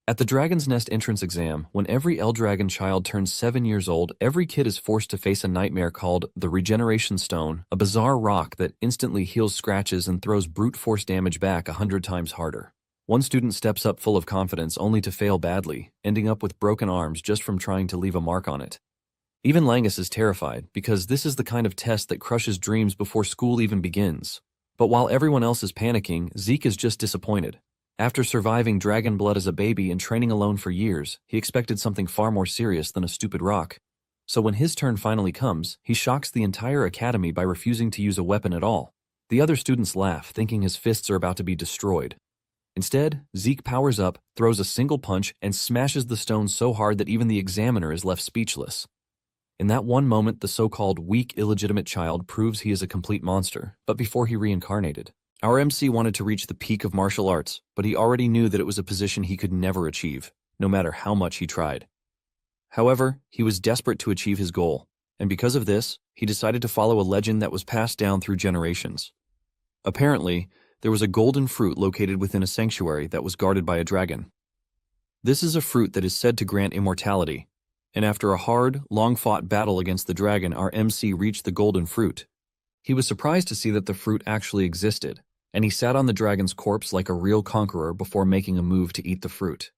At the Dragon's Nest entrance exam, when every Eldragon child turns 7 years old, every kid is forced to face a nightmare called the Regeneration Stone, a bizarre rock that instantly heals scratches and throws brute force damage back 100 times harder. One student steps up full of confidence only to fail badly, ending up with broken arms just from trying to leave a mark on it. Even Langus is terrified, because this is the kind of test that crushes dreams before school even begins. But while everyone else is panicking, Zeke is just disappointed. After surviving dragon blood as a baby and training alone for years, he expected something far more serious than a stupid rock. So when his turn finally comes, he shocks the entire academy by refusing to use a weapon at all. The other students laugh, thinking his fists are about to be destroyed. Instead, Zeke powers up, throws a single punch, and smashes the stone so hard that even the examiner is left speechless. In that one moment, the so-called weak, illegitimate child proves he is a complete monster, but before he reincarnated. Our MC wanted to reach the peak of martial arts, but he already knew that it was a position he could never achieve, no matter how much he tried. However, he was desperate to achieve his goal, and because of this, he decided to follow a legend that was passed down through generations. Apparently, there was a golden fruit located within a sanctuary that was guarded by a dragon. This is a fruit that is said to grant immortality, and after a hard, long-fought battle against the dragon, our MC reached the golden fruit. He was surprised to see that the fruit actually existed, and he sat on the dragon's corpse like a real conqueror before making a move to eat the fruit.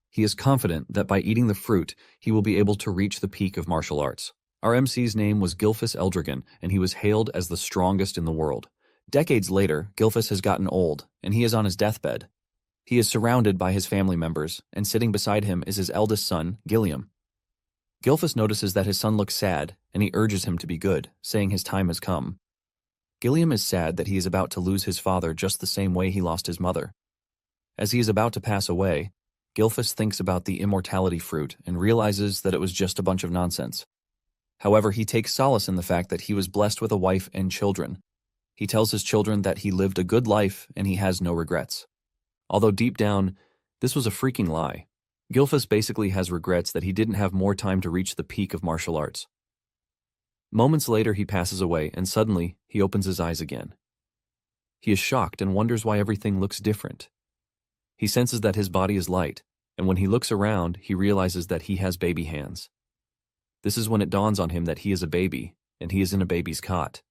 He is confident that by eating the fruit, he will be able to reach the peak of martial arts. Our MC's name was Gilfus Eldragon, and he was hailed as the strongest in the world. Decades later, Gilfus has gotten old, and he is on his deathbed. He is surrounded by his family members, and sitting beside him is his eldest son, Gilliam. Gilfus notices that his son looks sad, and he urges him to be good, saying his time has come. Gilliam is sad that he is about to lose his father just the same way he lost his mother. As he is about to pass away, Gilfus thinks about the immortality fruit and realizes that it was just a bunch of nonsense. However, he takes solace in the fact that he was blessed with a wife and children. He tells his children that he lived a good life and he has no regrets. Although deep down, this was a freaking lie. Gilfus basically has regrets that he didn't have more time to reach the peak of martial arts. Moments later, he passes away, and suddenly, he opens his eyes again. He is shocked and wonders why everything looks different. He senses that his body is light, and when he looks around, he realizes that he has baby hands. This is when it dawns on him that he is a baby, and he is in a baby's cot.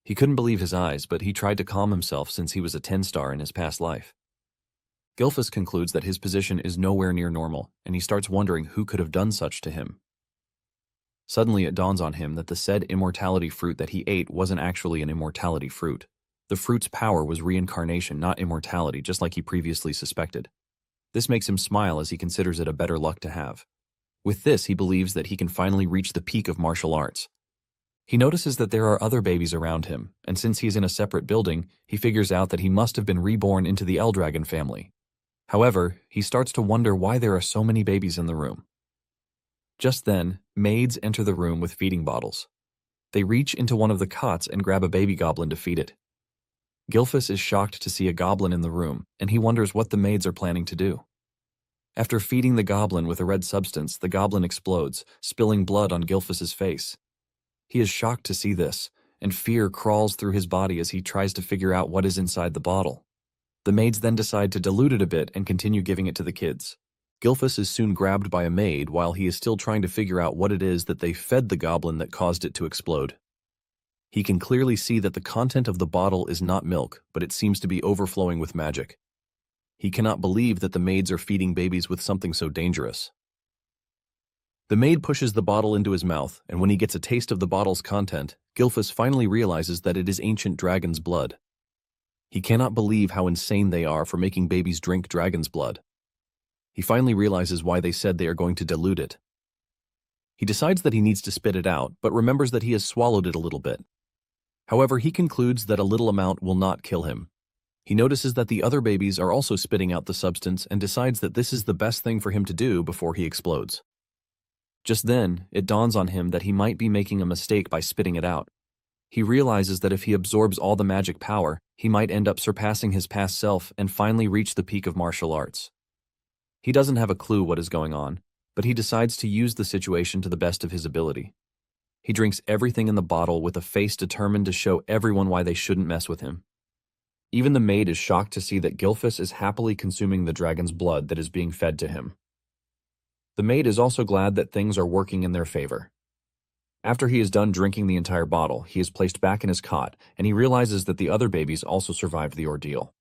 He couldn't believe his eyes, but he tried to calm himself since he was a 10-star in his past life. Gilfus concludes that his position is nowhere near normal, and he starts wondering who could have done such to him. Suddenly it dawns on him that the said immortality fruit that he ate wasn't actually an immortality fruit. The fruit's power was reincarnation, not immortality, just like he previously suspected. This makes him smile as he considers it a better luck to have. With this, he believes that he can finally reach the peak of martial arts. He notices that there are other babies around him, and since he is in a separate building, he figures out that he must have been reborn into the Eldragon family. However, he starts to wonder why there are so many babies in the room. Just then, maids enter the room with feeding bottles. They reach into one of the cots and grab a baby goblin to feed it. Gilfus is shocked to see a goblin in the room, and he wonders what the maids are planning to do. After feeding the goblin with a red substance, the goblin explodes, spilling blood on Gilfus's face. He is shocked to see this, and fear crawls through his body as he tries to figure out what is inside the bottle. The maids then decide to dilute it a bit and continue giving it to the kids. Gilfus is soon grabbed by a maid while he is still trying to figure out what it is that they fed the goblin that caused it to explode. He can clearly see that the content of the bottle is not milk, but it seems to be overflowing with magic. He cannot believe that the maids are feeding babies with something so dangerous. The maid pushes the bottle into his mouth, and when he gets a taste of the bottle's content, Gilfus finally realizes that it is ancient dragon's blood. He cannot believe how insane they are for making babies drink dragon's blood. He finally realizes why they said they are going to dilute it. He decides that he needs to spit it out, but remembers that he has swallowed it a little bit. However, he concludes that a little amount will not kill him. He notices that the other babies are also spitting out the substance and decides that this is the best thing for him to do before he explodes. Just then, it dawns on him that he might be making a mistake by spitting it out. He realizes that if he absorbs all the magic power, he might end up surpassing his past self and finally reach the peak of martial arts. He doesn't have a clue what is going on, but he decides to use the situation to the best of his ability. He drinks everything in the bottle with a face determined to show everyone why they shouldn't mess with him. Even the maid is shocked to see that Gilfus is happily consuming the dragon's blood that is being fed to him. The maid is also glad that things are working in their favor. After he is done drinking the entire bottle, he is placed back in his cot, and he realizes that the other babies also survived the ordeal.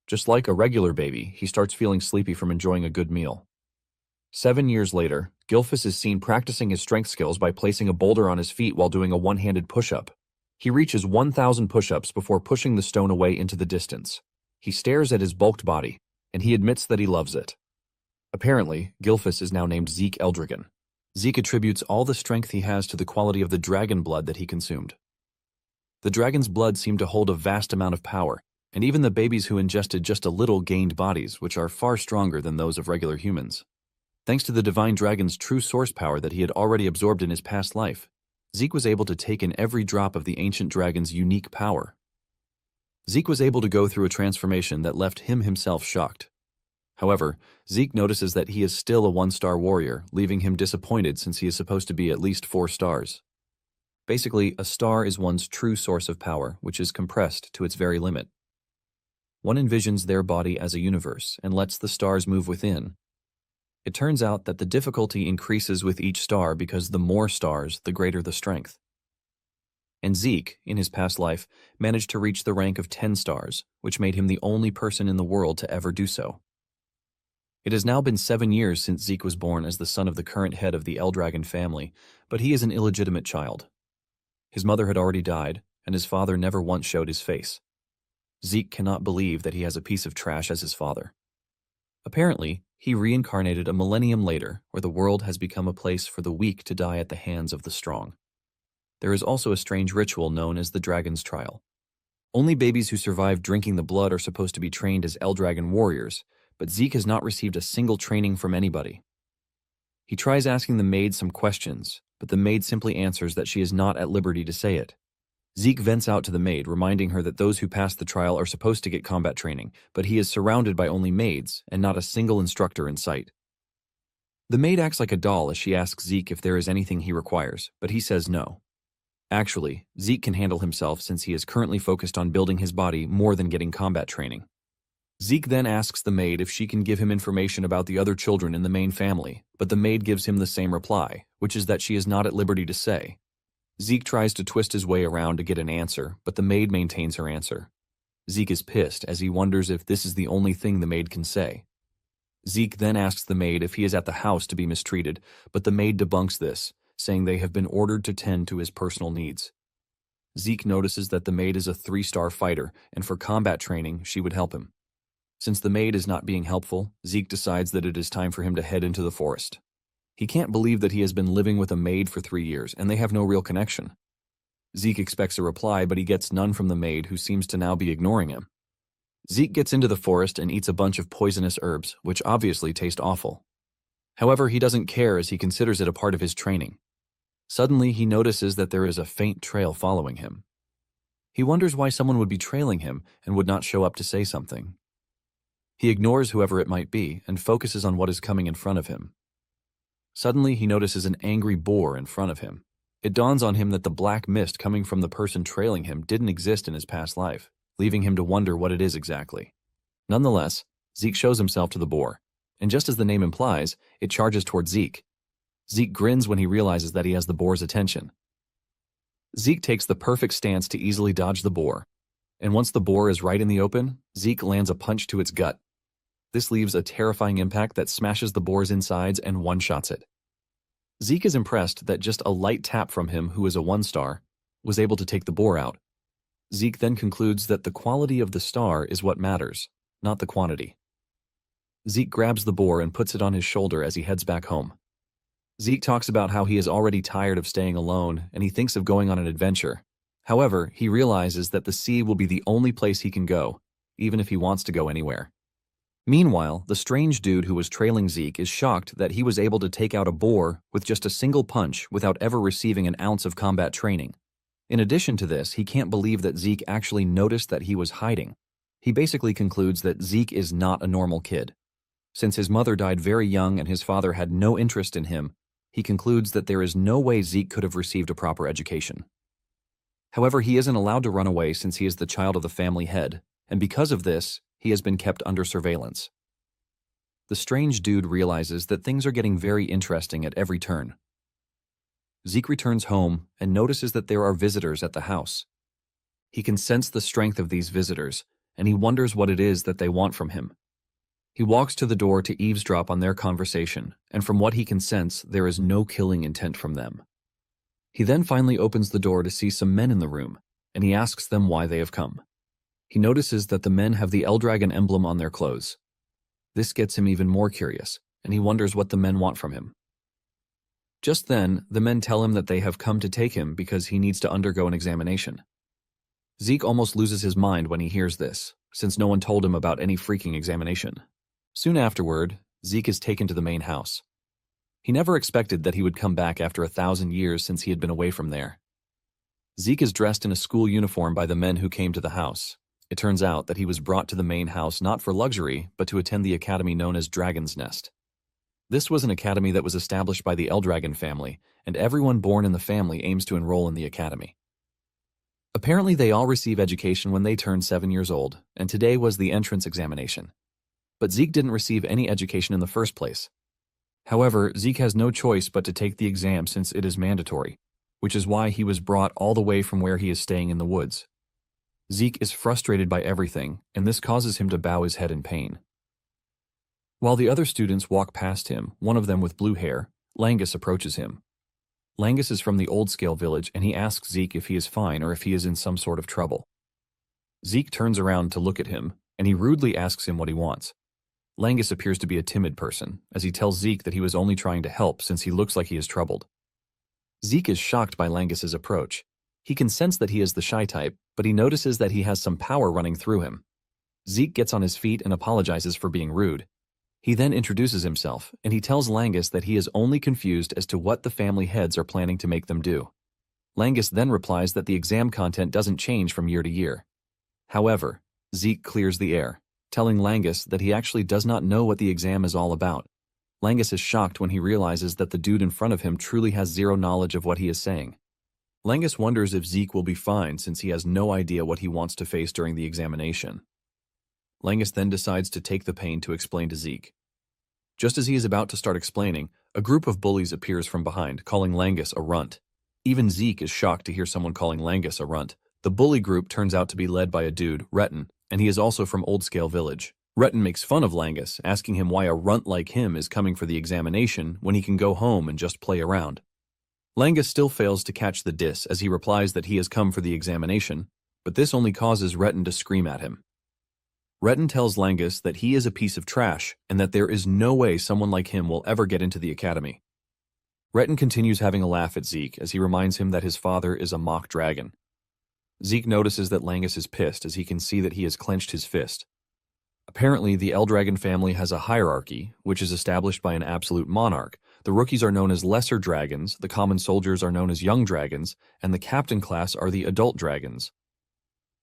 Just like a regular baby, he starts feeling sleepy from enjoying a good meal. 7 years later, Gilfus is seen practicing his strength skills by placing a boulder on his feet while doing a one-handed push-up. He reaches 1,000 push-ups before pushing the stone away into the distance. He stares at his bulked body, and he admits that he loves it. Apparently, Gilfus is now named Zeke Eldragon. Zeke attributes all the strength he has to the quality of the dragon blood that he consumed. The dragon's blood seemed to hold a vast amount of power, and even the babies who ingested just a little gained bodies, which are far stronger than those of regular humans. Thanks to the divine dragon's true source power that he had already absorbed in his past life, Zeke was able to take in every drop of the ancient dragon's unique power. Zeke was able to go through a transformation that left him himself shocked. However, Zeke notices that he is still a 1-star warrior, leaving him disappointed since he is supposed to be at least 4 stars. Basically, a star is one's true source of power, which is compressed to its very limit. One envisions their body as a universe and lets the stars move within. It turns out that the difficulty increases with each star because the more stars, the greater the strength. And Zeke, in his past life, managed to reach the rank of 10 stars, which made him the only person in the world to ever do so. It has now been 7 years since Zeke was born as the son of the current head of the Eldragon family, but he is an illegitimate child. His mother had already died, and his father never once showed his face. Zeke cannot believe that he has a piece of trash as his father. Apparently, he reincarnated a millennium later, where the world has become a place for the weak to die at the hands of the strong. There is also a strange ritual known as the Dragon's Trial. Only babies who survive drinking the blood are supposed to be trained as Eldragon warriors, but Zeke has not received a single training from anybody. He tries asking the maid some questions, but the maid simply answers that she is not at liberty to say it. Zeke vents out to the maid, reminding her that those who pass the trial are supposed to get combat training, but he is surrounded by only maids and not a single instructor in sight. The maid acts like a doll as she asks Zeke if there is anything he requires, but he says no. Actually, Zeke can handle himself since he is currently focused on building his body more than getting combat training. Zeke then asks the maid if she can give him information about the other children in the main family, but the maid gives him the same reply, which is that she is not at liberty to say. Zeke tries to twist his way around to get an answer, but the maid maintains her answer. Zeke is pissed as he wonders if this is the only thing the maid can say. Zeke then asks the maid if he is at the house to be mistreated, but the maid debunks this, saying they have been ordered to tend to his personal needs. Zeke notices that the maid is a 3-star fighter, and for combat training, she would help him. Since the maid is not being helpful, Zeke decides that it is time for him to head into the forest. He can't believe that he has been living with a maid for 3 years, and they have no real connection. Zeke expects a reply, but he gets none from the maid, who seems to now be ignoring him. Zeke gets into the forest and eats a bunch of poisonous herbs, which obviously taste awful. However, he doesn't care as he considers it a part of his training. Suddenly, he notices that there is a faint trail following him. He wonders why someone would be trailing him and would not show up to say something. He ignores whoever it might be and focuses on what is coming in front of him. Suddenly, he notices an angry boar in front of him. It dawns on him that the black mist coming from the person trailing him didn't exist in his past life, leaving him to wonder what it is exactly. Nonetheless, Zeke shows himself to the boar, and just as the name implies, it charges towards Zeke. Zeke grins when he realizes that he has the boar's attention. Zeke takes the perfect stance to easily dodge the boar, and once the boar is right in the open, Zeke lands a punch to its gut. This leaves a terrifying impact that smashes the boar's insides and one-shots it. Zeke is impressed that just a light tap from him, who is a 1-star, was able to take the boar out. Zeke then concludes that the quality of the star is what matters, not the quantity. Zeke grabs the boar and puts it on his shoulder as he heads back home. Zeke talks about how he is already tired of staying alone and he thinks of going on an adventure. However, he realizes that the sea will be the only place he can go, even if he wants to go anywhere. Meanwhile, the strange dude who was trailing Zeke is shocked that he was able to take out a boar with just a single punch without ever receiving an ounce of combat training. In addition to this, he can't believe that Zeke actually noticed that he was hiding. He basically concludes that Zeke is not a normal kid. Since his mother died very young and his father had no interest in him, he concludes that there is no way Zeke could have received a proper education. However, he isn't allowed to run away since he is the child of the family head, and because of this, he has been kept under surveillance. The strange dude realizes that things are getting very interesting at every turn. Zeke returns home and notices that there are visitors at the house. He can sense the strength of these visitors, and he wonders what it is that they want from him. He walks to the door to eavesdrop on their conversation, and from what he can sense, there is no killing intent from them. He then finally opens the door to see some men in the room, and he asks them why they have come. He notices that the men have the Eldragon emblem on their clothes. This gets him even more curious, and he wonders what the men want from him. Just then, the men tell him that they have come to take him because he needs to undergo an examination. Zeke almost loses his mind when he hears this, since no one told him about any freaking examination. Soon afterward, Zeke is taken to the main house. He never expected that he would come back after 1,000 years since he had been away from there. Zeke is dressed in a school uniform by the men who came to the house. It turns out that he was brought to the main house not for luxury, but to attend the academy known as Dragon's Nest. This was an academy that was established by the Eldragon family, and everyone born in the family aims to enroll in the academy. Apparently they all receive education when they turn 7 years old, and today was the entrance examination. But Zeke didn't receive any education in the first place. However, Zeke has no choice but to take the exam since it is mandatory, which is why he was brought all the way from where he is staying in the woods. Zeke is frustrated by everything, and this causes him to bow his head in pain. While the other students walk past him, one of them with blue hair, Langus approaches him. Langus is from the Old-Scale village, and he asks Zeke if he is fine or if he is in some sort of trouble. Zeke turns around to look at him, and he rudely asks him what he wants. Langus appears to be a timid person, as he tells Zeke that he was only trying to help since he looks like he is troubled. Zeke is shocked by Langus's approach. He can sense that he is the shy type, but he notices that he has some power running through him. Zeke gets on his feet and apologizes for being rude. He then introduces himself, and he tells Langus that he is only confused as to what the family heads are planning to make them do. Langus then replies that the exam content doesn't change from year to year. However, Zeke clears the air, telling Langus that he actually does not know what the exam is all about. Langus is shocked when he realizes that the dude in front of him truly has zero knowledge of what he is saying. Langus wonders if Zeke will be fine since he has no idea what he wants to face during the examination. Langus then decides to take the pain to explain to Zeke. Just as he is about to start explaining, a group of bullies appears from behind, calling Langus a runt. Even Zeke is shocked to hear someone calling Langus a runt. The bully group turns out to be led by a dude, Retton, and he is also from Old-Scale village. Retton makes fun of Langus, asking him why a runt like him is coming for the examination when he can go home and just play around. Langus still fails to catch the diss as he replies that he has come for the examination, but this only causes Retton to scream at him. Retton tells Langus that he is a piece of trash and that there is no way someone like him will ever get into the academy. Retton continues having a laugh at Zeke as he reminds him that his father is a mock dragon. Zeke notices that Langus is pissed as he can see that he has clenched his fist. Apparently, the Eldragon family has a hierarchy, which is established by an absolute monarch. The rookies are known as lesser dragons, the common soldiers are known as young dragons, and the captain class are the adult dragons.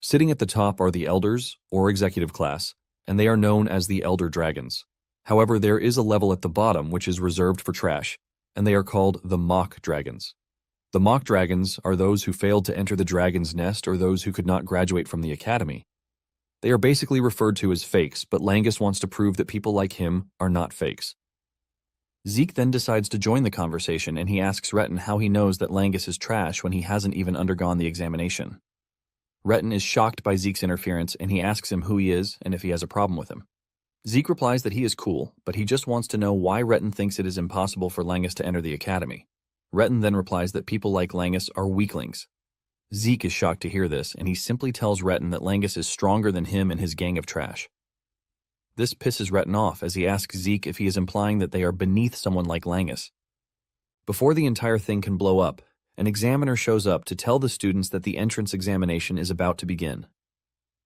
Sitting at the top are the elders, or executive class, and they are known as the elder dragons. However, there is a level at the bottom which is reserved for trash, and they are called the mock dragons. The mock dragons are those who failed to enter the dragon's nest or those who could not graduate from the academy. They are basically referred to as fakes, but Langus wants to prove that people like him are not fakes. Zeke then decides to join the conversation, and he asks Retton how he knows that Langus is trash when he hasn't even undergone the examination. Retton is shocked by Zeke's interference, and he asks him who he is and if he has a problem with him. Zeke replies that he is cool, but he just wants to know why Retton thinks it is impossible for Langus to enter the academy. Retton then replies that people like Langus are weaklings. Zeke is shocked to hear this, and he simply tells Retton that Langus is stronger than him and his gang of trash. This pisses Retton off as he asks Zeke if he is implying that they are beneath someone like Langus. Before the entire thing can blow up, an examiner shows up to tell the students that the entrance examination is about to begin.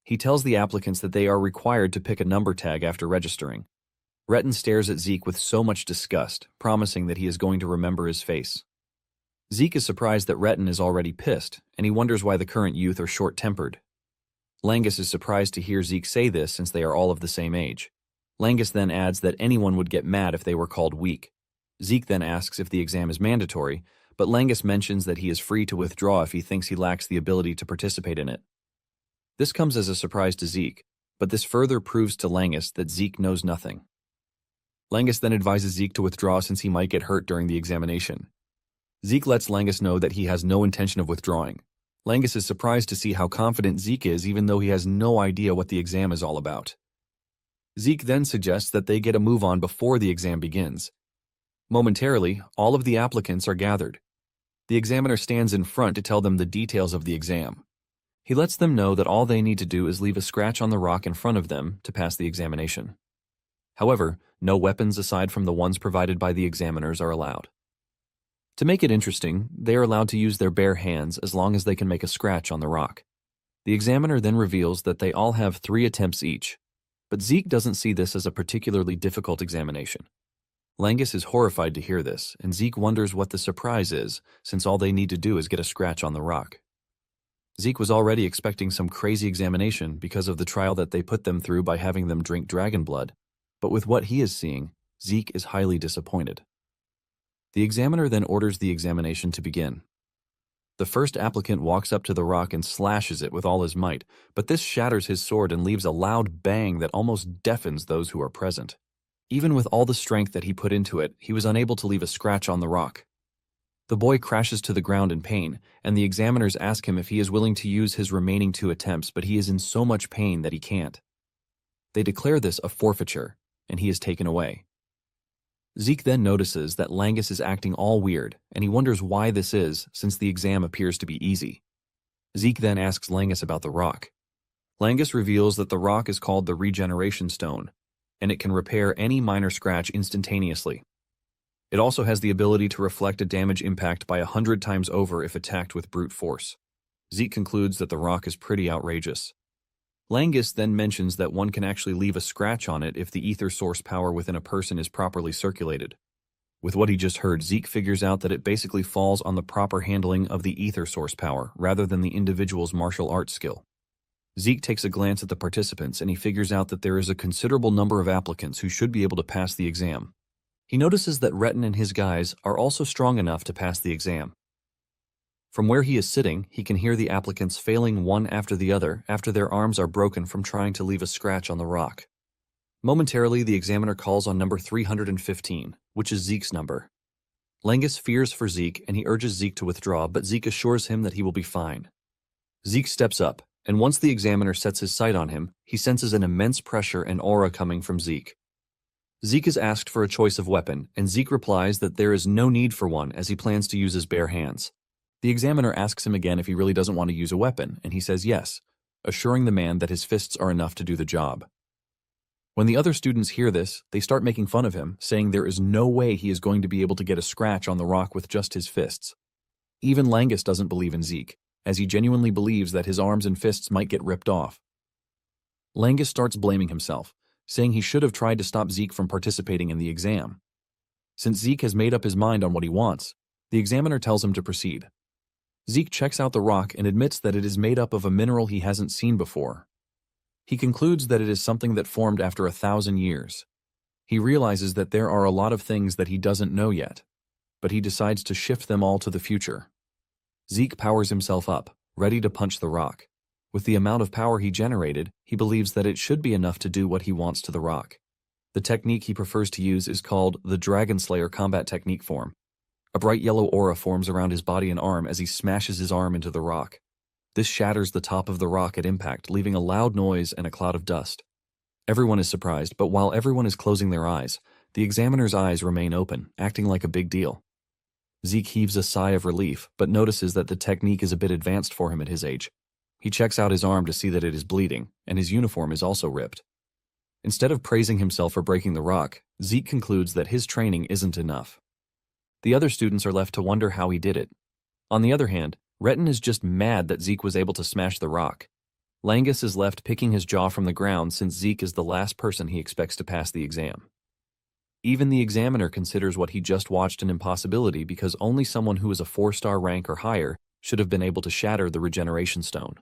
He tells the applicants that they are required to pick a number tag after registering. Retton stares at Zeke with so much disgust, promising that he is going to remember his face. Zeke is surprised that Retton is already pissed, and he wonders why the current youth are short-tempered. Langus is surprised to hear Zeke say this since they are all of the same age. Langus then adds that anyone would get mad if they were called weak. Zeke then asks if the exam is mandatory, but Langus mentions that he is free to withdraw if he thinks he lacks the ability to participate in it. This comes as a surprise to Zeke, but this further proves to Langus that Zeke knows nothing. Langus then advises Zeke to withdraw since he might get hurt during the examination. Zeke lets Langus know that he has no intention of withdrawing. Langus is surprised to see how confident Zeke is even though he has no idea what the exam is all about. Zeke then suggests that they get a move on before the exam begins. Momentarily, all of the applicants are gathered. The examiner stands in front to tell them the details of the exam. He lets them know that all they need to do is leave a scratch on the rock in front of them to pass the examination. However, no weapons aside from the ones provided by the examiners are allowed. To make it interesting, they are allowed to use their bare hands as long as they can make a scratch on the rock. The examiner then reveals that they all have 3 attempts each, but Zeke doesn't see this as a particularly difficult examination. Langus is horrified to hear this, and Zeke wonders what the surprise is, since all they need to do is get a scratch on the rock. Zeke was already expecting some crazy examination because of the trial that they put them through by having them drink dragon blood, but with what he is seeing, Zeke is highly disappointed. The examiner then orders the examination to begin. The first applicant walks up to the rock and slashes it with all his might, but this shatters his sword and leaves a loud bang that almost deafens those who are present. Even with all the strength that he put into it, he was unable to leave a scratch on the rock. The boy crashes to the ground in pain, and the examiners ask him if he is willing to use his remaining 2 attempts, but he is in so much pain that he can't. They declare this a forfeiture, and he is taken away. Zeke then notices that Langus is acting all weird, and he wonders why this is, since the exam appears to be easy. Zeke then asks Langus about the rock. Langus reveals that the rock is called the regeneration stone, and it can repair any minor scratch instantaneously. It also has the ability to reflect a damage impact by 100 times over if attacked with brute force. Zeke concludes that the rock is pretty outrageous. Langus then mentions that one can actually leave a scratch on it if the ether source power within a person is properly circulated. With what he just heard, Zeke figures out that it basically falls on the proper handling of the ether source power rather than the individual's martial arts skill. Zeke takes a glance at the participants and he figures out that there is a considerable number of applicants who should be able to pass the exam. He notices that Retin and his guys are also strong enough to pass the exam. From where he is sitting, he can hear the applicants failing one after the other after their arms are broken from trying to leave a scratch on the rock. Momentarily, the examiner calls on number 315, which is Zeke's number. Langus fears for Zeke and he urges Zeke to withdraw, but Zeke assures him that he will be fine. Zeke steps up, and once the examiner sets his sight on him, he senses an immense pressure and aura coming from Zeke. Zeke is asked for a choice of weapon, and Zeke replies that there is no need for one as he plans to use his bare hands. The examiner asks him again if he really doesn't want to use a weapon, and he says yes, assuring the man that his fists are enough to do the job. When the other students hear this, they start making fun of him, saying there is no way he is going to be able to get a scratch on the rock with just his fists. Even Langus doesn't believe in Zeke, as he genuinely believes that his arms and fists might get ripped off. Langus starts blaming himself, saying he should have tried to stop Zeke from participating in the exam. Since Zeke has made up his mind on what he wants, the examiner tells him to proceed. Zeke checks out the rock and admits that it is made up of a mineral he hasn't seen before. He concludes that it is something that formed after 1,000 years. He realizes that there are a lot of things that he doesn't know yet, but he decides to shift them all to the future. Zeke powers himself up, ready to punch the rock. With the amount of power he generated, he believes that it should be enough to do what he wants to the rock. The technique he prefers to use is called the Dragon Slayer combat technique form. A bright yellow aura forms around his body and arm as he smashes his arm into the rock. This shatters the top of the rock at impact, leaving a loud noise and a cloud of dust. Everyone is surprised, but while everyone is closing their eyes, the examiner's eyes remain open, acting like a big deal. Zeke heaves a sigh of relief, but notices that the technique is a bit advanced for him at his age. He checks out his arm to see that it is bleeding, and his uniform is also ripped. Instead of praising himself for breaking the rock, Zeke concludes that his training isn't enough. The other students are left to wonder how he did it. On the other hand, Retin is just mad that Zeke was able to smash the rock. Langus is left picking his jaw from the ground since Zeke is the last person he expects to pass the exam. Even the examiner considers what he just watched an impossibility because only someone who is a 4-star rank or higher should have been able to shatter the regeneration stone.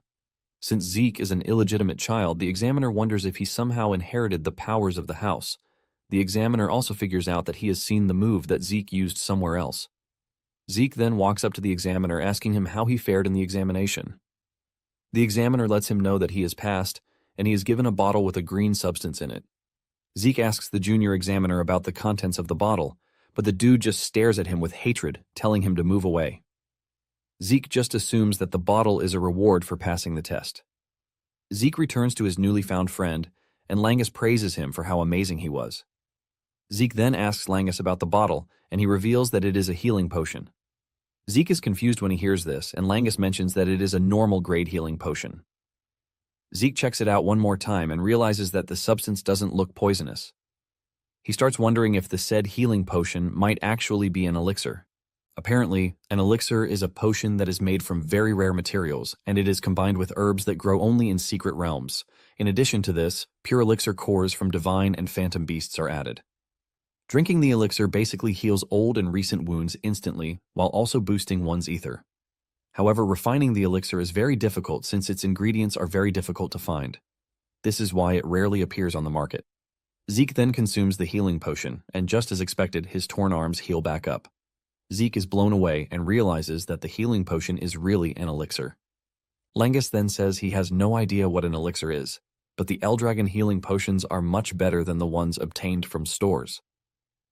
Since Zeke is an illegitimate child, the examiner wonders if he somehow inherited the powers of the house. The examiner also figures out that he has seen the move that Zeke used somewhere else. Zeke then walks up to the examiner asking him how he fared in the examination. The examiner lets him know that he has passed, and he is given a bottle with a green substance in it. Zeke asks the junior examiner about the contents of the bottle, but the dude just stares at him with hatred, telling him to move away. Zeke just assumes that the bottle is a reward for passing the test. Zeke returns to his newly found friend, and Langus praises him for how amazing he was. Zeke then asks Langus about the bottle, and he reveals that it is a healing potion. Zeke is confused when he hears this, and Langus mentions that it is a normal grade healing potion. Zeke checks it out one more time and realizes that the substance doesn't look poisonous. He starts wondering if the said healing potion might actually be an elixir. Apparently, an elixir is a potion that is made from very rare materials, and it is combined with herbs that grow only in secret realms. In addition to this, pure elixir cores from divine and phantom beasts are added. Drinking the elixir basically heals old and recent wounds instantly, while also boosting one's ether. However, refining the elixir is very difficult since its ingredients are very difficult to find. This is why it rarely appears on the market. Zeke then consumes the healing potion, and just as expected, his torn arms heal back up. Zeke is blown away and realizes that the healing potion is really an elixir. Langus then says he has no idea what an elixir is, but the Eldragon healing potions are much better than the ones obtained from stores.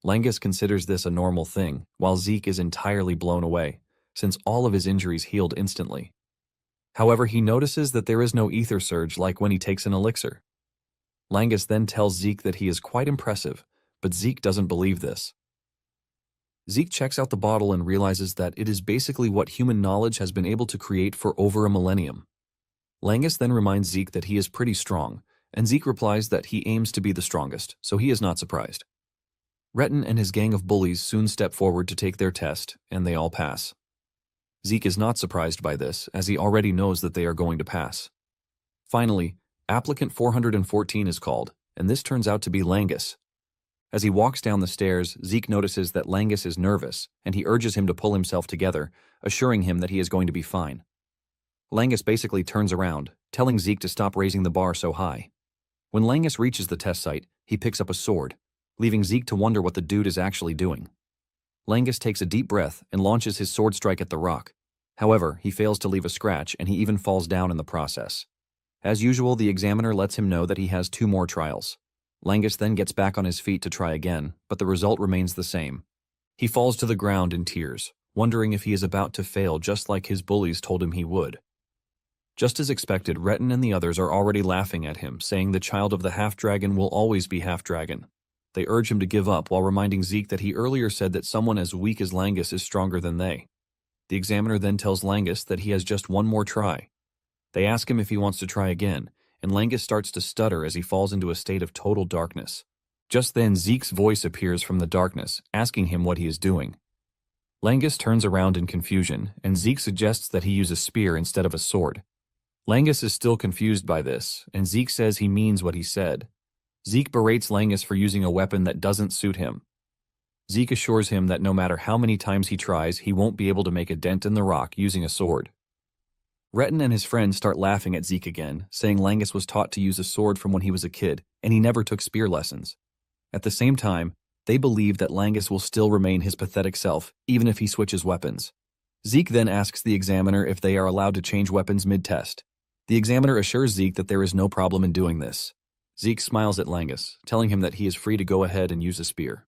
Langus considers this a normal thing, while Zeke is entirely blown away, since all of his injuries healed instantly. However, he notices that there is no ether surge like when he takes an elixir. Langus then tells Zeke that he is quite impressive, but Zeke doesn't believe this. Zeke checks out the bottle and realizes that it is basically what human knowledge has been able to create for over a millennium. Langus then reminds Zeke that he is pretty strong, and Zeke replies that he aims to be the strongest, so he is not surprised. Retin and his gang of bullies soon step forward to take their test, and they all pass. Zeke is not surprised by this, as he already knows that they are going to pass. Finally, applicant 414 is called, and this turns out to be Langus. As he walks down the stairs, Zeke notices that Langus is nervous, and he urges him to pull himself together, assuring him that he is going to be fine. Langus basically turns around, telling Zeke to stop raising the bar so high. When Langus reaches the test site, he picks up a sword, leaving Zeke to wonder what the dude is actually doing. Langus takes a deep breath and launches his sword strike at the rock. However, he fails to leave a scratch, and he even falls down in the process. As usual, the examiner lets him know that he has 2 more trials. Langus then gets back on his feet to try again, but the result remains the same. He falls to the ground in tears, wondering if he is about to fail just like his bullies told him he would. Just as expected, Retin and the others are already laughing at him, saying the child of the half-dragon will always be half-dragon. They urge him to give up while reminding Zeke that he earlier said that someone as weak as Langus is stronger than they. The examiner then tells Langus that he has just 1 more try. They ask him if he wants to try again, and Langus starts to stutter as he falls into a state of total darkness. Just then, Zeke's voice appears from the darkness, asking him what he is doing. Langus turns around in confusion, and Zeke suggests that he use a spear instead of a sword. Langus is still confused by this, and Zeke says he means what he said. Zeke berates Langus for using a weapon that doesn't suit him. Zeke assures him that no matter how many times he tries, he won't be able to make a dent in the rock using a sword. Retin and his friends start laughing at Zeke again, saying Langus was taught to use a sword from when he was a kid, and he never took spear lessons. At the same time, they believe that Langus will still remain his pathetic self, even if he switches weapons. Zeke then asks the examiner if they are allowed to change weapons mid-test. The examiner assures Zeke that there is no problem in doing this. Zeke smiles at Langus, telling him that he is free to go ahead and use a spear.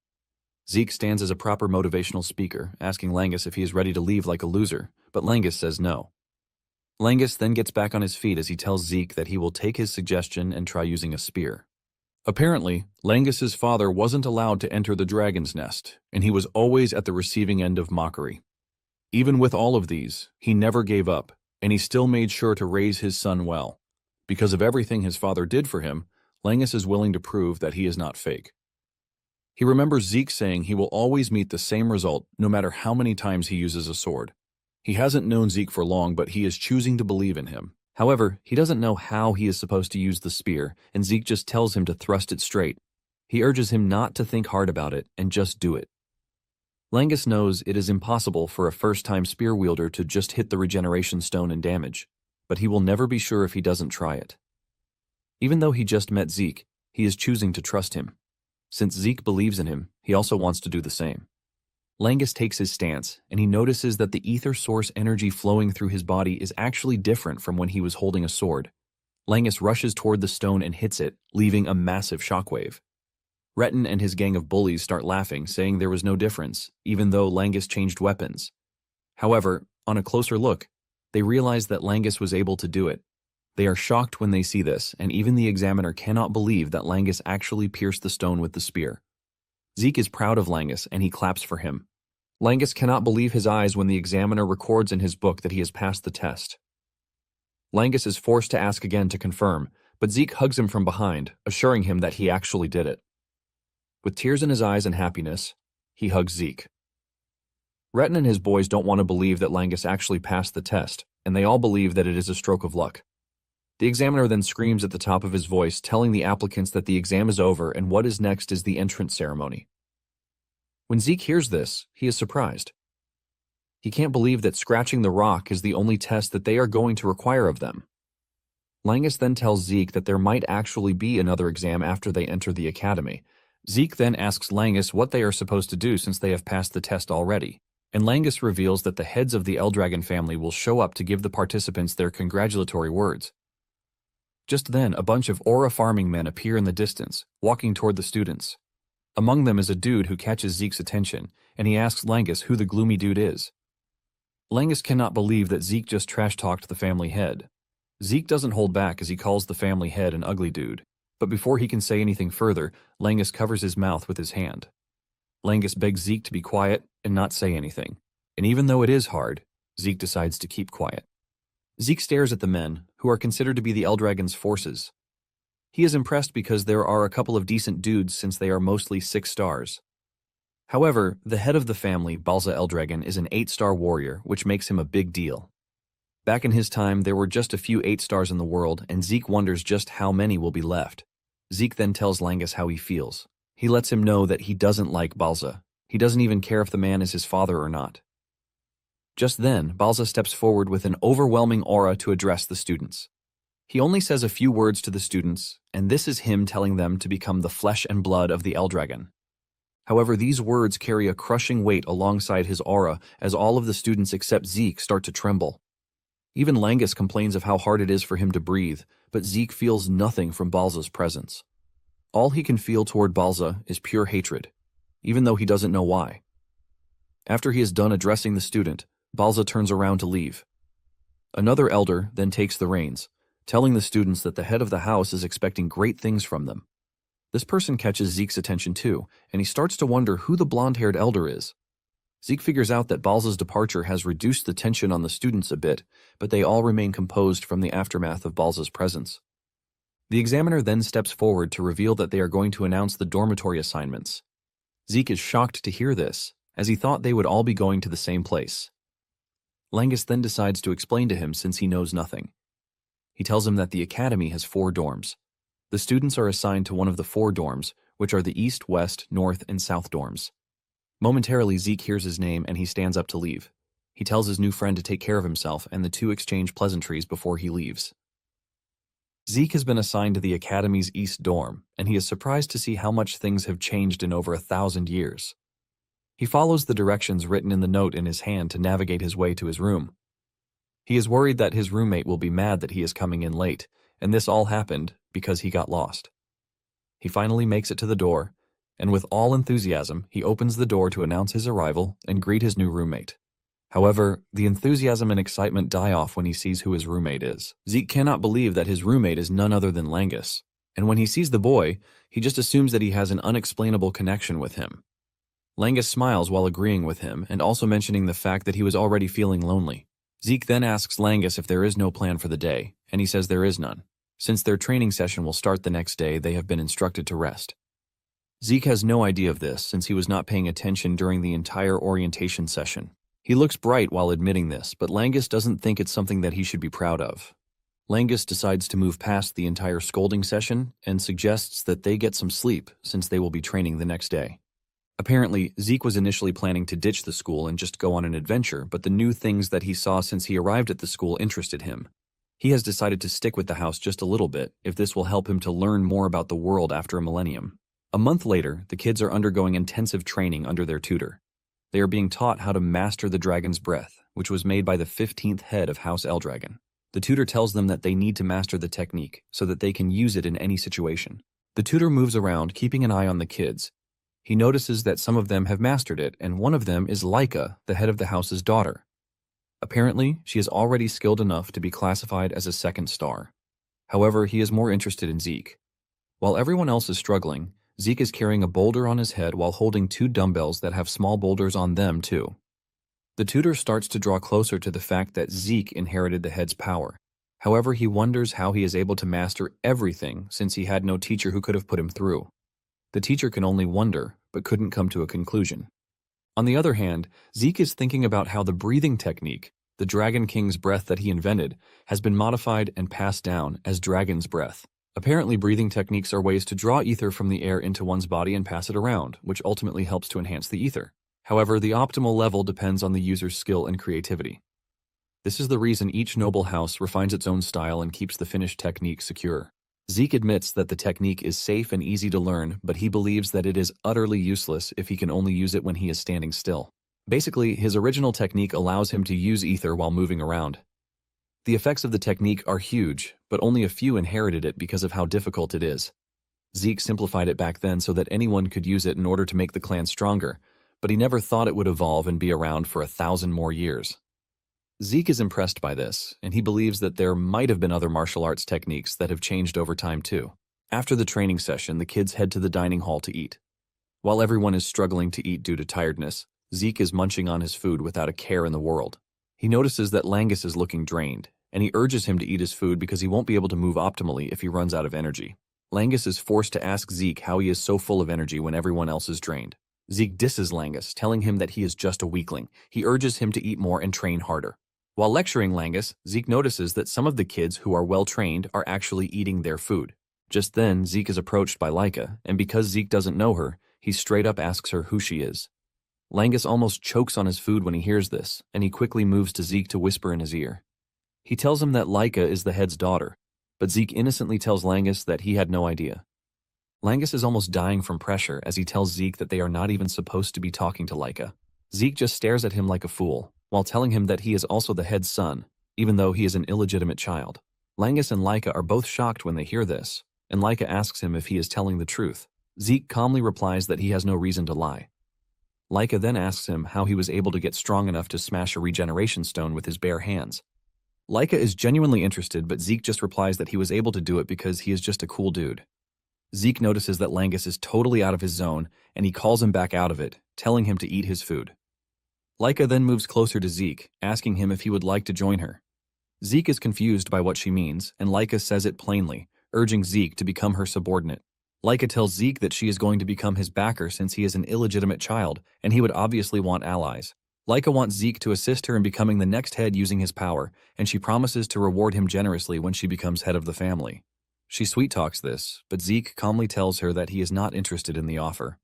Zeke stands as a proper motivational speaker, asking Langus if he is ready to leave like a loser, but Langus says no. Langus then gets back on his feet as he tells Zeke that he will take his suggestion and try using a spear. Apparently, Langus's father wasn't allowed to enter the dragon's nest, and he was always at the receiving end of mockery. Even with all of these, he never gave up, and he still made sure to raise his son well. Because of everything his father did for him, Langus is willing to prove that he is not fake. He remembers Zeke saying he will always meet the same result no matter how many times he uses a sword. He hasn't known Zeke for long, but he is choosing to believe in him. However, he doesn't know how he is supposed to use the spear, and Zeke just tells him to thrust it straight. He urges him not to think hard about it and just do it. Langus knows it is impossible for a first-time spear wielder to just hit the regeneration stone and damage, but he will never be sure if he doesn't try it. Even though he just met Zeke, he is choosing to trust him. Since Zeke believes in him, he also wants to do the same. Langus takes his stance, and he notices that the ether source energy flowing through his body is actually different from when he was holding a sword. Langus rushes toward the stone and hits it, leaving a massive shockwave. Retin and his gang of bullies start laughing, saying there was no difference, even though Langus changed weapons. However, on a closer look, they realize that Langus was able to do it. They are shocked when they see this, and even the examiner cannot believe that Langus actually pierced the stone with the spear. Zeke is proud of Langus, and he claps for him. Langus cannot believe his eyes when the examiner records in his book that he has passed the test. Langus is forced to ask again to confirm, but Zeke hugs him from behind, assuring him that he actually did it. With tears in his eyes and happiness, he hugs Zeke. Retin and his boys don't want to believe that Langus actually passed the test, and they all believe that it is a stroke of luck. The examiner then screams at the top of his voice, telling the applicants that the exam is over and what is next is the entrance ceremony. When Zeke hears this, he is surprised. He can't believe that scratching the rock is the only test that they are going to require of them. Langus then tells Zeke that there might actually be another exam after they enter the academy. Zeke then asks Langus what they are supposed to do since they have passed the test already, and Langus reveals that the heads of the Eldragon family will show up to give the participants their congratulatory words. Just then, a bunch of aura farming men appear in the distance, walking toward the students. Among them is a dude who catches Zeke's attention, and he asks Langus who the gloomy dude is. Langus cannot believe that Zeke just trash-talked the family head. Zeke doesn't hold back as he calls the family head an ugly dude, but before he can say anything further, Langus covers his mouth with his hand. Langus begs Zeke to be quiet and not say anything, and even though it is hard, Zeke decides to keep quiet. Zeke stares at the men, who are considered to be the Eldragon's forces. He is impressed because there are a couple of decent dudes since they are mostly 6 stars. However, the head of the family, Balza Eldragon, is an 8-star warrior, which makes him a big deal. Back in his time, there were just a few 8 stars in the world, and Zeke wonders just how many will be left. Zeke then tells Langus how he feels. He lets him know that he doesn't like Balza. He doesn't even care if the man is his father or not. Just then, Balza steps forward with an overwhelming aura to address the students. He only says a few words to the students, and this is him telling them to become the flesh and blood of the Eldragon. However, these words carry a crushing weight alongside his aura as all of the students except Zeke start to tremble. Even Langus complains of how hard it is for him to breathe, but Zeke feels nothing from Balza's presence. All he can feel toward Balza is pure hatred, even though he doesn't know why. After he is done addressing the student, Balza turns around to leave. Another elder then takes the reins, telling the students that the head of the house is expecting great things from them. This person catches Zeke's attention too, and he starts to wonder who the blonde-haired elder is. Zeke figures out that Balza's departure has reduced the tension on the students a bit, but they all remain composed from the aftermath of Balza's presence. The examiner then steps forward to reveal that they are going to announce the dormitory assignments. Zeke is shocked to hear this, as he thought they would all be going to the same place. Langus then decides to explain to him since he knows nothing. He tells him that the academy has 4 dorms. The students are assigned to one of the 4 dorms, which are the East, West, North, and South dorms. Momentarily, Zeke hears his name and he stands up to leave. He tells his new friend to take care of himself, and the two exchange pleasantries before he leaves. Zeke has been assigned to the Academy's East dorm, and he is surprised to see how much things have changed in over 1,000 years. He follows the directions written in the note in his hand to navigate his way to his room. He is worried that his roommate will be mad that he is coming in late, and this all happened because he got lost. He finally makes it to the door, and with all enthusiasm, he opens the door to announce his arrival and greet his new roommate. However, the enthusiasm and excitement die off when he sees who his roommate is. Zeke cannot believe that his roommate is none other than Langus, and when he sees the boy, he just assumes that he has an unexplainable connection with him. Langus smiles while agreeing with him and also mentioning the fact that he was already feeling lonely. Zeke then asks Langus if there is no plan for the day, and he says there is none. Since their training session will start the next day, they have been instructed to rest. Zeke has no idea of this since he was not paying attention during the entire orientation session. He looks bright while admitting this, but Langus doesn't think it's something that he should be proud of. Langus decides to move past the entire scolding session and suggests that they get some sleep since they will be training the next day. Apparently, Zeke was initially planning to ditch the school and just go on an adventure, but the new things that he saw since he arrived at the school interested him. He has decided to stick with the house just a little bit, if this will help him to learn more about the world after a millennium. A month later, the kids are undergoing intensive training under their tutor. They are being taught how to master the dragon's breath, which was made by the 15th head of House Eldragon. The tutor tells them that they need to master the technique so that they can use it in any situation. The tutor moves around, keeping an eye on the kids. He notices that some of them have mastered it, and one of them is Laika, the head of the house's daughter. Apparently, she is already skilled enough to be classified as a second star. However, he is more interested in Zeke. While everyone else is struggling, Zeke is carrying a boulder on his head while holding 2 dumbbells that have small boulders on them too. The tutor starts to draw closer to the fact that Zeke inherited the head's power. However, he wonders how he is able to master everything since he had no teacher who could have put him through. The teacher can only wonder, but couldn't come to a conclusion. On the other hand, Zeke is thinking about how the breathing technique, the Dragon King's breath that he invented, has been modified and passed down as Dragon's breath. Apparently, breathing techniques are ways to draw ether from the air into one's body and pass it around, which ultimately helps to enhance the ether. However, the optimal level depends on the user's skill and creativity. This is the reason each noble house refines its own style and keeps the finished technique secure. Zeke admits that the technique is safe and easy to learn, but he believes that it is utterly useless if he can only use it when he is standing still. Basically, his original technique allows him to use ether while moving around. The effects of the technique are huge, but only a few inherited it because of how difficult it is. Zeke simplified it back then so that anyone could use it in order to make the clan stronger, but he never thought it would evolve and be around for 1,000 more years. Zeke is impressed by this, and he believes that there might have been other martial arts techniques that have changed over time too. After the training session, the kids head to the dining hall to eat. While everyone is struggling to eat due to tiredness, Zeke is munching on his food without a care in the world. He notices that Langus is looking drained, and he urges him to eat his food because he won't be able to move optimally if he runs out of energy. Langus is forced to ask Zeke how he is so full of energy when everyone else is drained. Zeke disses Langus, telling him that he is just a weakling. He urges him to eat more and train harder. While lecturing Langus, Zeke notices that some of the kids who are well-trained are actually eating their food. Just then, Zeke is approached by Laika, and because Zeke doesn't know her, he straight up asks her who she is. Langus almost chokes on his food when he hears this, and he quickly moves to Zeke to whisper in his ear. He tells him that Laika is the head's daughter, but Zeke innocently tells Langus that he had no idea. Langus is almost dying from pressure as he tells Zeke that they are not even supposed to be talking to Laika. Zeke just stares at him like a fool, while telling him that he is also the head's son, even though he is an illegitimate child. Langus and Laika are both shocked when they hear this, and Laika asks him if he is telling the truth. Zeke calmly replies that he has no reason to lie. Laika then asks him how he was able to get strong enough to smash a regeneration stone with his bare hands. Laika is genuinely interested, but Zeke just replies that he was able to do it because he is just a cool dude. Zeke notices that Langus is totally out of his zone, and he calls him back out of it, telling him to eat his food. Laika then moves closer to Zeke, asking him if he would like to join her. Zeke is confused by what she means, and Laika says it plainly, urging Zeke to become her subordinate. Laika tells Zeke that she is going to become his backer since he is an illegitimate child, and he would obviously want allies. Laika wants Zeke to assist her in becoming the next head using his power, and she promises to reward him generously when she becomes head of the family. She sweet-talks this, but Zeke calmly tells her that he is not interested in the offer.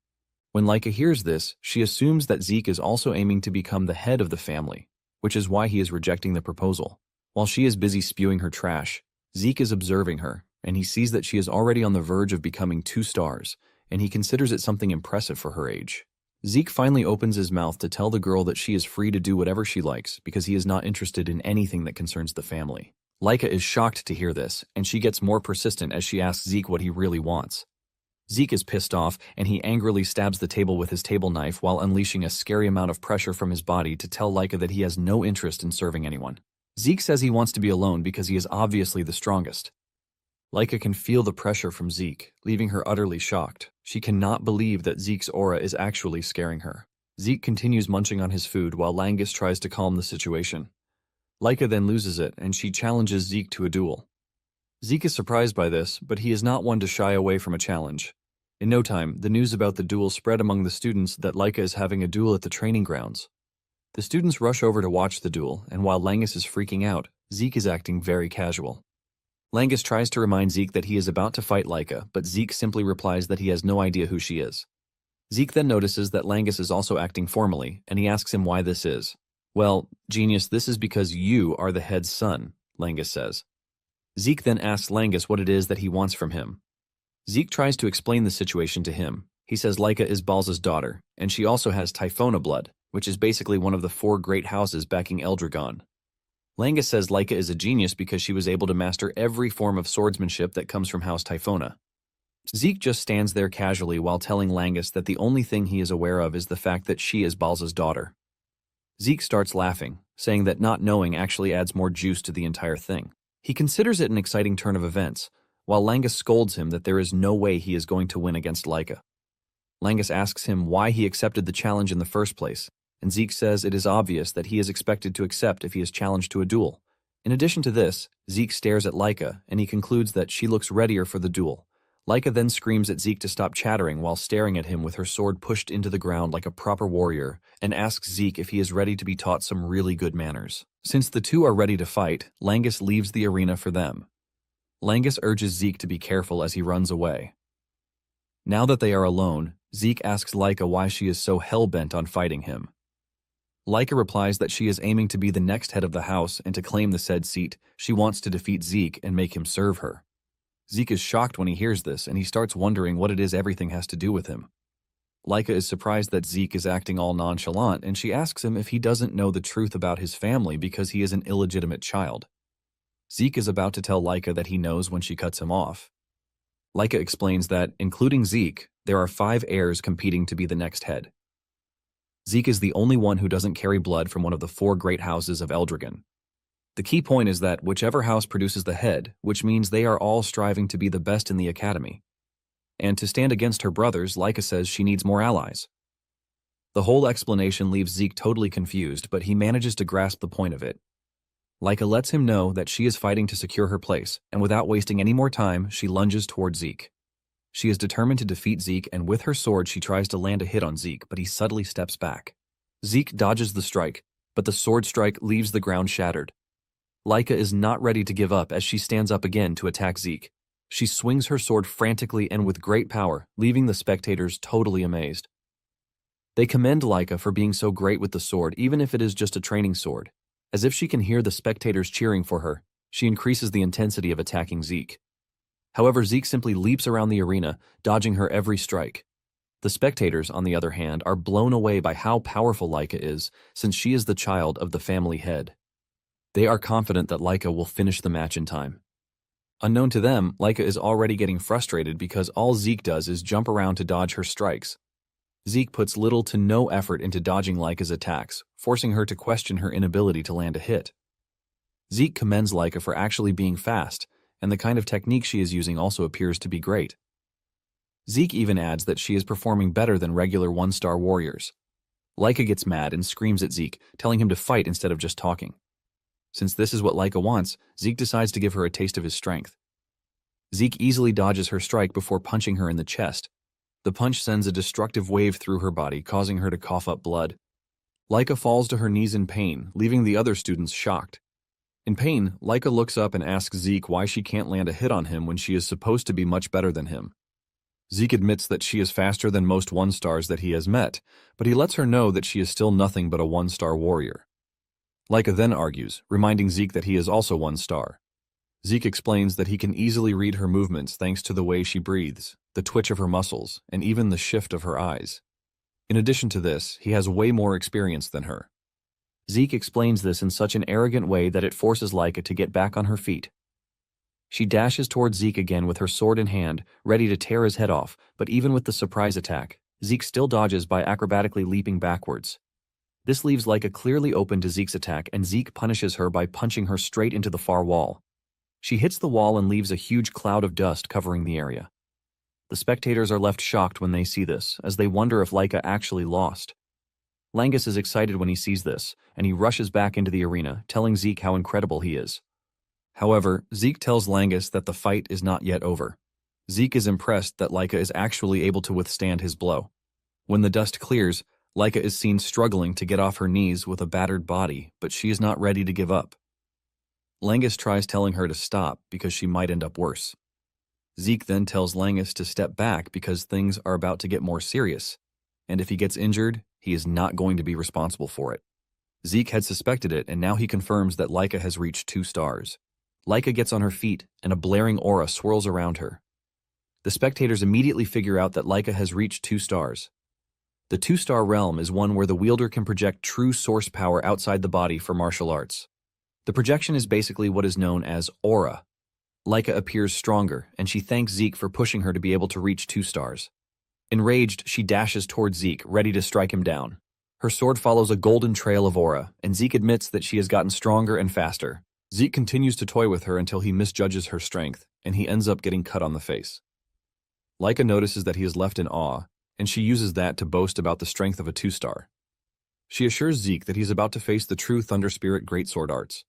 When Laika hears this, she assumes that Zeke is also aiming to become the head of the family, which is why he is rejecting the proposal. While she is busy spewing her trash, Zeke is observing her, and he sees that she is already on the verge of becoming 2 stars, and he considers it something impressive for her age. Zeke finally opens his mouth to tell the girl that she is free to do whatever she likes because he is not interested in anything that concerns the family. Laika is shocked to hear this, and she gets more persistent as she asks Zeke what he really wants. Zeke is pissed off, and he angrily stabs the table with his table knife while unleashing a scary amount of pressure from his body to tell Laika that he has no interest in serving anyone. Zeke says he wants to be alone because he is obviously the strongest. Laika can feel the pressure from Zeke, leaving her utterly shocked. She cannot believe that Zeke's aura is actually scaring her. Zeke continues munching on his food while Langus tries to calm the situation. Laika then loses it, and she challenges Zeke to a duel. Zeke is surprised by this, but he is not one to shy away from a challenge. In no time, the news about the duel spread among the students that Laika is having a duel at the training grounds. The students rush over to watch the duel, and while Langus is freaking out, Zeke is acting very casual. Langus tries to remind Zeke that he is about to fight Laika, but Zeke simply replies that he has no idea who she is. Zeke then notices that Langus is also acting formally, and he asks him why this is. "Well, genius, this is because you are the head's son," Langus says. Zeke then asks Langus what it is that he wants from him. Zeke tries to explain the situation to him. He says Laika is Balza's daughter, and she also has Typhona blood, which is basically one of the 4 great houses backing Eldragon. Langus says Laika is a genius because she was able to master every form of swordsmanship that comes from House Typhona. Zeke just stands there casually while telling Langus that the only thing he is aware of is the fact that she is Balza's daughter. Zeke starts laughing, saying that not knowing actually adds more juice to the entire thing. He considers it an exciting turn of events, while Langus scolds him that there is no way he is going to win against Laika. Langus asks him why he accepted the challenge in the first place, and Zeke says it is obvious that he is expected to accept if he is challenged to a duel. In addition to this, Zeke stares at Laika, and he concludes that she looks readier for the duel. Laika then screams at Zeke to stop chattering while staring at him with her sword pushed into the ground like a proper warrior, and asks Zeke if he is ready to be taught some really good manners. Since the two are ready to fight, Langus leaves the arena for them. Langus urges Zeke to be careful as he runs away. Now that they are alone, Zeke asks Laika why she is so hell-bent on fighting him. Laika replies that she is aiming to be the next head of the house, and to claim the said seat, she wants to defeat Zeke and make him serve her. Zeke is shocked when he hears this, and he starts wondering what it is everything has to do with him. Laika is surprised that Zeke is acting all nonchalant, and she asks him if he doesn't know the truth about his family because he is an illegitimate child. Zeke is about to tell Laika that he knows when she cuts him off. Laika explains that, including Zeke, there are 5 heirs competing to be the next head. Zeke is the only one who doesn't carry blood from one of the 4 great houses of Eldragon. The key point is that whichever house produces the head, which means they are all striving to be the best in the academy. And to stand against her brothers, Laika says she needs more allies. The whole explanation leaves Zeke totally confused, but he manages to grasp the point of it. Laika lets him know that she is fighting to secure her place, and without wasting any more time, she lunges toward Zeke. She is determined to defeat Zeke, and with her sword she tries to land a hit on Zeke, but he subtly steps back. Zeke dodges the strike, but the sword strike leaves the ground shattered. Laika is not ready to give up as she stands up again to attack Zeke. She swings her sword frantically and with great power, leaving the spectators totally amazed. They commend Laika for being so great with the sword, even if it is just a training sword. As if she can hear the spectators cheering for her, she increases the intensity of attacking Zeke. However, Zeke simply leaps around the arena, dodging her every strike. The spectators, on the other hand, are blown away by how powerful Laika is, since she is the child of the family head. They are confident that Laika will finish the match in time. Unknown to them, Laika is already getting frustrated because all Zeke does is jump around to dodge her strikes. Zeke puts little to no effort into dodging Laika's attacks, forcing her to question her inability to land a hit. Zeke commends Laika for actually being fast, and the kind of technique she is using also appears to be great. Zeke even adds that she is performing better than regular 1-star warriors. Laika gets mad and screams at Zeke, telling him to fight instead of just talking. Since this is what Laika wants, Zeke decides to give her a taste of his strength. Zeke easily dodges her strike before punching her in the chest. The punch sends a destructive wave through her body, causing her to cough up blood. Laika falls to her knees in pain, leaving the other students shocked. In pain, Laika looks up and asks Zeke why she can't land a hit on him when she is supposed to be much better than him. Zeke admits that she is faster than most 1-stars that he has met, but he lets her know that she is still nothing but a 1-star warrior. Laika then argues, reminding Zeke that he is also 1-star. Zeke explains that he can easily read her movements thanks to the way she breathes, the twitch of her muscles, and even the shift of her eyes. In addition to this, he has way more experience than her. Zeke explains this in such an arrogant way that it forces Laika to get back on her feet. She dashes towards Zeke again with her sword in hand, ready to tear his head off, but even with the surprise attack, Zeke still dodges by acrobatically leaping backwards. This leaves Laika clearly open to Zeke's attack, and Zeke punishes her by punching her straight into the far wall. She hits the wall and leaves a huge cloud of dust covering the area. The spectators are left shocked when they see this, as they wonder if Laika actually lost. Langus is excited when he sees this, and he rushes back into the arena, telling Zeke how incredible he is. However, Zeke tells Langus that the fight is not yet over. Zeke is impressed that Laika is actually able to withstand his blow. When the dust clears, Laika is seen struggling to get off her knees with a battered body, but she is not ready to give up. Langus tries telling her to stop because she might end up worse. Zeke then tells Langus to step back because things are about to get more serious, and if he gets injured, he is not going to be responsible for it. Zeke had suspected it, and now he confirms that Laika has reached 2 stars. Laika gets on her feet, and a blaring aura swirls around her. The spectators immediately figure out that Laika has reached 2 stars. The 2-star realm is one where the wielder can project true source power outside the body for martial arts. The projection is basically what is known as aura. Laika appears stronger, and she thanks Zeke for pushing her to be able to reach 2 stars. Enraged, she dashes towards Zeke, ready to strike him down. Her sword follows a golden trail of aura, and Zeke admits that she has gotten stronger and faster. Zeke continues to toy with her until he misjudges her strength, and he ends up getting cut on the face. Laika notices that he is left in awe, and she uses that to boast about the strength of a 2-star. She assures Zeke that he's about to face the true Thunder Spirit Greatsword arts.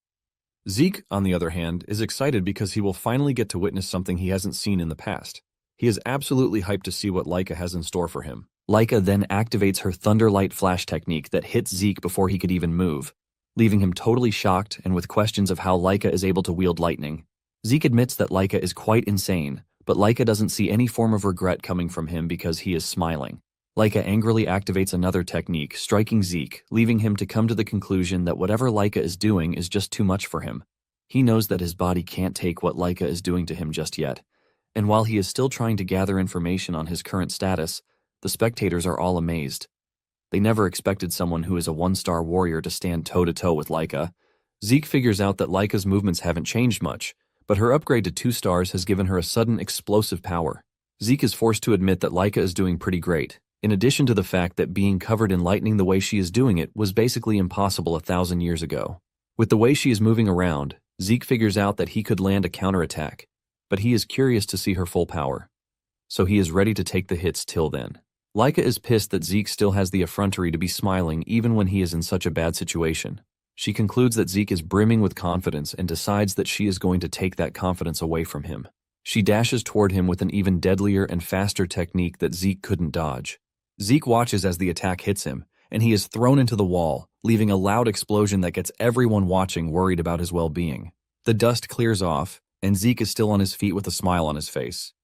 Zeke, on the other hand, is excited because he will finally get to witness something he hasn't seen in the past. He is absolutely hyped to see what Laika has in store for him. Laika then activates her Thunder Light Flash technique that hits Zeke before he could even move, leaving him totally shocked and with questions of how Laika is able to wield lightning. Zeke admits that Laika is quite insane, but Laika doesn't see any form of regret coming from him because he is smiling. Laika angrily activates another technique, striking Zeke, leaving him to come to the conclusion that whatever Laika is doing is just too much for him. He knows that his body can't take what Laika is doing to him just yet, and while he is still trying to gather information on his current status, the spectators are all amazed. They never expected someone who is a 1-star warrior to stand toe-to-toe with Laika. Zeke figures out that Laika's movements haven't changed much, but her upgrade to 2 stars has given her a sudden explosive power. Zeke is forced to admit that Laika is doing pretty great, in addition to the fact that being covered in lightning the way she is doing it was basically impossible 1,000 years ago. With the way she is moving around, Zeke figures out that he could land a counterattack, but he is curious to see her full power, so he is ready to take the hits till then. Laika is pissed that Zeke still has the effrontery to be smiling even when he is in such a bad situation. She concludes that Zeke is brimming with confidence and decides that she is going to take that confidence away from him. She dashes toward him with an even deadlier and faster technique that Zeke couldn't dodge. Zeke watches as the attack hits him, and he is thrown into the wall, leaving a loud explosion that gets everyone watching worried about his well-being. The dust clears off, and Zeke is still on his feet with a smile on his face.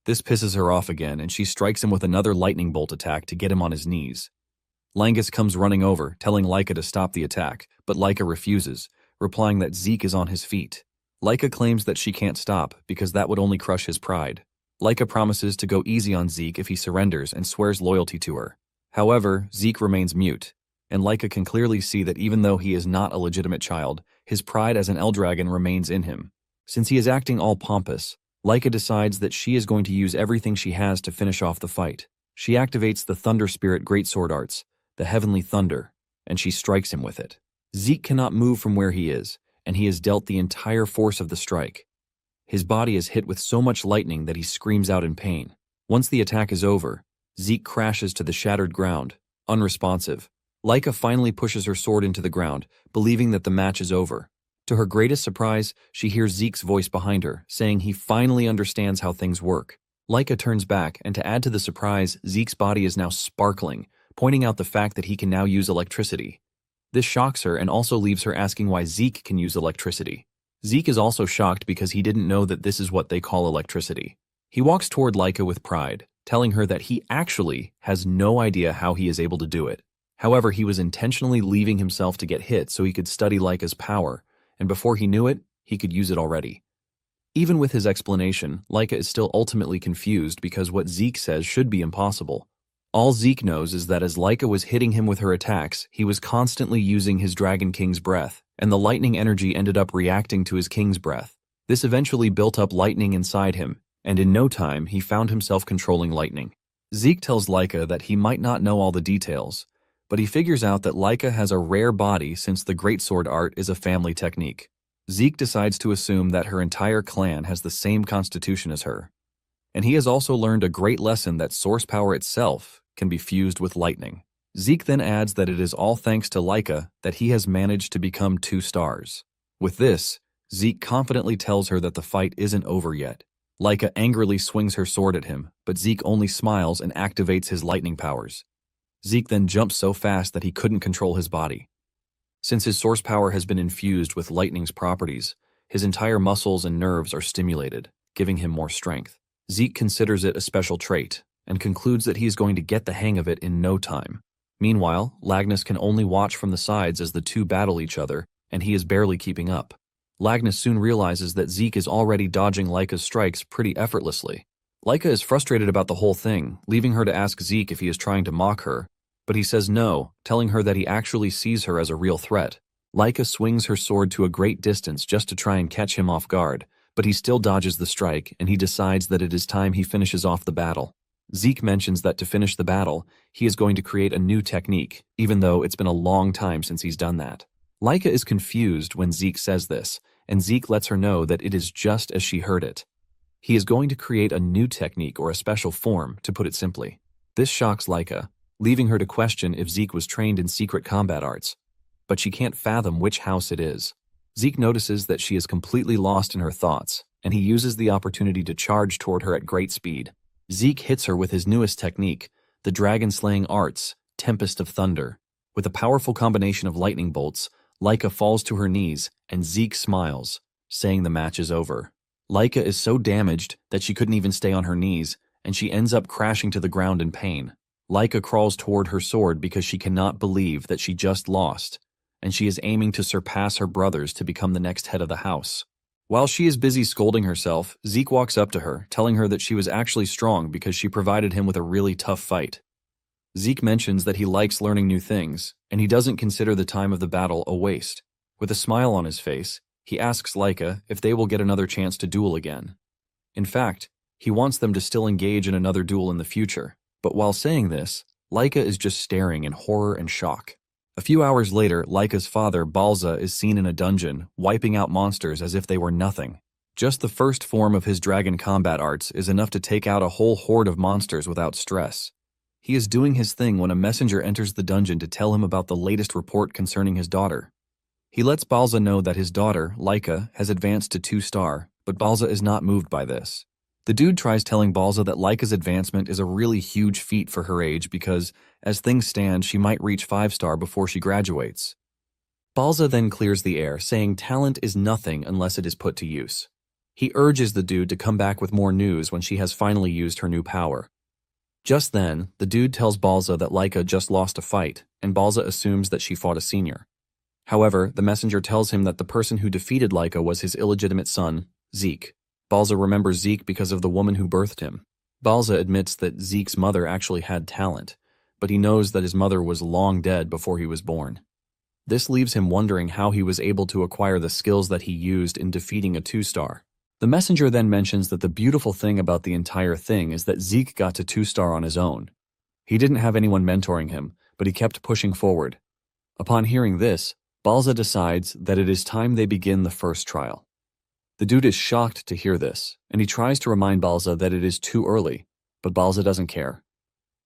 This pisses her off again, and she strikes him with another lightning bolt attack to get him on his knees. Langus comes running over, telling Laika to stop the attack, but Laika refuses, replying that Zeke is on his feet. Laika claims that she can't stop because that would only crush his pride. Laika promises to go easy on Zeke if he surrenders and swears loyalty to her. However, Zeke remains mute, and Laika can clearly see that even though he is not a legitimate child, his pride as an Eldragon remains in him. Since he is acting all pompous, Laika decides that she is going to use everything she has to finish off the fight. She activates the Thunder Spirit Greatsword arts, the Heavenly Thunder, and she strikes him with it. Zeke cannot move from where he is, and he is dealt the entire force of the strike. His body is hit with so much lightning that he screams out in pain. Once the attack is over, Zeke crashes to the shattered ground, unresponsive. Laika finally pushes her sword into the ground, believing that the match is over. To her greatest surprise, she hears Zeke's voice behind her, saying he finally understands how things work. Laika turns back, and to add to the surprise, Zeke's body is now sparkling, pointing out the fact that he can now use electricity. This shocks her and also leaves her asking why Zeke can use electricity. Zeke is also shocked because he didn't know that this is what they call electricity. He walks toward Laika with pride, telling her that he actually has no idea how he is able to do it. However, he was intentionally leaving himself to get hit so he could study Laika's power, and before he knew it, he could use it already. Even with his explanation, Laika is still ultimately confused because what Zeke says should be impossible. All Zeke knows is that as Laika was hitting him with her attacks, he was constantly using his Dragon King's breath, and the lightning energy ended up reacting to his King's breath. This eventually built up lightning inside him, and in no time he found himself controlling lightning. Zeke tells Laika that he might not know all the details, but he figures out that Laika has a rare body since the Greatsword art is a family technique. Zeke decides to assume that her entire clan has the same constitution as her, and he has also learned a great lesson that source power itself can be fused with lightning. Zeke then adds that it is all thanks to Laika that he has managed to become 2 stars. With this, Zeke confidently tells her that the fight isn't over yet. Laika angrily swings her sword at him, but Zeke only smiles and activates his lightning powers. Zeke then jumps so fast that he couldn't control his body. Since his source power has been infused with lightning's properties, his entire muscles and nerves are stimulated, giving him more strength. Zeke considers it a special trait, and concludes that he is going to get the hang of it in no time. Meanwhile, Lagnus can only watch from the sides as the two battle each other, and he is barely keeping up. Lagnus soon realizes that Zeke is already dodging Laika's strikes pretty effortlessly. Laika is frustrated about the whole thing, leaving her to ask Zeke if he is trying to mock her, but he says no, telling her that he actually sees her as a real threat. Laika swings her sword to a great distance just to try and catch him off guard, but he still dodges the strike and he decides that it is time he finishes off the battle. Zeke mentions that to finish the battle, he is going to create a new technique, even though it's been a long time since he's done that. Laika is confused when Zeke says this, and Zeke lets her know that it is just as she heard it. He is going to create a new technique or a special form, to put it simply. This shocks Laika, leaving her to question if Zeke was trained in secret combat arts. But she can't fathom which house it is. Zeke notices that she is completely lost in her thoughts, and he uses the opportunity to charge toward her at great speed. Zeke hits her with his newest technique, the dragon-slaying arts, Tempest of Thunder. With a powerful combination of lightning bolts, Laika falls to her knees, and Zeke smiles, saying the match is over. Laika is so damaged that she couldn't even stay on her knees, and she ends up crashing to the ground in pain. Laika crawls toward her sword because she cannot believe that she just lost, and she is aiming to surpass her brothers to become the next head of the house. While she is busy scolding herself, Zeke walks up to her, telling her that she was actually strong because she provided him with a really tough fight. Zeke mentions that he likes learning new things, and he doesn't consider the time of the battle a waste. With a smile on his face, he asks Laika if they will get another chance to duel again. In fact, he wants them to still engage in another duel in the future, but while saying this, Laika is just staring in horror and shock. A few hours later, Laika's father, Balza, is seen in a dungeon, wiping out monsters as if they were nothing. Just the first form of his dragon combat arts is enough to take out a whole horde of monsters without stress. He is doing his thing when a messenger enters the dungeon to tell him about the latest report concerning his daughter. He lets Balza know that his daughter, Laika, has advanced to 2-star, but Balza is not moved by this. The dude tries telling Balza that Laika's advancement is a really huge feat for her age because, as things stand, she might reach 5-star before she graduates. Balza then clears the air, saying talent is nothing unless it is put to use. He urges the dude to come back with more news when she has finally used her new power. Just then, the dude tells Balza that Laika just lost a fight, and Balza assumes that she fought a senior. However, the messenger tells him that the person who defeated Laika was his illegitimate son, Zeke. Balza remembers Zeke because of the woman who birthed him. Balza admits that Zeke's mother actually had talent, but he knows that his mother was long dead before he was born. This leaves him wondering how he was able to acquire the skills that he used in defeating a 2-star. The messenger then mentions that the beautiful thing about the entire thing is that Zeke got to 2-star on his own. He didn't have anyone mentoring him, but he kept pushing forward. Upon hearing this, Balza decides that it is time they begin the first trial. The dude is shocked to hear this, and he tries to remind Balza that it is too early, but Balza doesn't care.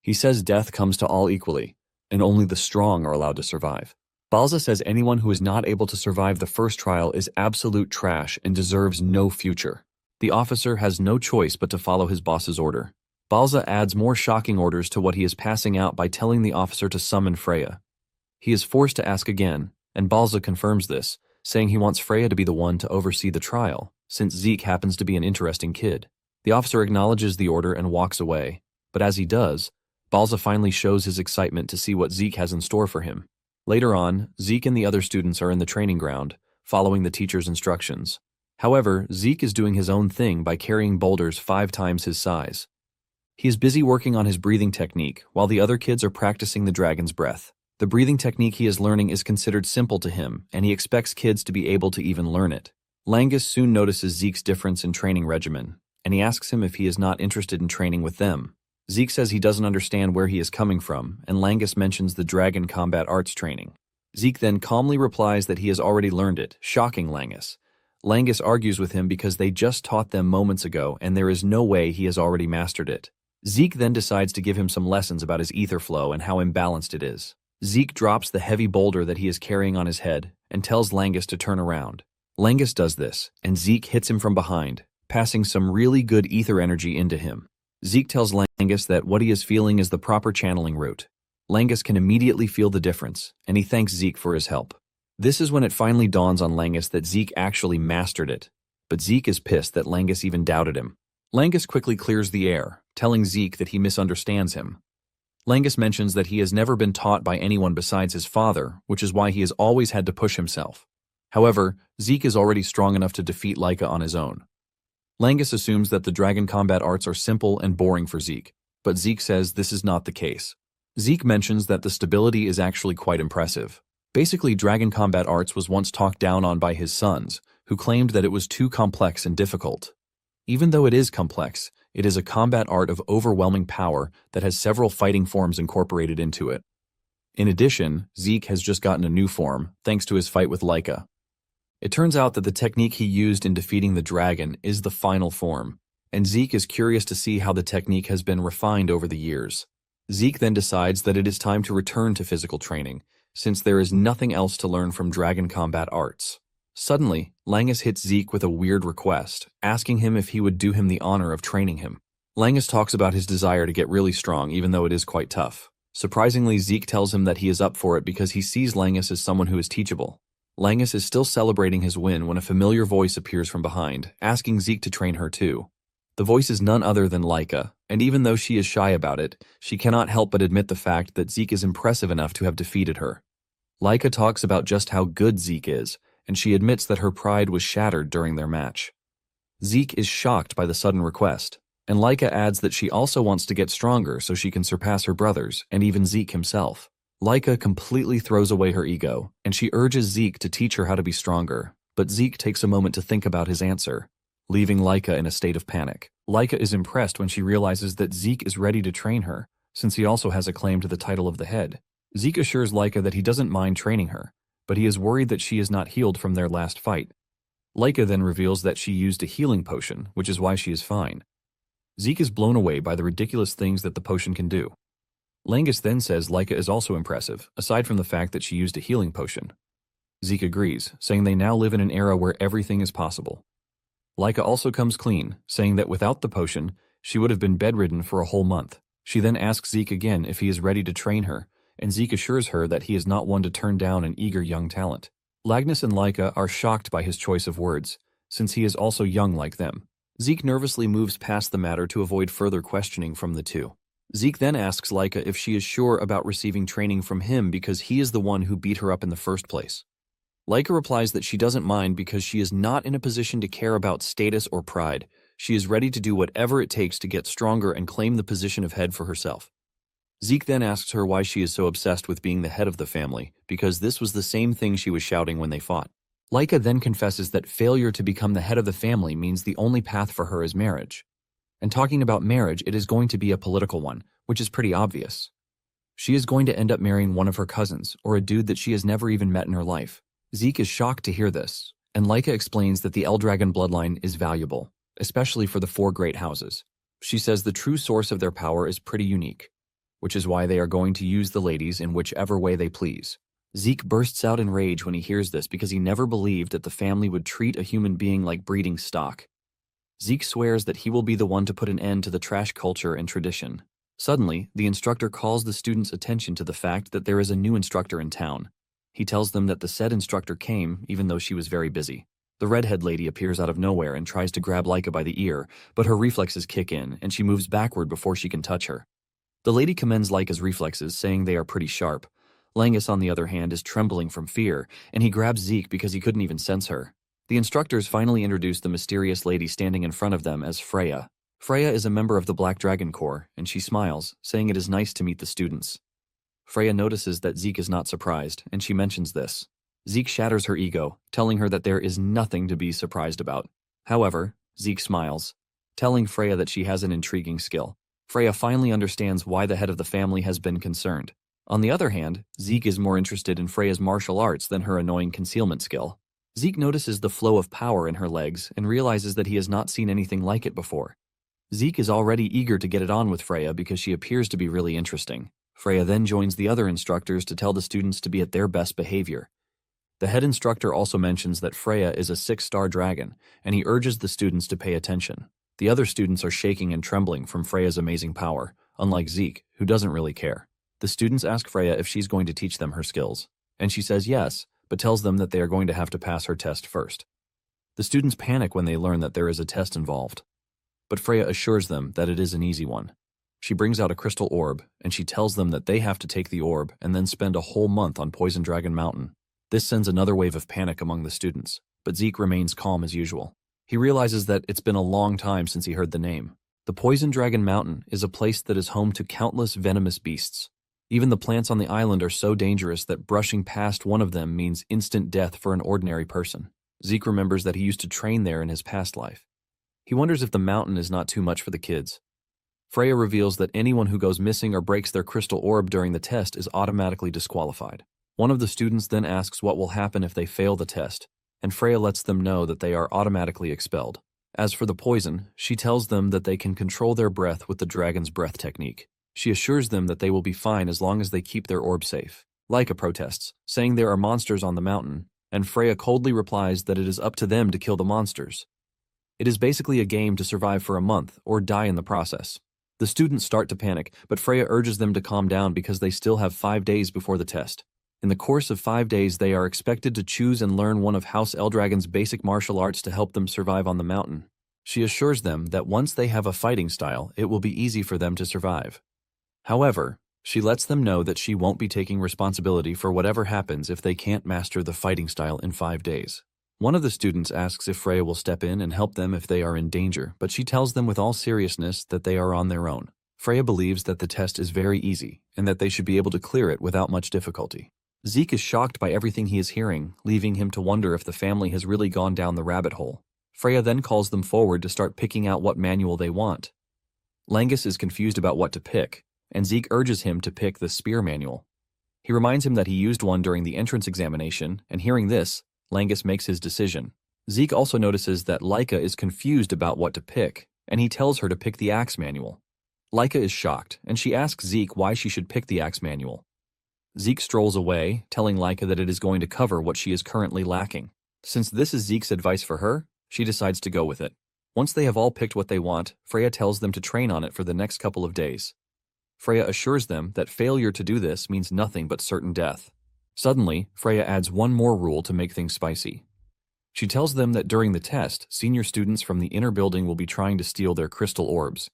He says death comes to all equally, and only the strong are allowed to survive. Balza says anyone who is not able to survive the first trial is absolute trash and deserves no future. The officer has no choice but to follow his boss's order. Balza adds more shocking orders to what he is passing out by telling the officer to summon Freya. He is forced to ask again, and Balza confirms this, saying he wants Freya to be the one to oversee the trial, since Zeke happens to be an interesting kid. The officer acknowledges the order and walks away, but as he does, Balza finally shows his excitement to see what Zeke has in store for him. Later on, Zeke and the other students are in the training ground, following the teacher's instructions. However, Zeke is doing his own thing by carrying boulders 5 times his size. He is busy working on his breathing technique, while the other kids are practicing the dragon's breath. The breathing technique he is learning is considered simple to him, and he expects kids to be able to even learn it. Langus soon notices Zeke's difference in training regimen, and he asks him if he is not interested in training with them. Zeke says he doesn't understand where he is coming from, and Langus mentions the dragon combat arts training. Zeke then calmly replies that he has already learned it, shocking Langus. Langus argues with him because they just taught them moments ago, and there is no way he has already mastered it. Zeke then decides to give him some lessons about his ether flow and how imbalanced it is. Zeke drops the heavy boulder that he is carrying on his head and tells Langus to turn around. Langus does this, and Zeke hits him from behind, passing some really good ether energy into him. Zeke tells Langus that what he is feeling is the proper channeling route. Langus can immediately feel the difference, and he thanks Zeke for his help. This is when it finally dawns on Langus that Zeke actually mastered it, but Zeke is pissed that Langus even doubted him. Langus quickly clears the air, telling Zeke that he misunderstands him. Langus mentions that he has never been taught by anyone besides his father, which is why he has always had to push himself. However, Zeke is already strong enough to defeat Laika on his own. Langus assumes that the dragon combat arts are simple and boring for Zeke, but Zeke says this is not the case. Zeke mentions that the stability is actually quite impressive. Basically, dragon combat arts was once talked down on by his sons, who claimed that it was too complex and difficult. Even though it is complex, it is a combat art of overwhelming power that has several fighting forms incorporated into it. In addition, Zeke has just gotten a new form, thanks to his fight with Laika. It turns out that the technique he used in defeating the dragon is the final form, and Zeke is curious to see how the technique has been refined over the years. Zeke then decides that it is time to return to physical training, since there is nothing else to learn from dragon combat arts. Suddenly, Langus hits Zeke with a weird request, asking him if he would do him the honor of training him. Langus talks about his desire to get really strong, even though it is quite tough. Surprisingly, Zeke tells him that he is up for it because he sees Langus as someone who is teachable. Langus is still celebrating his win when a familiar voice appears from behind, asking Zeke to train her too. The voice is none other than Laika, and even though she is shy about it, she cannot help but admit the fact that Zeke is impressive enough to have defeated her. Laika talks about just how good Zeke is, and she admits that her pride was shattered during their match. Zeke is shocked by the sudden request, and Laika adds that she also wants to get stronger so she can surpass her brothers and even Zeke himself. Laika completely throws away her ego, and she urges Zeke to teach her how to be stronger, but Zeke takes a moment to think about his answer, leaving Laika in a state of panic. Laika is impressed when she realizes that Zeke is ready to train her, since he also has a claim to the title of the head. Zeke assures Laika that he doesn't mind training her, but he is worried that she is not healed from their last fight. Laika then reveals that she used a healing potion, which is why she is fine. Zeke is blown away by the ridiculous things that the potion can do. Langus then says Laika is also impressive, aside from the fact that she used a healing potion. Zeke agrees, saying they now live in an era where everything is possible. Laika also comes clean, saying that without the potion, she would have been bedridden for a whole month. She then asks Zeke again if he is ready to train her, and Zeke assures her that he is not one to turn down an eager young talent. Lagnus and Laika are shocked by his choice of words, since he is also young like them. Zeke nervously moves past the matter to avoid further questioning from the two. Zeke then asks Laika if she is sure about receiving training from him because he is the one who beat her up in the first place. Laika replies that she doesn't mind because she is not in a position to care about status or pride. She is ready to do whatever it takes to get stronger and claim the position of head for herself. Zeke then asks her why she is so obsessed with being the head of the family, because this was the same thing she was shouting when they fought. Laika then confesses that failure to become the head of the family means the only path for her is marriage. And talking about marriage, it is going to be a political one, which is pretty obvious. She is going to end up marrying one of her cousins, or a dude that she has never even met in her life. Zeke is shocked to hear this, and Laika explains that the Eldragon bloodline is valuable, especially for the four great houses. She says the true source of their power is pretty unique, which is why they are going to use the ladies in whichever way they please. Zeke bursts out in rage when he hears this because he never believed that the family would treat a human being like breeding stock. Zeke swears that he will be the one to put an end to the trash culture and tradition. Suddenly, the instructor calls the students' attention to the fact that there is a new instructor in town. He tells them that the said instructor came even though she was very busy. The redhead lady appears out of nowhere and tries to grab Laika by the ear, but her reflexes kick in and she moves backward before she can touch her. The lady commends Laika's reflexes, saying they are pretty sharp. Langus, on the other hand, is trembling from fear, and he grabs Zeke because he couldn't even sense her. The instructors finally introduce the mysterious lady standing in front of them as Freya. Freya is a member of the Black Dragon Corps, and she smiles, saying it is nice to meet the students. Freya notices that Zeke is not surprised, and she mentions this. Zeke shatters her ego, telling her that there is nothing to be surprised about. However, Zeke smiles, telling Freya that she has an intriguing skill. Freya finally understands why the head of the family has been concerned. On the other hand, Zeke is more interested in Freya's martial arts than her annoying concealment skill. Zeke notices the flow of power in her legs and realizes that he has not seen anything like it before. Zeke is already eager to get it on with Freya because she appears to be really interesting. Freya then joins the other instructors to tell the students to be at their best behavior. The head instructor also mentions that Freya is a 6-star dragon, and he urges the students to pay attention. The other students are shaking and trembling from Freya's amazing power, unlike Zeke, who doesn't really care. The students ask Freya if she's going to teach them her skills, and she says yes, but tells them that they are going to have to pass her test first. The students panic when they learn that there is a test involved, but Freya assures them that it is an easy one. She brings out a crystal orb, and she tells them that they have to take the orb and then spend a whole month on Poison Dragon Mountain. This sends another wave of panic among the students, but Zeke remains calm as usual. He realizes that it's been a long time since he heard the name. The Poison Dragon Mountain is a place that is home to countless venomous beasts. Even the plants on the island are so dangerous that brushing past one of them means instant death for an ordinary person. Zeke remembers that he used to train there in his past life. He wonders if the mountain is not too much for the kids. Freya reveals that anyone who goes missing or breaks their crystal orb during the test is automatically disqualified. One of the students then asks what will happen if they fail the test, and Freya lets them know that they are automatically expelled. As for the poison, she tells them that they can control their breath with the dragon's breath technique. She assures them that they will be fine as long as they keep their orb safe. Laika protests, saying there are monsters on the mountain, and Freya coldly replies that it is up to them to kill the monsters. It is basically a game to survive for a month or die in the process. The students start to panic, but Freya urges them to calm down because they still have 5 days before the test. In the course of 5 days, they are expected to choose and learn one of House Eldragon's basic martial arts to help them survive on the mountain. She assures them that once they have a fighting style, it will be easy for them to survive. However, she lets them know that she won't be taking responsibility for whatever happens if they can't master the fighting style in 5 days. One of the students asks if Freya will step in and help them if they are in danger, but she tells them with all seriousness that they are on their own. Freya believes that the test is very easy and that they should be able to clear it without much difficulty. Zeke is shocked by everything he is hearing, leaving him to wonder if the family has really gone down the rabbit hole. Freya then calls them forward to start picking out what manual they want. Langus is confused about what to pick, and Zeke urges him to pick the spear manual. He reminds him that he used one during the entrance examination, and hearing this, Langus makes his decision. Zeke also notices that Laika is confused about what to pick, and he tells her to pick the axe manual. Laika is shocked, and she asks Zeke why she should pick the axe manual. Zeke strolls away, telling Laika that it is going to cover what she is currently lacking. Since this is Zeke's advice for her, she decides to go with it. Once they have all picked what they want, Freya tells them to train on it for the next couple of days. Freya assures them that failure to do this means nothing but certain death. Suddenly, Freya adds one more rule to make things spicy. She tells them that during the test, senior students from the inner building will be trying to steal their crystal orbs.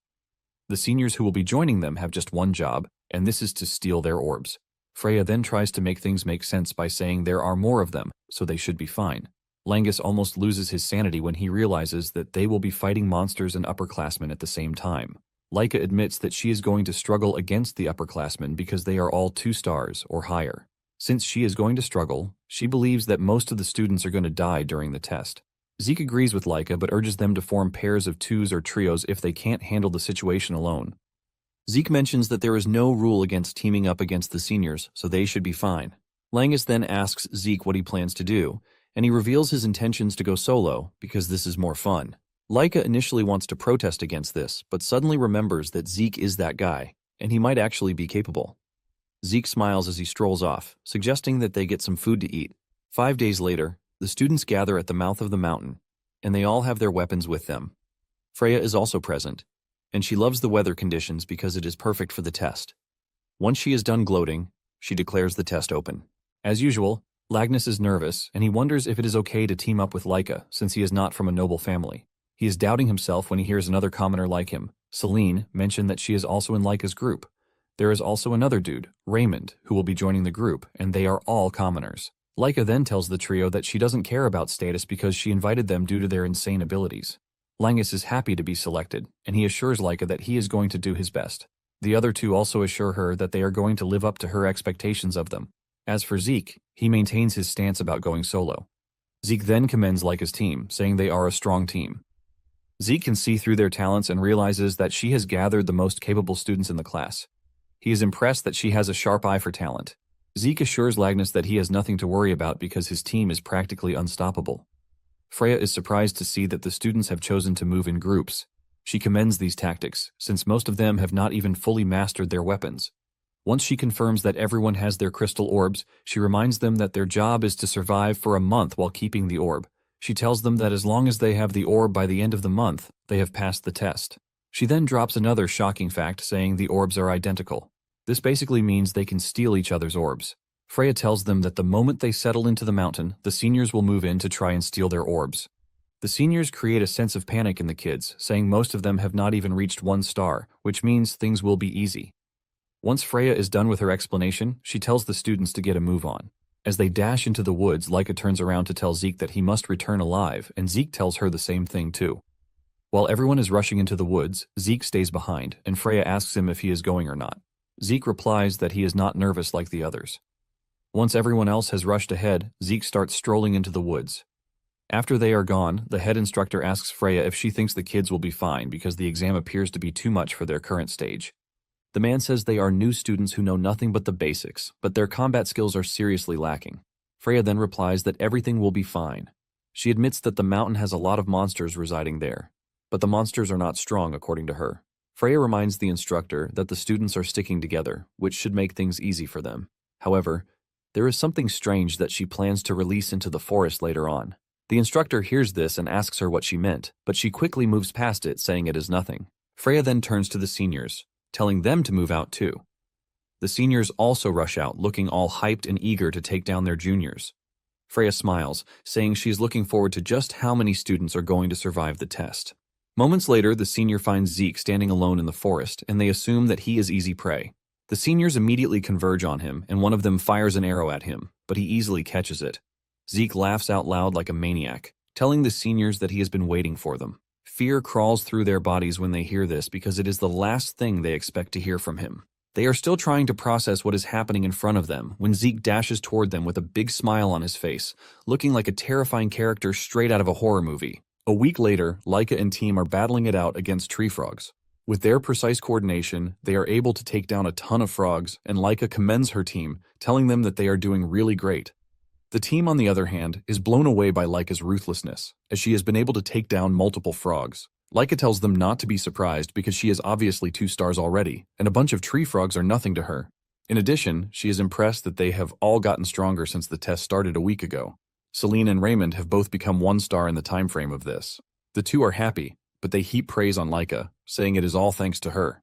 The seniors who will be joining them have just one job, and this is to steal their orbs. Freya then tries to make things make sense by saying there are more of them, so they should be fine. Langus almost loses his sanity when he realizes that they will be fighting monsters and upperclassmen at the same time. Laika admits that she is going to struggle against the upperclassmen because they are all 2 stars or higher. Since she is going to struggle, she believes that most of the students are going to die during the test. Zeke agrees with Laika but urges them to form pairs of 2s or trios if they can't handle the situation alone. Zeke mentions that there is no rule against teaming up against the seniors, so they should be fine. Langus then asks Zeke what he plans to do, and he reveals his intentions to go solo because this is more fun. Laika initially wants to protest against this, but suddenly remembers that Zeke is that guy, and he might actually be capable. Zeke smiles as he strolls off, suggesting that they get some food to eat. 5 days later, the students gather at the mouth of the mountain, and they all have their weapons with them. Freya is also present, and she loves the weather conditions because it is perfect for the test. Once she is done gloating, she declares the test open. As usual, Lagnus is nervous, and he wonders if it is okay to team up with Laika since he is not from a noble family. He is doubting himself when he hears another commoner like him, Celine, mention that she is also in Laika's group. There is also another dude, Raymond, who will be joining the group, and they are all commoners. Laika then tells the trio that she doesn't care about status because she invited them due to their insane abilities. Langus is happy to be selected, and he assures Laika that he is going to do his best. The other two also assure her that they are going to live up to her expectations of them. As for Zeke, he maintains his stance about going solo. Zeke then commends Laika's team, saying they are a strong team. Zeke can see through their talents and realizes that she has gathered the most capable students in the class. He is impressed that she has a sharp eye for talent. Zeke assures Lagnus that he has nothing to worry about because his team is practically unstoppable. Freya is surprised to see that the students have chosen to move in groups. She commends these tactics, since most of them have not even fully mastered their weapons. Once she confirms that everyone has their crystal orbs, she reminds them that their job is to survive for a month while keeping the orb. She tells them that as long as they have the orb by the end of the month, they have passed the test. She then drops another shocking fact saying the orbs are identical. This basically means they can steal each other's orbs. Freya tells them that the moment they settle into the mountain, the seniors will move in to try and steal their orbs. The seniors create a sense of panic in the kids, saying most of them have not even reached 1 star, which means things will be easy. Once Freya is done with her explanation, she tells the students to get a move on. As they dash into the woods, Laika turns around to tell Zeke that he must return alive, and Zeke tells her the same thing too. While everyone is rushing into the woods, Zeke stays behind, and Freya asks him if he is going or not. Zeke replies that he is not nervous like the others. Once everyone else has rushed ahead, Zeke starts strolling into the woods. After they are gone, the head instructor asks Freya if she thinks the kids will be fine because the exam appears to be too much for their current stage. The man says they are new students who know nothing but the basics, but their combat skills are seriously lacking. Freya then replies that everything will be fine. She admits that the mountain has a lot of monsters residing there, but the monsters are not strong according to her. Freya reminds the instructor that the students are sticking together, which should make things easy for them. However, there is something strange that she plans to release into the forest later on. The instructor hears this and asks her what she meant, but she quickly moves past it, saying it is nothing. Freya then turns to the seniors, telling them to move out too. The seniors also rush out, looking all hyped and eager to take down their juniors. Freya smiles, saying she's looking forward to just how many students are going to survive the test. Moments later, the senior finds Zeke standing alone in the forest, and they assume that he is easy prey. The seniors immediately converge on him, and one of them fires an arrow at him, but he easily catches it. Zeke laughs out loud like a maniac, telling the seniors that he has been waiting for them. Fear crawls through their bodies when they hear this because it is the last thing they expect to hear from him. They are still trying to process what is happening in front of them when Zeke dashes toward them with a big smile on his face, looking like a terrifying character straight out of a horror movie. A week later, Laika and team are battling it out against tree frogs. With their precise coordination, they are able to take down a ton of frogs, and Laika commends her team, telling them that they are doing really great. The team, on the other hand, is blown away by Laika's ruthlessness, as she has been able to take down multiple frogs. Laika tells them not to be surprised because she is obviously 2 stars already, and a bunch of tree frogs are nothing to her. In addition, she is impressed that they have all gotten stronger since the test started a week ago. Celine and Raymond have both become 1 star in the time frame of this. The two are happy, but they heap praise on Laika, saying it is all thanks to her.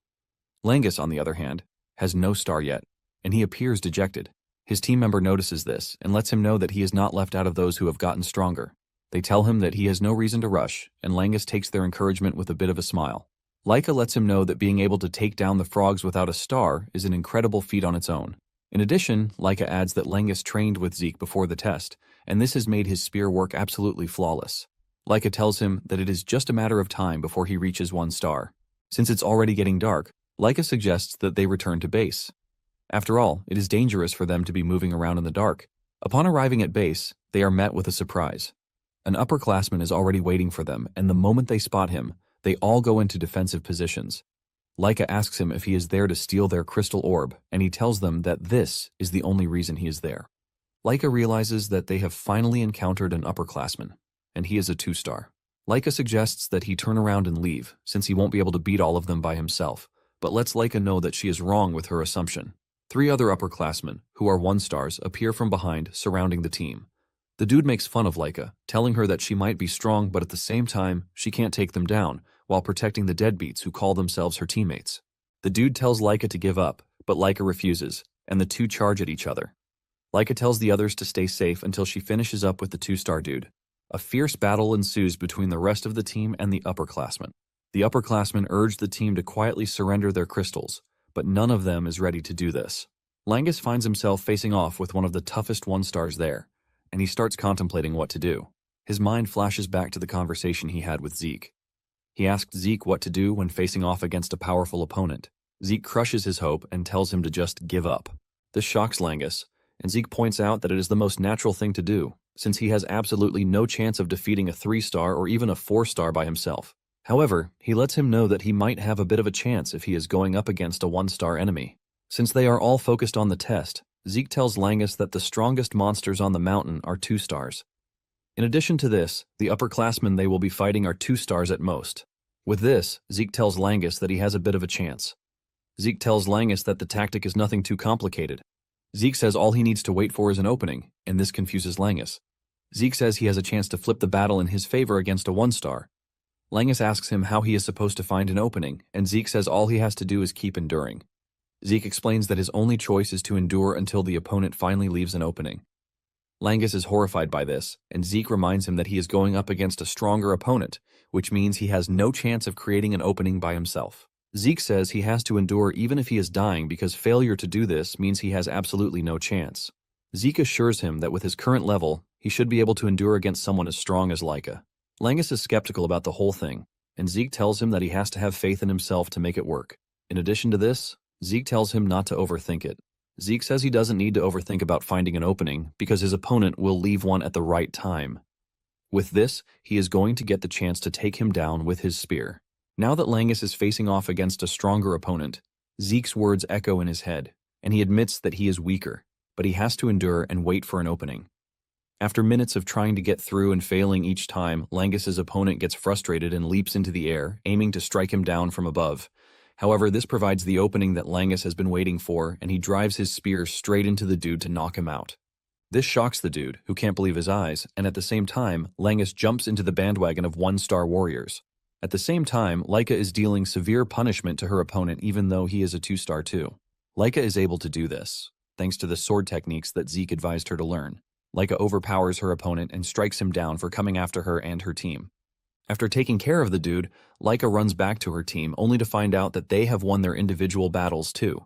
Langus, on the other hand, has no star yet, and he appears dejected. His team member notices this and lets him know that he is not left out of those who have gotten stronger. They tell him that he has no reason to rush, and Langus takes their encouragement with a bit of a smile. Laika lets him know that being able to take down the frogs without a star is an incredible feat on its own. In addition, Laika adds that Langus trained with Zeke before the test, and this has made his spear work absolutely flawless. Laika tells him that it is just a matter of time before he reaches 1 star. Since it's already getting dark, Laika suggests that they return to base. After all, it is dangerous for them to be moving around in the dark. Upon arriving at base, they are met with a surprise. An upperclassman is already waiting for them, and the moment they spot him, they all go into defensive positions. Laika asks him if he is there to steal their crystal orb, and he tells them that this is the only reason he is there. Laika realizes that they have finally encountered an upperclassman, and he is a 2 star. Laika suggests that he turn around and leave, since he won't be able to beat all of them by himself, but lets Laika know that she is wrong with her assumption. 3 other upperclassmen, who are 1 stars, appear from behind, surrounding the team. The dude makes fun of Laika, telling her that she might be strong, but at the same time, she can't take them down, while protecting the deadbeats who call themselves her teammates. The dude tells Laika to give up, but Laika refuses, and the two charge at each other. Laika tells the others to stay safe until she finishes up with the 2-star dude. A fierce battle ensues between the rest of the team and the upperclassmen. The upperclassmen urge the team to quietly surrender their crystals, but none of them is ready to do this. Langus finds himself facing off with one of the toughest 1-stars there, and he starts contemplating what to do. His mind flashes back to the conversation he had with Zeke. He asked Zeke what to do when facing off against a powerful opponent. Zeke crushes his hope and tells him to just give up. This shocks Langus, and Zeke points out that it is the most natural thing to do, since he has absolutely no chance of defeating a 3-star or even a 4-star by himself. However, he lets him know that he might have a bit of a chance if he is going up against a 1-star enemy. Since they are all focused on the test, Zeke tells Langus that the strongest monsters on the mountain are 2 stars. In addition to this, the upperclassmen they will be fighting are 2 stars at most. With this, Zeke tells Langus that he has a bit of a chance. Zeke tells Langus that the tactic is nothing too complicated. Zeke says all he needs to wait for is an opening, and this confuses Langus. Zeke says he has a chance to flip the battle in his favor against a 1-star. Langus asks him how he is supposed to find an opening, and Zeke says all he has to do is keep enduring. Zeke explains that his only choice is to endure until the opponent finally leaves an opening. Langus is horrified by this, and Zeke reminds him that he is going up against a stronger opponent, which means he has no chance of creating an opening by himself. Zeke says he has to endure even if he is dying because failure to do this means he has absolutely no chance. Zeke assures him that with his current level, he should be able to endure against someone as strong as Laika. Langus is skeptical about the whole thing, and Zeke tells him that he has to have faith in himself to make it work. In addition to this, Zeke tells him not to overthink it. Zeke says he doesn't need to overthink about finding an opening because his opponent will leave one at the right time. With this, he is going to get the chance to take him down with his spear. Now that Langus is facing off against a stronger opponent, Zeke's words echo in his head, and he admits that he is weaker, but he has to endure and wait for an opening. After minutes of trying to get through and failing each time, Langus's opponent gets frustrated and leaps into the air, aiming to strike him down from above. However, this provides the opening that Langus has been waiting for, and he drives his spear straight into the dude to knock him out. This shocks the dude, who can't believe his eyes, and at the same time, Langus jumps into the bandwagon of one-star warriors. At the same time, Laika is dealing severe punishment to her opponent even though he is a 2-star too. Laika is able to do this, thanks to the sword techniques that Zeke advised her to learn. Laika overpowers her opponent and strikes him down for coming after her and her team. After taking care of the dude, Laika runs back to her team only to find out that they have won their individual battles too.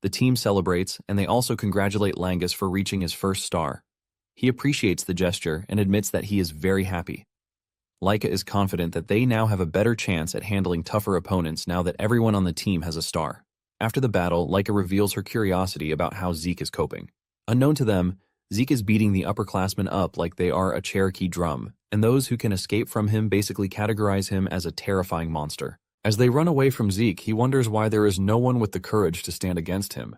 The team celebrates, and they also congratulate Langus for reaching his first star. He appreciates the gesture and admits that he is very happy. Laika is confident that they now have a better chance at handling tougher opponents now that everyone on the team has a star. After the battle, Laika reveals her curiosity about how Zeke is coping. Unknown to them, Zeke is beating the upperclassmen up like they are a Cherokee drum, and those who can escape from him basically categorize him as a terrifying monster. As they run away from Zeke, he wonders why there is no one with the courage to stand against him.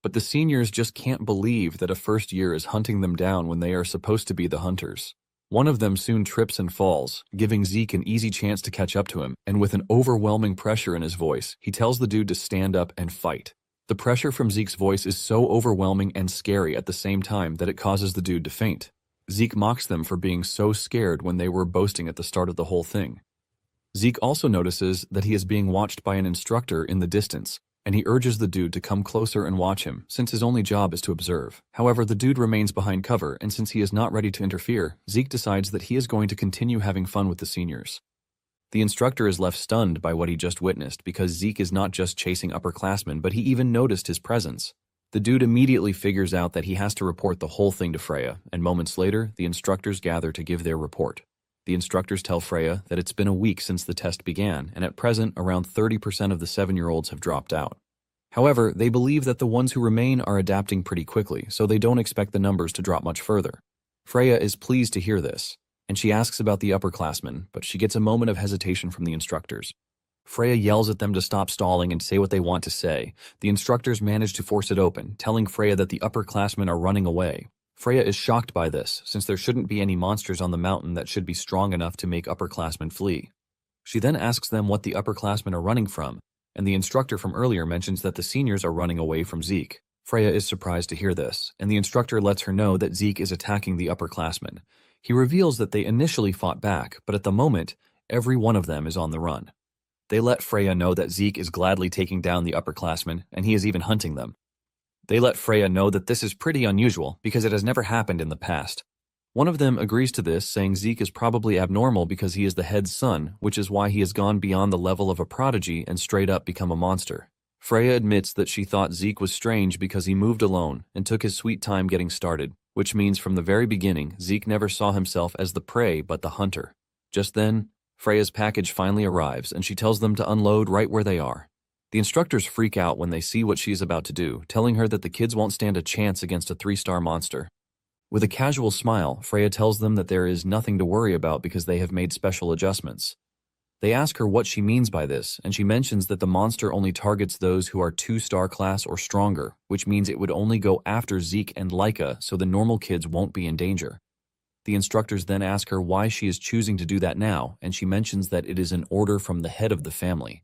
But the seniors just can't believe that a first year is hunting them down when they are supposed to be the hunters. One of them soon trips and falls, giving Zeke an easy chance to catch up to him, and with an overwhelming pressure in his voice, he tells the dude to stand up and fight. The pressure from Zeke's voice is so overwhelming and scary at the same time that it causes the dude to faint. Zeke mocks them for being so scared when they were boasting at the start of the whole thing. Zeke also notices that he is being watched by an instructor in the distance, and he urges the dude to come closer and watch him, since his only job is to observe. However, the dude remains behind cover, and since he is not ready to interfere, Zeke decides that he is going to continue having fun with the seniors. The instructor is left stunned by what he just witnessed because Zeke is not just chasing upperclassmen, but he even noticed his presence. The dude immediately figures out that he has to report the whole thing to Freya, and moments later, the instructors gather to give their report. The instructors tell Freya that it's been a week since the test began, and at present, around 30% of the 7-year-olds have dropped out. However, they believe that the ones who remain are adapting pretty quickly, so they don't expect the numbers to drop much further. Freya is pleased to hear this, and she asks about the upperclassmen, but she gets a moment of hesitation from the instructors. Freya yells at them to stop stalling and say what they want to say. The instructors manage to force it open, telling Freya that the upperclassmen are running away. Freya is shocked by this, since there shouldn't be any monsters on the mountain that should be strong enough to make upperclassmen flee. She then asks them what the upperclassmen are running from, and the instructor from earlier mentions that the seniors are running away from Zeke. Freya is surprised to hear this, and the instructor lets her know that Zeke is attacking the upperclassmen. He reveals that they initially fought back, but at the moment, every one of them is on the run. They let Freya know that Zeke is gladly taking down the upperclassmen, and he is even hunting them. They let Freya know that this is pretty unusual because it has never happened in the past. One of them agrees to this, saying Zeke is probably abnormal because he is the head's son, which is why he has gone beyond the level of a prodigy and straight up become a monster. Freya admits that she thought Zeke was strange because he moved alone and took his sweet time getting started, which means from the very beginning, Zeke never saw himself as the prey but the hunter. Just then, Freya's package finally arrives and she tells them to unload right where they are. The instructors freak out when they see what she is about to do, telling her that the kids won't stand a chance against a 3-star monster. With a casual smile, Freya tells them that there is nothing to worry about because they have made special adjustments. They ask her what she means by this, and she mentions that the monster only targets those who are 2-star class or stronger, which means it would only go after Zeke and Laika so the normal kids won't be in danger. The instructors then ask her why she is choosing to do that now, and she mentions that it is an order from the head of the family.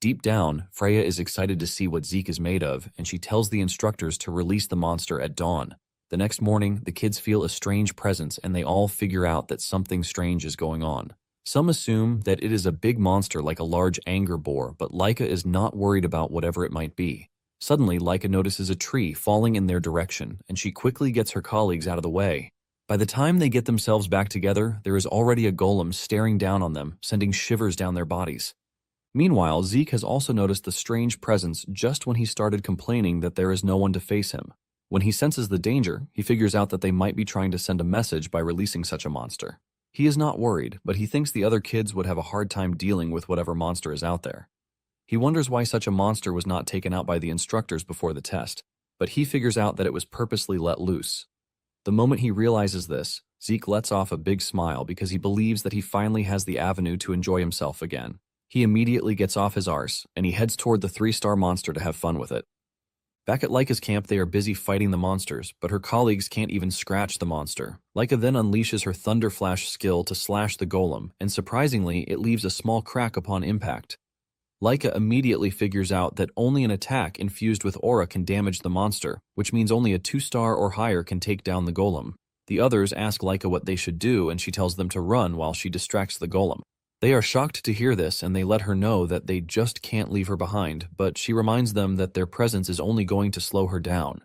Deep down, Freya is excited to see what Zeke is made of, and she tells the instructors to release the monster at dawn. The next morning, the kids feel a strange presence and they all figure out that something strange is going on. Some assume that it is a big monster like a large anger boar, but Laika is not worried about whatever it might be. Suddenly, Laika notices a tree falling in their direction, and she quickly gets her colleagues out of the way. By the time they get themselves back together, there is already a golem staring down on them, sending shivers down their bodies. Meanwhile, Zeke has also noticed the strange presence just when he started complaining that there is no one to face him. When he senses the danger, he figures out that they might be trying to send a message by releasing such a monster. He is not worried, but he thinks the other kids would have a hard time dealing with whatever monster is out there. He wonders why such a monster was not taken out by the instructors before the test, but he figures out that it was purposely let loose. The moment he realizes this, Zeke lets off a big smile because he believes that he finally has the avenue to enjoy himself again. He immediately gets off his arse, and he heads toward the 3-star monster to have fun with it. Back at Laika's camp, they are busy fighting the monsters, but her colleagues can't even scratch the monster. Laika then unleashes her Thunder Flash skill to slash the golem, and surprisingly, it leaves a small crack upon impact. Laika immediately figures out that only an attack infused with aura can damage the monster, which means only a 2-star or higher can take down the golem. The others ask Laika what they should do, and she tells them to run while she distracts the golem. They are shocked to hear this, and they let her know that they just can't leave her behind, but she reminds them that their presence is only going to slow her down.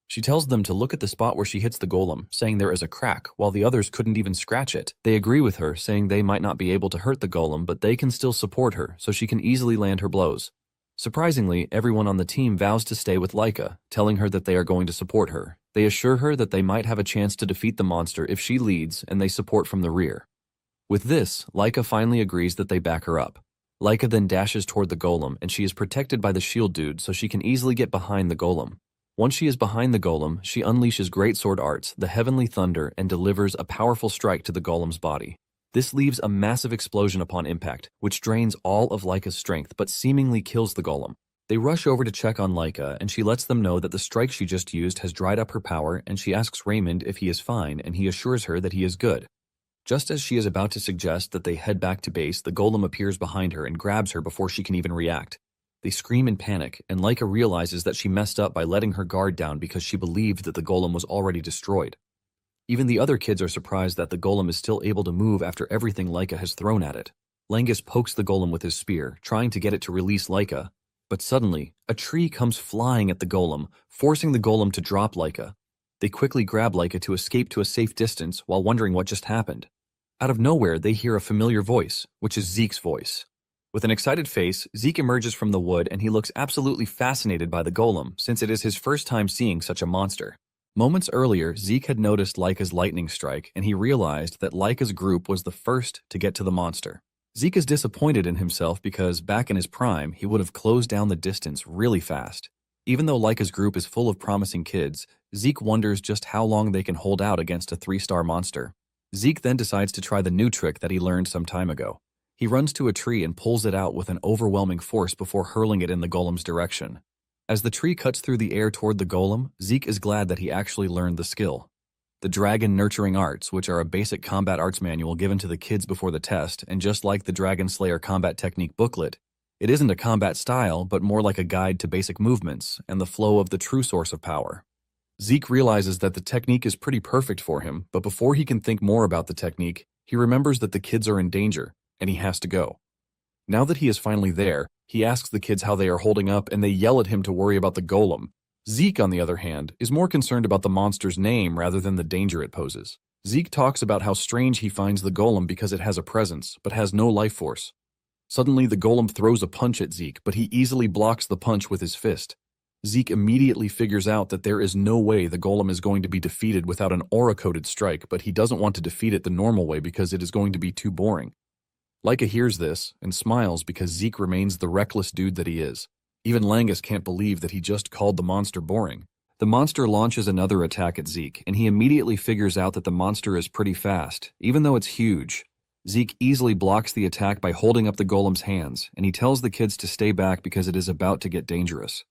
She tells them to look at the spot where she hits the golem, saying there is a crack, while the others couldn't even scratch it. They agree with her, saying they might not be able to hurt the golem, but they can still support her, so she can easily land her blows. Surprisingly, everyone on the team vows to stay with Laika, telling her that they are going to support her. They assure her that they might have a chance to defeat the monster if she leads, and they support from the rear. With this, Laika finally agrees that they back her up. Laika then dashes toward the golem, and she is protected by the shield dude so she can easily get behind the golem. Once she is behind the golem, she unleashes Greatsword Arts, the Heavenly Thunder, and delivers a powerful strike to the golem's body. This leaves a massive explosion upon impact, which drains all of Laika's strength but seemingly kills the golem. They rush over to check on Laika, and she lets them know that the strike she just used has dried up her power, and she asks Raymond if he is fine, and he assures her that he is good. Just as she is about to suggest that they head back to base, the golem appears behind her and grabs her before she can even react. They scream in panic, and Laika realizes that she messed up by letting her guard down because she believed that the golem was already destroyed. Even the other kids are surprised that the golem is still able to move after everything Laika has thrown at it. Langus pokes the golem with his spear, trying to get it to release Laika, but suddenly, a tree comes flying at the golem, forcing the golem to drop Laika. They quickly grab Laika to escape to a safe distance while wondering what just happened. Out of nowhere, they hear a familiar voice, which is Zeke's voice. With an excited face, Zeke emerges from the wood and he looks absolutely fascinated by the golem, since it is his first time seeing such a monster. Moments earlier, Zeke had noticed Laika's lightning strike, and he realized that Laika's group was the first to get to the monster. Zeke is disappointed in himself because, back in his prime, he would have closed down the distance really fast. Even though Laika's group is full of promising kids, Zeke wonders just how long they can hold out against a 3-star monster. Zeke then decides to try the new trick that he learned some time ago. He runs to a tree and pulls it out with an overwhelming force before hurling it in the golem's direction. As the tree cuts through the air toward the golem, Zeke is glad that he actually learned the skill. The Dragon Nurturing Arts, which are a basic combat arts manual given to the kids before the test, and just like the Dragon Slayer combat technique booklet, it isn't a combat style, but more like a guide to basic movements and the flow of the true source of power. Zeke realizes that the technique is pretty perfect for him, but before he can think more about the technique, he remembers that the kids are in danger, and he has to go. Now that he is finally there, he asks the kids how they are holding up, and they yell at him to worry about the golem. Zeke, on the other hand, is more concerned about the monster's name rather than the danger it poses. Zeke talks about how strange he finds the golem because it has a presence, but has no life force. Suddenly, the golem throws a punch at Zeke, but he easily blocks the punch with his fist. Zeke immediately figures out that there is no way the golem is going to be defeated without an aura-coated strike, but he doesn't want to defeat it the normal way because it is going to be too boring. Laika hears this and smiles because Zeke remains the reckless dude that he is. Even Langus can't believe that he just called the monster boring. The monster launches another attack at Zeke, and he immediately figures out that the monster is pretty fast, even though it's huge. Zeke easily blocks the attack by holding up the golem's hands, and he tells the kids to stay back because it is about to get dangerous.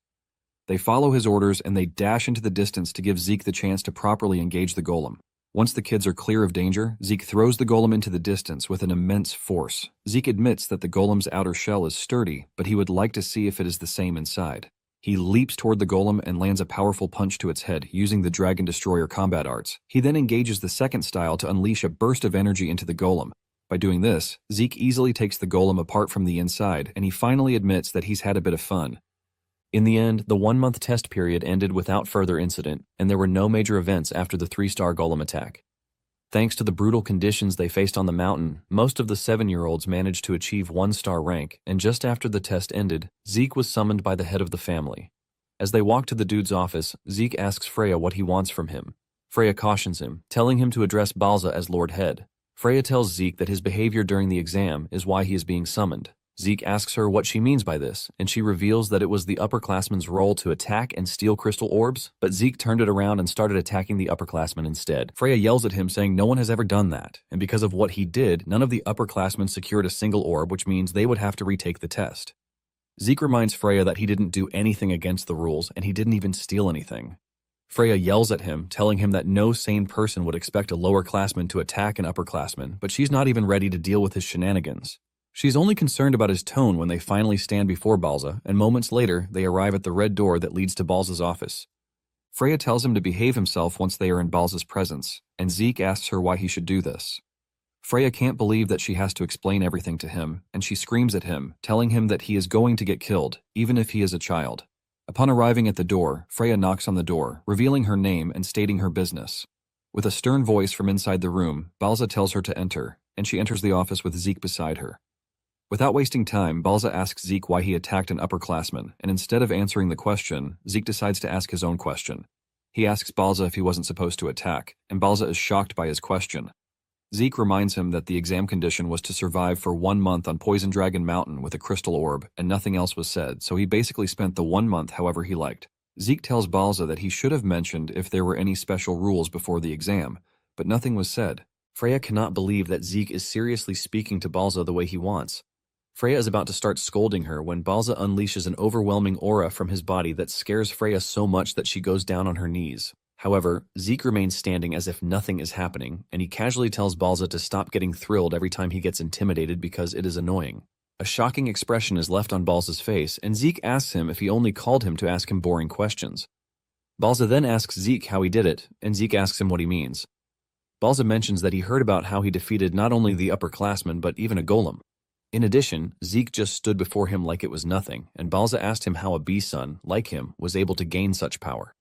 They follow his orders and they dash into the distance to give Zeke the chance to properly engage the golem. Once the kids are clear of danger, Zeke throws the golem into the distance with an immense force. Zeke admits that the golem's outer shell is sturdy, but he would like to see if it is the same inside. He leaps toward the golem and lands a powerful punch to its head using the Dragon Destroyer combat arts. He then engages the second style to unleash a burst of energy into the golem. By doing this, Zeke easily takes the golem apart from the inside, and he finally admits that he's had a bit of fun. In the end, the 1-month test period ended without further incident, and there were no major events after the 3-star golem attack. Thanks to the brutal conditions they faced on the mountain, most of the 7-year-olds managed to achieve 1-star rank, and just after the test ended, Zeke was summoned by the head of the family. As they walk to the dude's office, Zeke asks Freya what he wants from him. Freya cautions him, telling him to address Balza as Lord Head. Freya tells Zeke that his behavior during the exam is why he is being summoned. Zeke asks her what she means by this, and she reveals that it was the upperclassman's role to attack and steal crystal orbs, but Zeke turned it around and started attacking the upperclassman instead. Freya yells at him saying no one has ever done that, and because of what he did, none of the upperclassmen secured a single orb, which means they would have to retake the test. Zeke reminds Freya that he didn't do anything against the rules, and he didn't even steal anything. Freya yells at him, telling him that no sane person would expect a lower classman to attack an upperclassman, but she's not even ready to deal with his shenanigans. She's only concerned about his tone when they finally stand before Balza, and moments later, they arrive at the red door that leads to Balza's office. Freya tells him to behave himself once they are in Balza's presence, and Zeke asks her why he should do this. Freya can't believe that she has to explain everything to him, and she screams at him, telling him that he is going to get killed, even if he is a child. Upon arriving at the door, Freya knocks on the door, revealing her name and stating her business. With a stern voice from inside the room, Balza tells her to enter, and she enters the office with Zeke beside her. Without wasting time, Balza asks Zeke why he attacked an upperclassman, and instead of answering the question, Zeke decides to ask his own question. He asks Balza if he wasn't supposed to attack, and Balza is shocked by his question. Zeke reminds him that the exam condition was to survive for 1 month on Poison Dragon Mountain with a crystal orb, and nothing else was said, so he basically spent the 1 month however he liked. Zeke tells Balza that he should have mentioned if there were any special rules before the exam, but nothing was said. Freya cannot believe that Zeke is seriously speaking to Balza the way he wants. Freya is about to start scolding her when Balza unleashes an overwhelming aura from his body that scares Freya so much that she goes down on her knees. However, Zeke remains standing as if nothing is happening, and he casually tells Balza to stop getting thrilled every time he gets intimidated because it is annoying. A shocking expression is left on Balza's face, and Zeke asks him if he only called him to ask him boring questions. Balza then asks Zeke how he did it, and Zeke asks him what he means. Balza mentions that he heard about how he defeated not only the upperclassmen but even a golem. In addition, Zeke just stood before him like it was nothing, and Balza asked him how a bee-son, like him, was able to gain such power.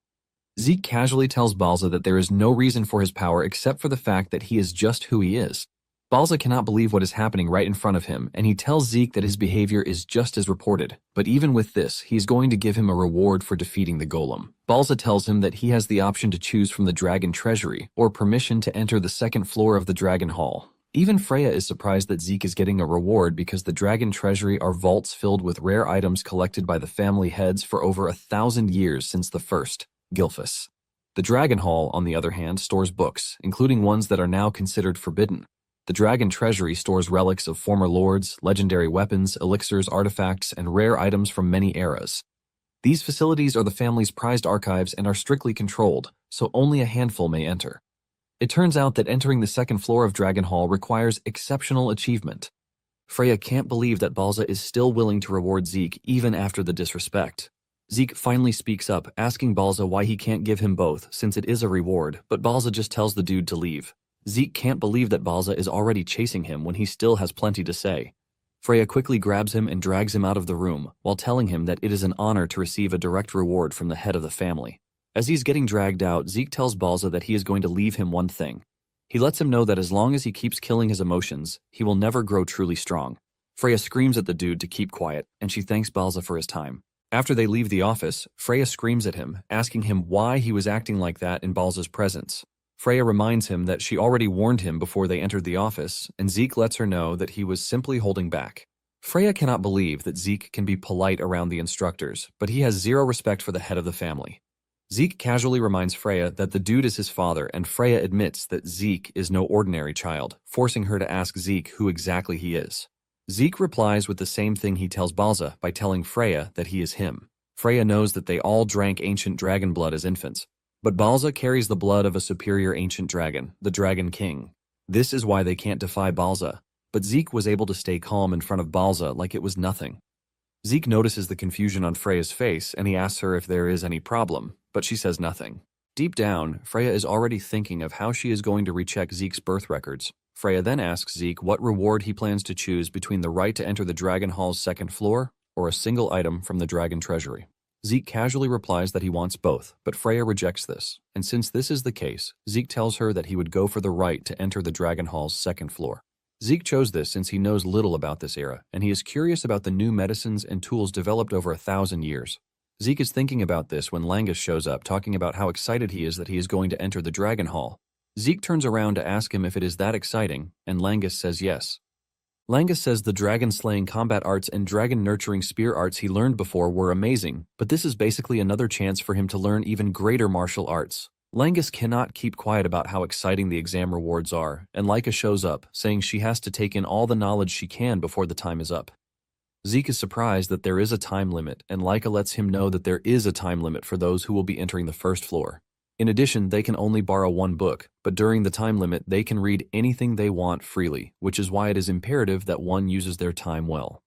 Zeke casually tells Balza that there is no reason for his power except for the fact that he is just who he is. Balza cannot believe what is happening right in front of him, and he tells Zeke that his behavior is just as reported. But even with this, he's going to give him a reward for defeating the golem. Balza tells him that he has the option to choose from the Dragon Treasury, or permission to enter the second floor of the Dragon Hall. Even Freya is surprised that Zeke is getting a reward because the Dragon Treasury are vaults filled with rare items collected by the family heads for over 1,000 years since the first, Gilfus. The Dragon Hall, on the other hand, stores books, including ones that are now considered forbidden. The Dragon Treasury stores relics of former lords, legendary weapons, elixirs, artifacts, and rare items from many eras. These facilities are the family's prized archives and are strictly controlled, so only a handful may enter. It turns out that entering the second floor of Dragon Hall requires exceptional achievement. Freya can't believe that Balza is still willing to reward Zeke even after the disrespect. Zeke finally speaks up, asking Balza why he can't give him both, since it is a reward, but Balza just tells the dude to leave. Zeke can't believe that Balza is already chasing him when he still has plenty to say. Freya quickly grabs him and drags him out of the room, while telling him that it is an honor to receive a direct reward from the head of the family. As he's getting dragged out, Zeke tells Balza that he is going to leave him one thing. He lets him know that as long as he keeps killing his emotions, he will never grow truly strong. Freya screams at the dude to keep quiet, and she thanks Balza for his time. After they leave the office, Freya screams at him, asking him why he was acting like that in Balza's presence. Freya reminds him that she already warned him before they entered the office, and Zeke lets her know that he was simply holding back. Freya cannot believe that Zeke can be polite around the instructors, but he has zero respect for the head of the family. Zeke casually reminds Freya that the dude is his father, and Freya admits that Zeke is no ordinary child, forcing her to ask Zeke who exactly he is. Zeke replies with the same thing he tells Balza by telling Freya that he is him. Freya knows that they all drank ancient dragon blood as infants, but Balza carries the blood of a superior ancient dragon, the Dragon King. This is why they can't defy Balza, but Zeke was able to stay calm in front of Balza like it was nothing. Zeke notices the confusion on Freya's face, and he asks her if there is any problem, but she says nothing. Deep down, Freya is already thinking of how she is going to recheck Zeke's birth records. Freya then asks Zeke what reward he plans to choose between the right to enter the Dragon Hall's second floor or a single item from the Dragon Treasury. Zeke casually replies that he wants both, but Freya rejects this, and since this is the case, Zeke tells her that he would go for the right to enter the Dragon Hall's second floor. Zeke chose this since he knows little about this era, and he is curious about the new medicines and tools developed over 1,000 years. Zeke is thinking about this when Langus shows up, talking about how excited he is that he is going to enter the Dragon Hall. Zeke turns around to ask him if it is that exciting, and Langus says yes. Langa says the dragon-slaying combat arts and dragon-nurturing spear arts he learned before were amazing, but this is basically another chance for him to learn even greater martial arts. Langus cannot keep quiet about how exciting the exam rewards are, and Laika shows up, saying she has to take in all the knowledge she can before the time is up. Zeke is surprised that there is a time limit, and Laika lets him know that there is a time limit for those who will be entering the first floor. In addition, they can only borrow one book, but during the time limit they can read anything they want freely, which is why it is imperative that one uses their time well.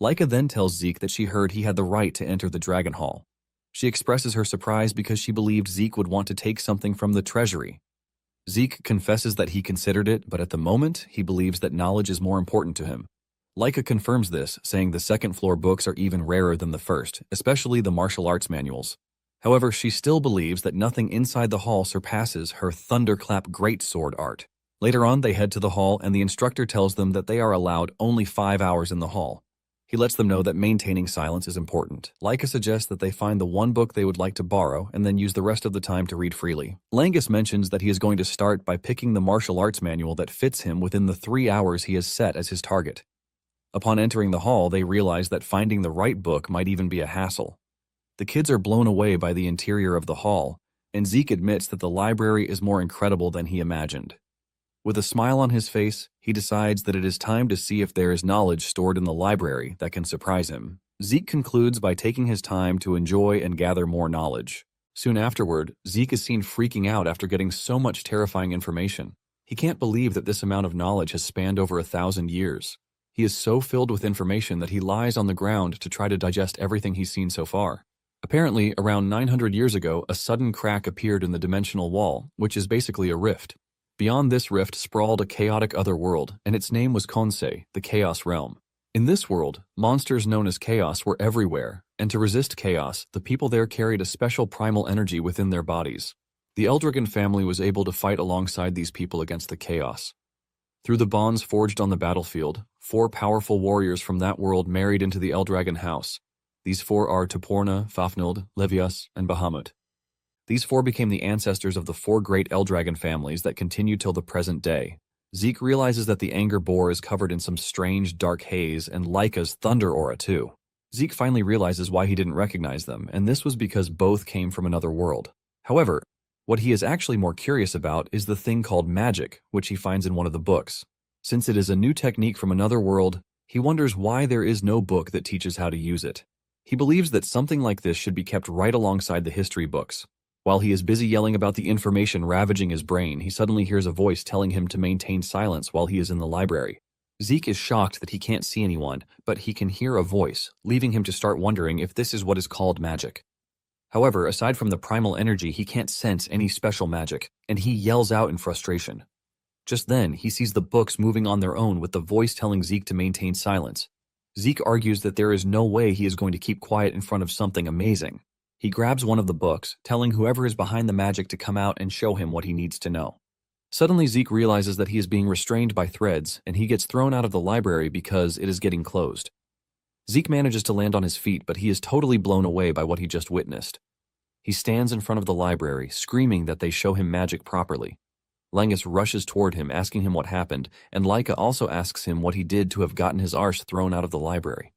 Laika then tells Zeke that she heard he had the right to enter the Dragon Hall. She expresses her surprise because she believed Zeke would want to take something from the treasury. Zeke confesses that he considered it, but at the moment, he believes that knowledge is more important to him. Laika confirms this, saying the second-floor books are even rarer than the first, especially the martial arts manuals. However, she still believes that nothing inside the hall surpasses her Thunderclap Greatsword art. Later on, they head to the hall, and the instructor tells them that they are allowed only 5 hours in the hall. He lets them know that maintaining silence is important. Laika suggests that they find the one book they would like to borrow and then use the rest of the time to read freely. Langus mentions that he is going to start by picking the martial arts manual that fits him within the 3 hours he has set as his target. Upon entering the hall, they realize that finding the right book might even be a hassle. The kids are blown away by the interior of the hall, and Zeke admits that the library is more incredible than he imagined. With a smile on his face, he decides that it is time to see if there is knowledge stored in the library that can surprise him. Zeke concludes by taking his time to enjoy and gather more knowledge. Soon afterward, Zeke is seen freaking out after getting so much terrifying information. He can't believe that this amount of knowledge has spanned over 1,000 years. He is so filled with information that he lies on the ground to try to digest everything he's seen so far. Apparently, around 900 years ago, a sudden crack appeared in the dimensional wall, which is basically a rift. Beyond this rift sprawled a chaotic other world, and its name was Konsei, the Chaos Realm. In this world, monsters known as Chaos were everywhere, and to resist chaos, the people there carried a special primal energy within their bodies. The Eldragon family was able to fight alongside these people against the Chaos. Through the bonds forged on the battlefield, 4 powerful warriors from that world married into the Eldragon house. These 4 are Toporna, Fafnilde, Levias, and Bahamut. These 4 became the ancestors of the 4 great Eldragon families that continue till the present day. Zeke realizes that the Anger Boar is covered in some strange dark haze and Laika's thunder aura too. Zeke finally realizes why he didn't recognize them, and this was because both came from another world. However, what he is actually more curious about is the thing called magic, which he finds in one of the books. Since it is a new technique from another world, he wonders why there is no book that teaches how to use it. He believes that something like this should be kept right alongside the history books. While he is busy yelling about the information ravaging his brain, he suddenly hears a voice telling him to maintain silence while he is in the library. Zeke is shocked that he can't see anyone, but he can hear a voice, leaving him to start wondering if this is what is called magic. However, aside from the primal energy, he can't sense any special magic, and he yells out in frustration. Just then, he sees the books moving on their own with the voice telling Zeke to maintain silence. Zeke argues that there is no way he is going to keep quiet in front of something amazing. He grabs one of the books, telling whoever is behind the magic to come out and show him what he needs to know. Suddenly, Zeke realizes that he is being restrained by threads, and he gets thrown out of the library because it is getting closed. Zeke manages to land on his feet, but he is totally blown away by what he just witnessed. He stands in front of the library, screaming that they show him magic properly. Langus rushes toward him, asking him what happened, and Laika also asks him what he did to have gotten his arse thrown out of the library.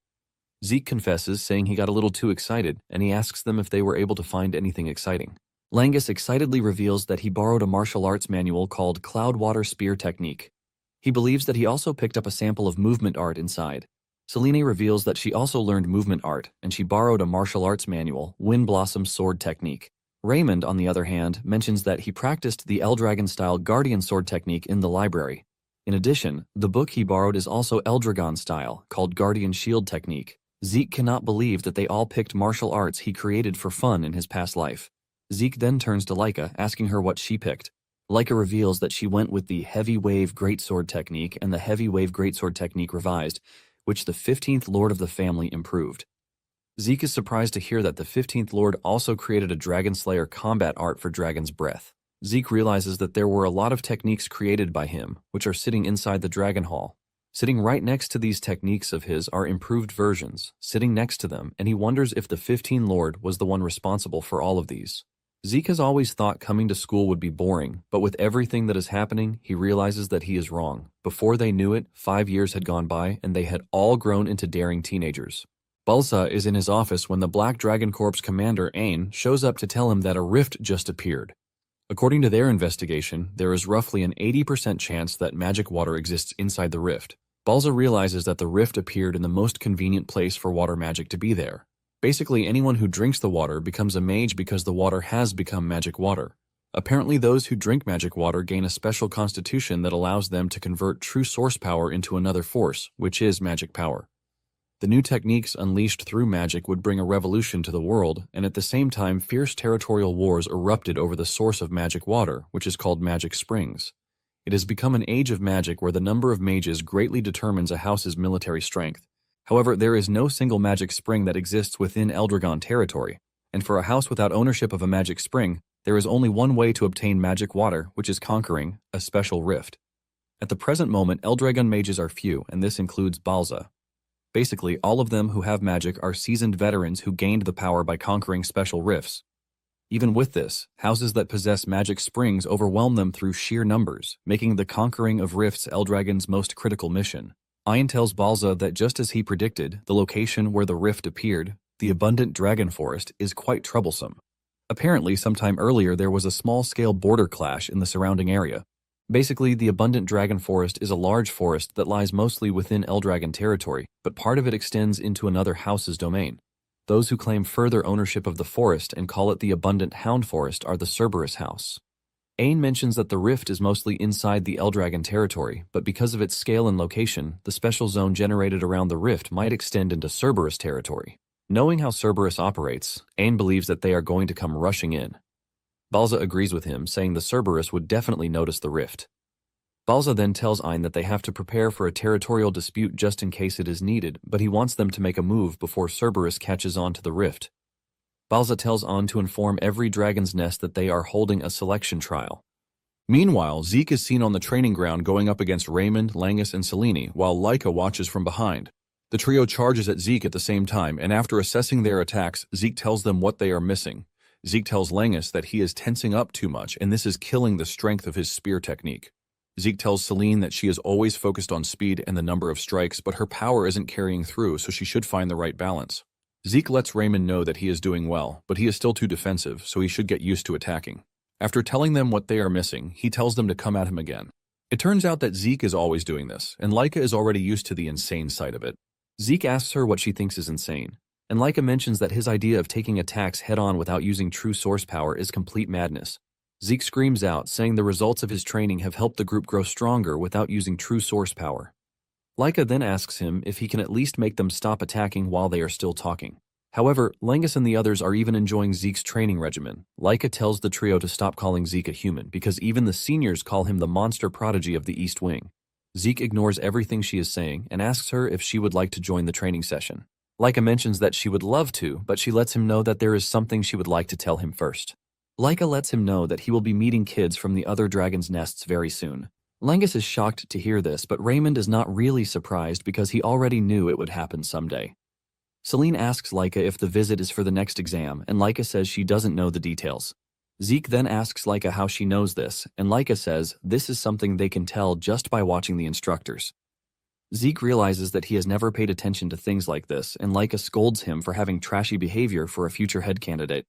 Zeke confesses, saying he got a little too excited, and he asks them if they were able to find anything exciting. Langus excitedly reveals that he borrowed a martial arts manual called Cloudwater Spear Technique. He believes that he also picked up a sample of movement art inside. Selene reveals that she also learned movement art, and she borrowed a martial arts manual, Wind Blossom Sword Technique. Raymond, on the other hand, mentions that he practiced the Eldragon-style Guardian Sword Technique in the library. In addition, the book he borrowed is also Eldragon-style, called Guardian Shield Technique. Zeke cannot believe that they all picked martial arts he created for fun in his past life. Zeke then turns to Laika, asking her what she picked. Laika reveals that she went with the Heavy Wave Greatsword Technique and the Heavy Wave Greatsword Technique revised, which the 15th Lord of the family improved. Zeke is surprised to hear that the 15th Lord also created a Dragon Slayer combat art for Dragon's Breath. Zeke realizes that there were a lot of techniques created by him, which are sitting inside the Dragon Hall. Sitting right next to these techniques of his are improved versions, sitting next to them, and he wonders if the 15th Lord was the one responsible for all of these. Zeke has always thought coming to school would be boring, but with everything that is happening, he realizes that he is wrong. Before they knew it, 5 years had gone by and they had all grown into daring teenagers. Balsa is in his office when the Black Dragon Corps commander, Ain, shows up to tell him that a rift just appeared. According to their investigation, there is roughly an 80% chance that magic water exists inside the rift. Balsa realizes that the rift appeared in the most convenient place for water magic to be there. Basically, anyone who drinks the water becomes a mage because the water has become magic water. Apparently, those who drink magic water gain a special constitution that allows them to convert true source power into another force, which is magic power. The new techniques unleashed through magic would bring a revolution to the world, and at the same time, fierce territorial wars erupted over the source of magic water, which is called magic springs. It has become an age of magic where the number of mages greatly determines a house's military strength. However, there is no single magic spring that exists within Eldragon territory, and for a house without ownership of a magic spring, there is only one way to obtain magic water, which is conquering a special rift. At the present moment, Eldragon mages are few, and this includes Balsa. Basically, all of them who have magic are seasoned veterans who gained the power by conquering special rifts. Even with this, houses that possess magic springs overwhelm them through sheer numbers, making the conquering of rifts Eldragon's most critical mission. Ain tells Balsa that just as he predicted, the location where the rift appeared, the abundant dragon forest, is quite troublesome. Apparently, sometime earlier there was a small-scale border clash in the surrounding area. Basically, the abundant dragon forest is a large forest that lies mostly within Eldragon territory, but part of it extends into another house's domain. Those who claim further ownership of the forest and call it the abundant hound forest are the Cerberus house. Ain mentions that the rift is mostly inside the Eldragon territory, but because of its scale and location, the special zone generated around the rift might extend into Cerberus territory. Knowing how Cerberus operates, Ain believes that they are going to come rushing in. Balsa agrees with him, saying the Cerberus would definitely notice the rift. Balsa then tells Ain that they have to prepare for a territorial dispute just in case it is needed, but he wants them to make a move before Cerberus catches on to the rift. Balsa tells Ain to inform every dragon's nest that they are holding a selection trial. Meanwhile, Zeke is seen on the training ground going up against Raymond, Langus, and Selene, while Laika watches from behind. The trio charges at Zeke at the same time, and after assessing their attacks, Zeke tells them what they are missing. Zeke tells Langus that he is tensing up too much, and this is killing the strength of his spear technique. Zeke tells Selene that she is always focused on speed and the number of strikes, but her power isn't carrying through, so she should find the right balance. Zeke lets Raymond know that he is doing well, but he is still too defensive, so he should get used to attacking. After telling them what they are missing, he tells them to come at him again. It turns out that Zeke is always doing this, and Laika is already used to the insane side of it. Zeke asks her what she thinks is insane, and Laika mentions that his idea of taking attacks head-on without using true source power is complete madness. Zeke screams out, saying the results of his training have helped the group grow stronger without using true source power. Laika then asks him if he can at least make them stop attacking while they are still talking. However, Langus and the others are even enjoying Zeke's training regimen. Laika tells the trio to stop calling Zeke a human, because even the seniors call him the monster prodigy of the East Wing. Zeke ignores everything she is saying and asks her if she would like to join the training session. Laika mentions that she would love to, but she lets him know that there is something she would like to tell him first. Laika lets him know that he will be meeting kids from the other dragon's nests very soon. Langus is shocked to hear this, but Raymond is not really surprised because he already knew it would happen someday. Selene asks Laika if the visit is for the next exam, and Laika says she doesn't know the details. Zeke then asks Laika how she knows this, and Laika says this is something they can tell just by watching the instructors. Zeke realizes that he has never paid attention to things like this, and Laika scolds him for having trashy behavior for a future head candidate.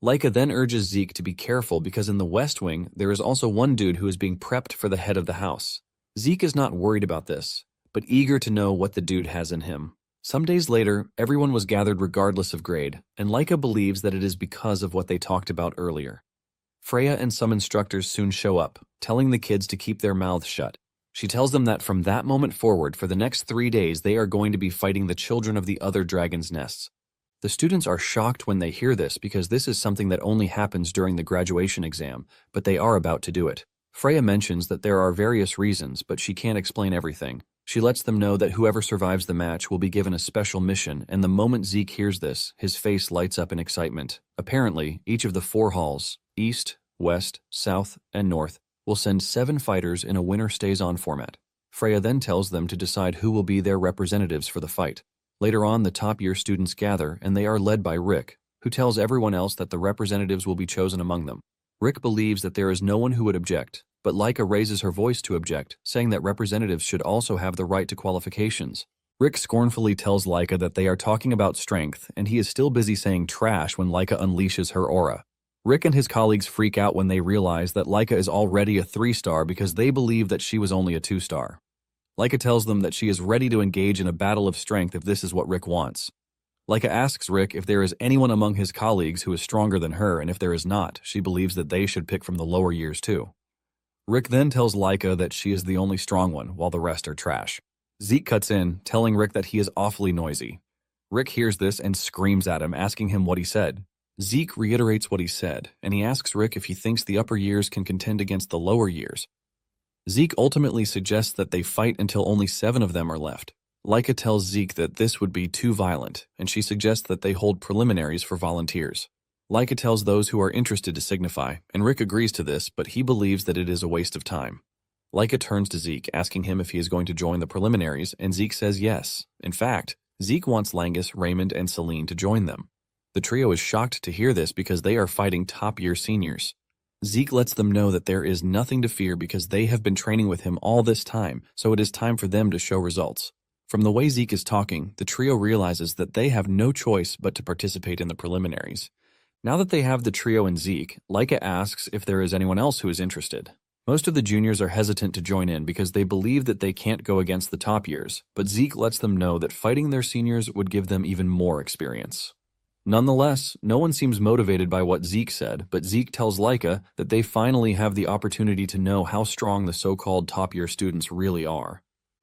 Laika then urges Zeke to be careful because in the West Wing, there is also one dude who is being prepped for the head of the house. Zeke is not worried about this, but eager to know what the dude has in him. Some days later, everyone was gathered regardless of grade, and Laika believes that it is because of what they talked about earlier. Freya and some instructors soon show up, telling the kids to keep their mouths shut. She tells them that from that moment forward, for the next 3 days, they are going to be fighting the children of the other dragon's nests. The students are shocked when they hear this because this is something that only happens during the graduation exam, but they are about to do it. Freya mentions that there are various reasons, but she can't explain everything. She lets them know that whoever survives the match will be given a special mission, and the moment Zeke hears this, his face lights up in excitement. Apparently, each of the 4 halls, East, West, South, and North, will send 7 fighters in a winner-stays-on format. Freya then tells them to decide who will be their representatives for the fight. Later on, the top-year students gather, and they are led by Rick, who tells everyone else that the representatives will be chosen among them. Rick believes that there is no one who would object, but Laika raises her voice to object, saying that representatives should also have the right to qualifications. Rick scornfully tells Laika that they are talking about strength, and he is still busy saying trash when Laika unleashes her aura. Rick and his colleagues freak out when they realize that Laika is already a 3-star because they believe that she was only a 2-star. Laika tells them that she is ready to engage in a battle of strength if this is what Rick wants. Laika asks Rick if there is anyone among his colleagues who is stronger than her, and if there is not, she believes that they should pick from the lower years too. Rick then tells Laika that she is the only strong one, while the rest are trash. Zeke cuts in, telling Rick that he is awfully noisy. Rick hears this and screams at him, asking him what he said. Zeke reiterates what he said, and he asks Rick if he thinks the upper years can contend against the lower years. Zeke ultimately suggests that they fight until only 7 of them are left. Laika tells Zeke that this would be too violent, and she suggests that they hold preliminaries for volunteers. Laika tells those who are interested to signify, and Rick agrees to this, but he believes that it is a waste of time. Laika turns to Zeke, asking him if he is going to join the preliminaries, and Zeke says yes. In fact, Zeke wants Langus, Raymond, and Celine to join them. The trio is shocked to hear this because they are fighting top-year seniors. Zeke lets them know that there is nothing to fear because they have been training with him all this time, so it is time for them to show results. From the way Zeke is talking, the trio realizes that they have no choice but to participate in the preliminaries. Now that they have the trio and Zeke, Laika asks if there is anyone else who is interested. Most of the juniors are hesitant to join in because they believe that they can't go against the top years, but Zeke lets them know that fighting their seniors would give them even more experience. Nonetheless, no one seems motivated by what Zeke said, but Zeke tells Laika that they finally have the opportunity to know how strong the so-called top-year students really are.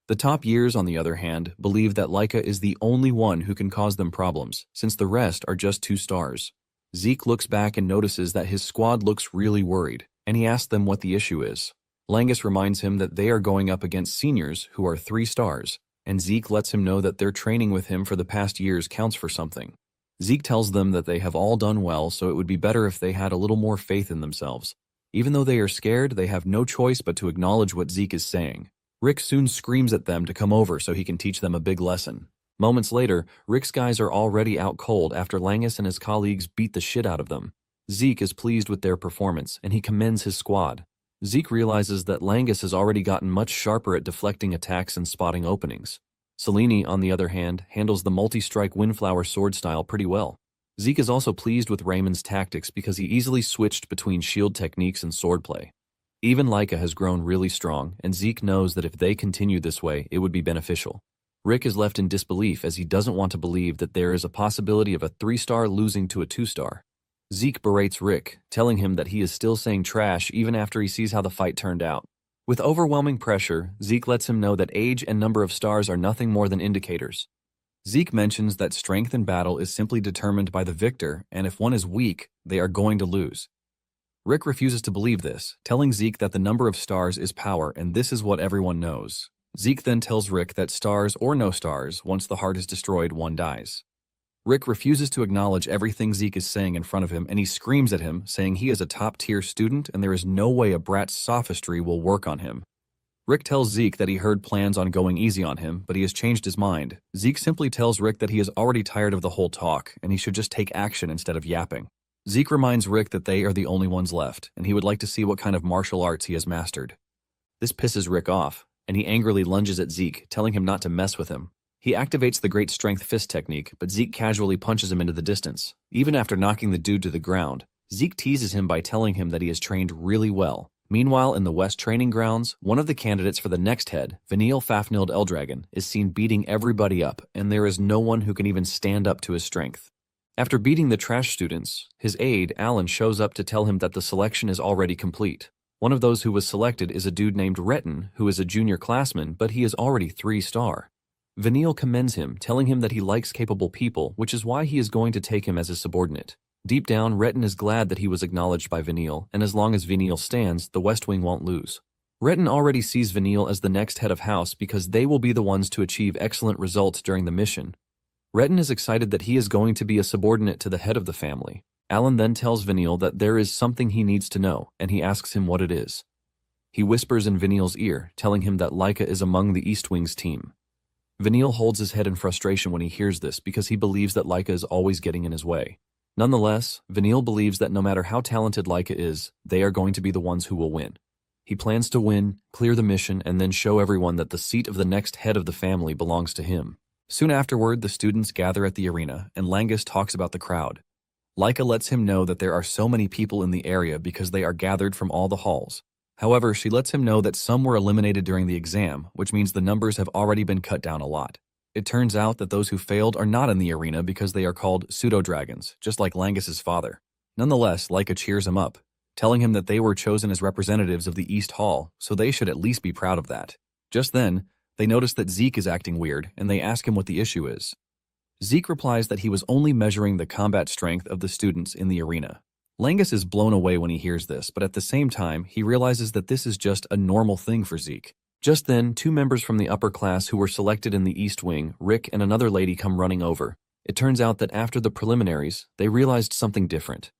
The top years, on the other hand, believe that Laika is the only one who can cause them problems, since the rest are just 2 stars. Zeke looks back and notices that his squad looks really worried, and he asks them what the issue is. Langus reminds him that they are going up against seniors who are 3 stars, and Zeke lets him know that their training with him for the past years counts for something. Zeke tells them that they have all done well, so it would be better if they had a little more faith in themselves. Even though they are scared, they have no choice but to acknowledge what Zeke is saying. Rick soon screams at them to come over so he can teach them a big lesson. Moments later, Rick's guys are already out cold after Langus and his colleagues beat the shit out of them. Zeke is pleased with their performance, and he commends his squad. Zeke realizes that Langus has already gotten much sharper at deflecting attacks and spotting openings. Celine, on the other hand, handles the multi-strike Windflower sword style pretty well. Zeke is also pleased with Raymond's tactics because he easily switched between shield techniques and swordplay. Even Laika has grown really strong, and Zeke knows that if they continue this way, it would be beneficial. Rick is left in disbelief as he doesn't want to believe that there is a possibility of a 3-star losing to a 2-star. Zeke berates Rick, telling him that he is still saying trash even after he sees how the fight turned out. With overwhelming pressure, Zeke lets him know that age and number of stars are nothing more than indicators. Zeke mentions that strength in battle is simply determined by the victor, and if one is weak, they are going to lose. Rick refuses to believe this, telling Zeke that the number of stars is power and this is what everyone knows. Zeke then tells Rick that stars or no stars, once the heart is destroyed, one dies. Rick refuses to acknowledge everything Zeke is saying in front of him, and he screams at him, saying he is a top-tier student and there is no way a brat's sophistry will work on him. Rick tells Zeke that he heard plans on going easy on him, but he has changed his mind. Zeke simply tells Rick that he is already tired of the whole talk, and he should just take action instead of yapping. Zeke reminds Rick that they are the only ones left, and he would like to see what kind of martial arts he has mastered. This pisses Rick off, and he angrily lunges at Zeke, telling him not to mess with him. He activates the Great Strength Fist technique, but Zeke casually punches him into the distance. Even after knocking the dude to the ground, Zeke teases him by telling him that he has trained really well. Meanwhile, in the West training grounds, one of the candidates for the next head, Vanille Fafniled Eldragon, is seen beating everybody up, and there is no one who can even stand up to his strength. After beating the trash students, his aide, Alan, shows up to tell him that the selection is already complete. One of those who was selected is a dude named Retin, who is a junior classman, but he is already 3-star. Vanille commends him, telling him that he likes capable people, which is why he is going to take him as his subordinate. Deep down, Retin is glad that he was acknowledged by Vanille, and as long as Vanille stands, the West Wing won't lose. Retin already sees Vanille as the next head of house because they will be the ones to achieve excellent results during the mission. Retin is excited that he is going to be a subordinate to the head of the family. Alan then tells Vanille that there is something he needs to know, and he asks him what it is. He whispers in Vanille's ear, telling him that Laika is among the East Wing's team. Vanille holds his head in frustration when he hears this because he believes that Laika is always getting in his way. Nonetheless, Vanille believes that no matter how talented Leica is, they are going to be the ones who will win. He plans to win, clear the mission, and then show everyone that the seat of the next head of the family belongs to him. Soon afterward, the students gather at the arena, and Langus talks about the crowd. Leica lets him know that there are so many people in the area because they are gathered from all the halls. However, she lets him know that some were eliminated during the exam, which means the numbers have already been cut down a lot. It turns out that those who failed are not in the arena because they are called pseudo-dragons, just like Langus's father. Nonetheless, Leica cheers him up, telling him that they were chosen as representatives of the East Hall, so they should at least be proud of that. Just then, they notice that Zeke is acting weird, and they ask him what the issue is. Zeke replies that he was only measuring the combat strength of the students in the arena. Langus is blown away when he hears this, but at the same time, he realizes that this is just a normal thing for Zeke. Just then, two members from the upper class who were selected in the East Wing, Rick and another lady, come running over. It turns out that after the preliminaries, they realized something different.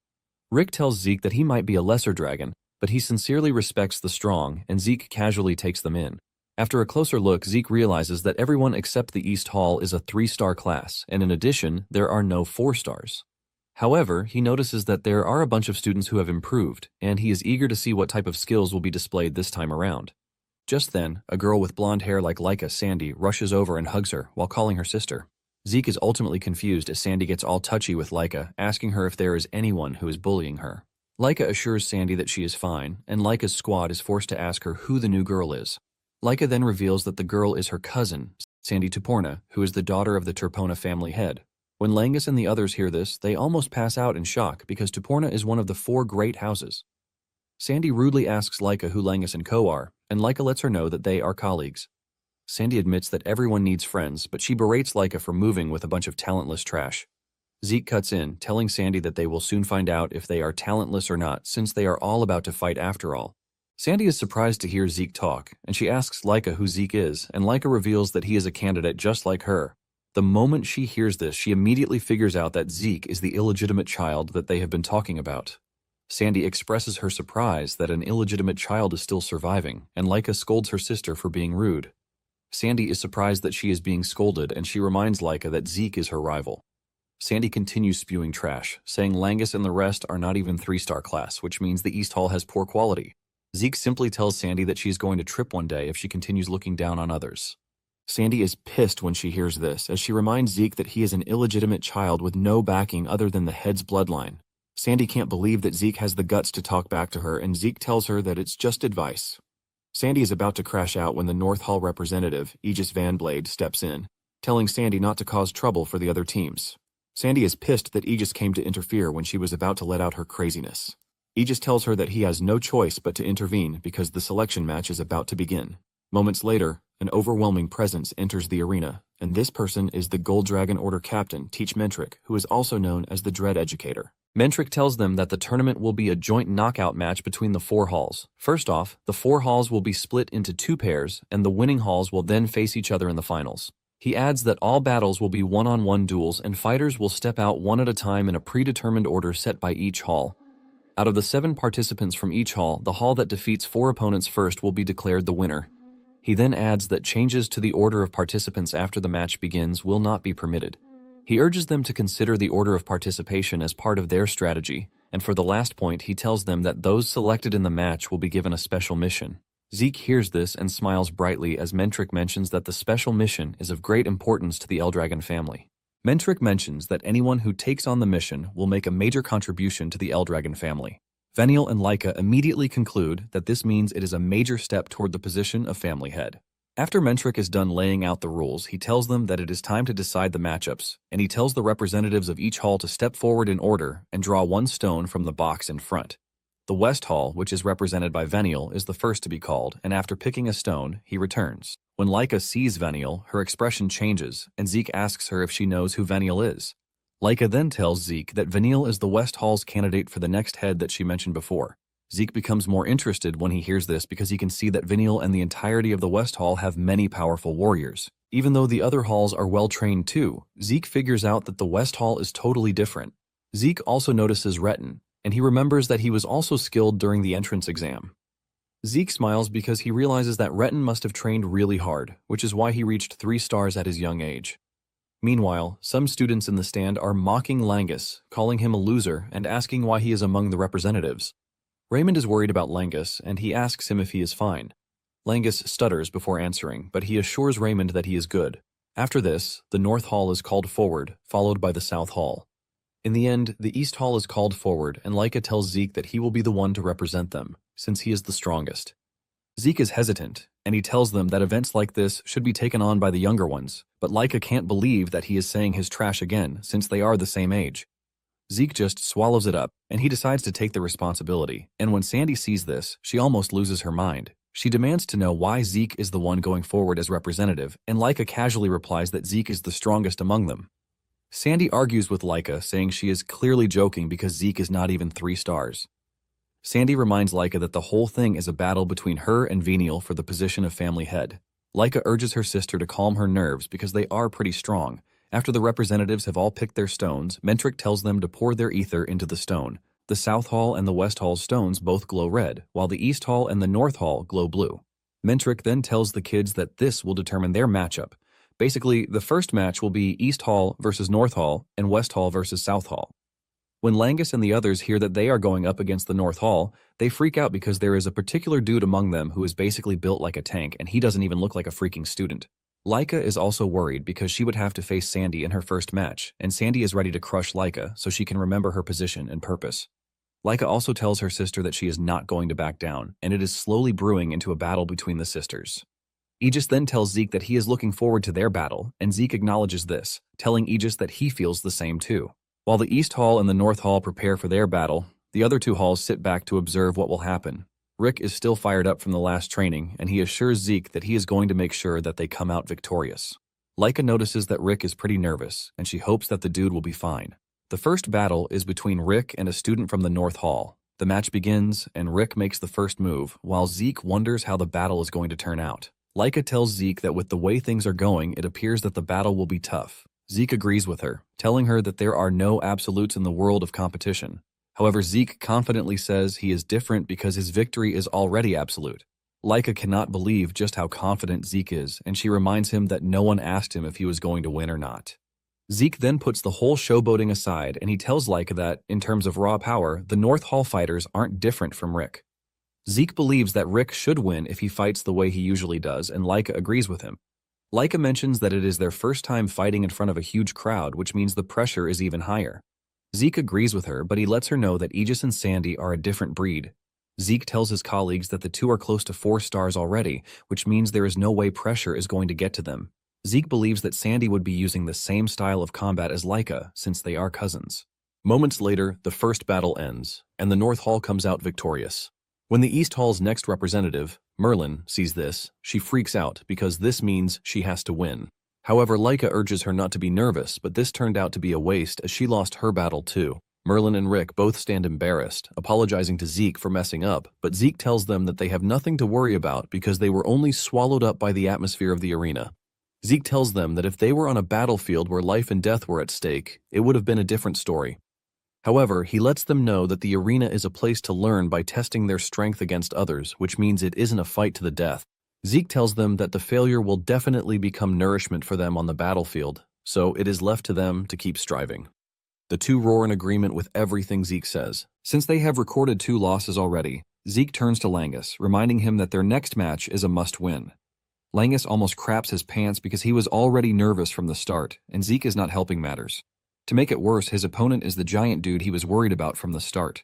Rick tells Zeke that he might be a lesser dragon, but he sincerely respects the strong, and Zeke casually takes them in. After a closer look, Zeke realizes that everyone except the East Hall is a 3-star class, and in addition, there are no 4 stars. However, he notices that there are a bunch of students who have improved, and he is eager to see what type of skills will be displayed this time around. Just then, a girl with blonde hair like Leica, Sandy, rushes over and hugs her while calling her sister. Zeke is ultimately confused as Sandy gets all touchy with Leica, asking her if there is anyone who is bullying her. Leica assures Sandy that she is fine, and Leica's squad is forced to ask her who the new girl is. Leica then reveals that the girl is her cousin, Sandy Tuporna, who is the daughter of the Turpona family head. When Langus and the others hear this, they almost pass out in shock because Tuporna is one of the 4 great houses. Sandy rudely asks Leica who Langus and Co are, and Leica lets her know that they are colleagues. Sandy admits that everyone needs friends, but she berates Leica for moving with a bunch of talentless trash. Zeke cuts in, telling Sandy that they will soon find out if they are talentless or not, since they are all about to fight after all. Sandy is surprised to hear Zeke talk, and she asks Leica who Zeke is, and Leica reveals that he is a candidate just like her. The moment she hears this, she immediately figures out that Zeke is the illegitimate child that they have been talking about. Sandy expresses her surprise that an illegitimate child is still surviving, and Leica scolds her sister for being rude. Sandy is surprised that she is being scolded, and she reminds Leica that Zeke is her rival. Sandy continues spewing trash, saying Langus and the rest are not even 3-star class, which means the East Hall has poor quality. Zeke simply tells Sandy that she is going to trip one day if she continues looking down on others. Sandy is pissed when she hears this, as she reminds Zeke that he is an illegitimate child with no backing other than the head's bloodline. Sandy can't believe that Zeke has the guts to talk back to her, and Zeke tells her that it's just advice. Sandy is about to crash out when the North Hall representative, Aegis Van Blade, steps in, telling Sandy not to cause trouble for the other teams. Sandy is pissed that Aegis came to interfere when she was about to let out her craziness. Aegis tells her that he has no choice but to intervene because the selection match is about to begin. Moments later, an overwhelming presence enters the arena, and this person is the Gold Dragon Order captain, Teach Mentric, who is also known as the Dread Educator. Mentric tells them that the tournament will be a joint knockout match between the 4 halls. First off, the 4 halls will be split into 2 pairs, and the winning halls will then face each other in the finals. He adds that all battles will be one-on-one duels, and fighters will step out one at a time in a predetermined order set by each hall. Out of the 7 participants from each hall, the hall that defeats 4 opponents first will be declared the winner. He then adds that changes to the order of participants after the match begins will not be permitted. He urges them to consider the order of participation as part of their strategy, and for the last point, he tells them that those selected in the match will be given a special mission. Zeke hears this and smiles brightly as Mentric mentions that the special mission is of great importance to the Eldragon family. Mentric mentions that anyone who takes on the mission will make a major contribution to the Eldragon family. Veniel and Leica immediately conclude that this means it is a major step toward the position of family head. After Mentric is done laying out the rules, he tells them that it is time to decide the matchups, and he tells the representatives of each hall to step forward in order and draw 1 stone from the box in front. The West Hall, which is represented by Veniel, is the first to be called, and after picking a stone, he returns. When Leica sees Veniel, her expression changes, and Zeke asks her if she knows who Veniel is. Leica then tells Zeke that Veniel is the West Hall's candidate for the next head that she mentioned before. Zeke becomes more interested when he hears this because he can see that Veniel and the entirety of the West Hall have many powerful warriors. Even though the other halls are well-trained too, Zeke figures out that the West Hall is totally different. Zeke also notices Retin, and he remembers that he was also skilled during the entrance exam. Zeke smiles because he realizes that Retin must have trained really hard, which is why he reached 3 stars at his young age. Meanwhile, some students in the stand are mocking Langus, calling him a loser and asking why he is among the representatives. Raymond is worried about Langus, and he asks him if he is fine. Langus stutters before answering, but he assures Raymond that he is good. After this, the North Hall is called forward, followed by the South Hall. In the end, the East Hall is called forward, and Laika tells Zeke that he will be the one to represent them, since he is the strongest. Zeke is hesitant, and he tells them that events like this should be taken on by the younger ones, but Laika can't believe that he is saying his trash again, since they are the same age. Zeke just swallows it up, and he decides to take the responsibility, and when Sandy sees this, she almost loses her mind. She demands to know why Zeke is the one going forward as representative, and Laika casually replies that Zeke is the strongest among them. Sandy argues with Laika, saying she is clearly joking because Zeke is not even 3 stars. Sandy reminds Laika that the whole thing is a battle between her and Venial for the position of family head. Laika urges her sister to calm her nerves because they are pretty strong. After the representatives have all picked their stones, Mentric tells them to pour their ether into the stone. The South Hall and the West Hall's stones both glow red, while the East Hall and the North Hall glow blue. Mentric then tells the kids that this will determine their matchup. Basically, the first match will be East Hall versus North Hall and West Hall versus South Hall. When Langus and the others hear that they are going up against the North Hall, they freak out because there is a particular dude among them who is basically built like a tank, and he doesn't even look like a freaking student. Laika is also worried because she would have to face Sandy in her first match, and Sandy is ready to crush Laika so she can remember her position and purpose. Laika also tells her sister that she is not going to back down, and it is slowly brewing into a battle between the sisters. Aegis then tells Zeke that he is looking forward to their battle, and Zeke acknowledges this, telling Aegis that he feels the same too. While the East Hall and the North Hall prepare for their battle, the other 2 halls sit back to observe what will happen. Rick is still fired up from the last training, and he assures Zeke that he is going to make sure that they come out victorious. Laika notices that Rick is pretty nervous, and she hopes that the dude will be fine. The first battle is between Rick and a student from the North Hall. The match begins, and Rick makes the first move, while Zeke wonders how the battle is going to turn out. Laika tells Zeke that with the way things are going, it appears that the battle will be tough. Zeke agrees with her, telling her that there are no absolutes in the world of competition. However, Zeke confidently says he is different because his victory is already absolute. Laika cannot believe just how confident Zeke is, and she reminds him that no one asked him if he was going to win or not. Zeke then puts the whole showboating aside, and he tells Laika that, in terms of raw power, the North Hall fighters aren't different from Rick. Zeke believes that Rick should win if he fights the way he usually does, and Laika agrees with him. Laika mentions that it is their first time fighting in front of a huge crowd, which means the pressure is even higher. Zeke agrees with her, but he lets her know that Aegis and Sandy are a different breed. Zeke tells his colleagues that the 2 are close to 4 stars already, which means there is no way pressure is going to get to them. Zeke believes that Sandy would be using the same style of combat as Laika, since they are cousins. Moments later, the first battle ends, and the North Hall comes out victorious. When the East Hall's next representative, Merlin, sees this, she freaks out because this means she has to win. However, Laika urges her not to be nervous, but this turned out to be a waste as she lost her battle too. Merlin and Rick both stand embarrassed, apologizing to Zeke for messing up, but Zeke tells them that they have nothing to worry about because they were only swallowed up by the atmosphere of the arena. Zeke tells them that if they were on a battlefield where life and death were at stake, it would have been a different story. However, he lets them know that the arena is a place to learn by testing their strength against others, which means it isn't a fight to the death. Zeke tells them that the failure will definitely become nourishment for them on the battlefield, so it is left to them to keep striving. The 2 roar in agreement with everything Zeke says. Since they have recorded 2 losses already, Zeke turns to Langus, reminding him that their next match is a must-win. Langus almost craps his pants because he was already nervous from the start, and Zeke is not helping matters. To make it worse, his opponent is the giant dude he was worried about from the start.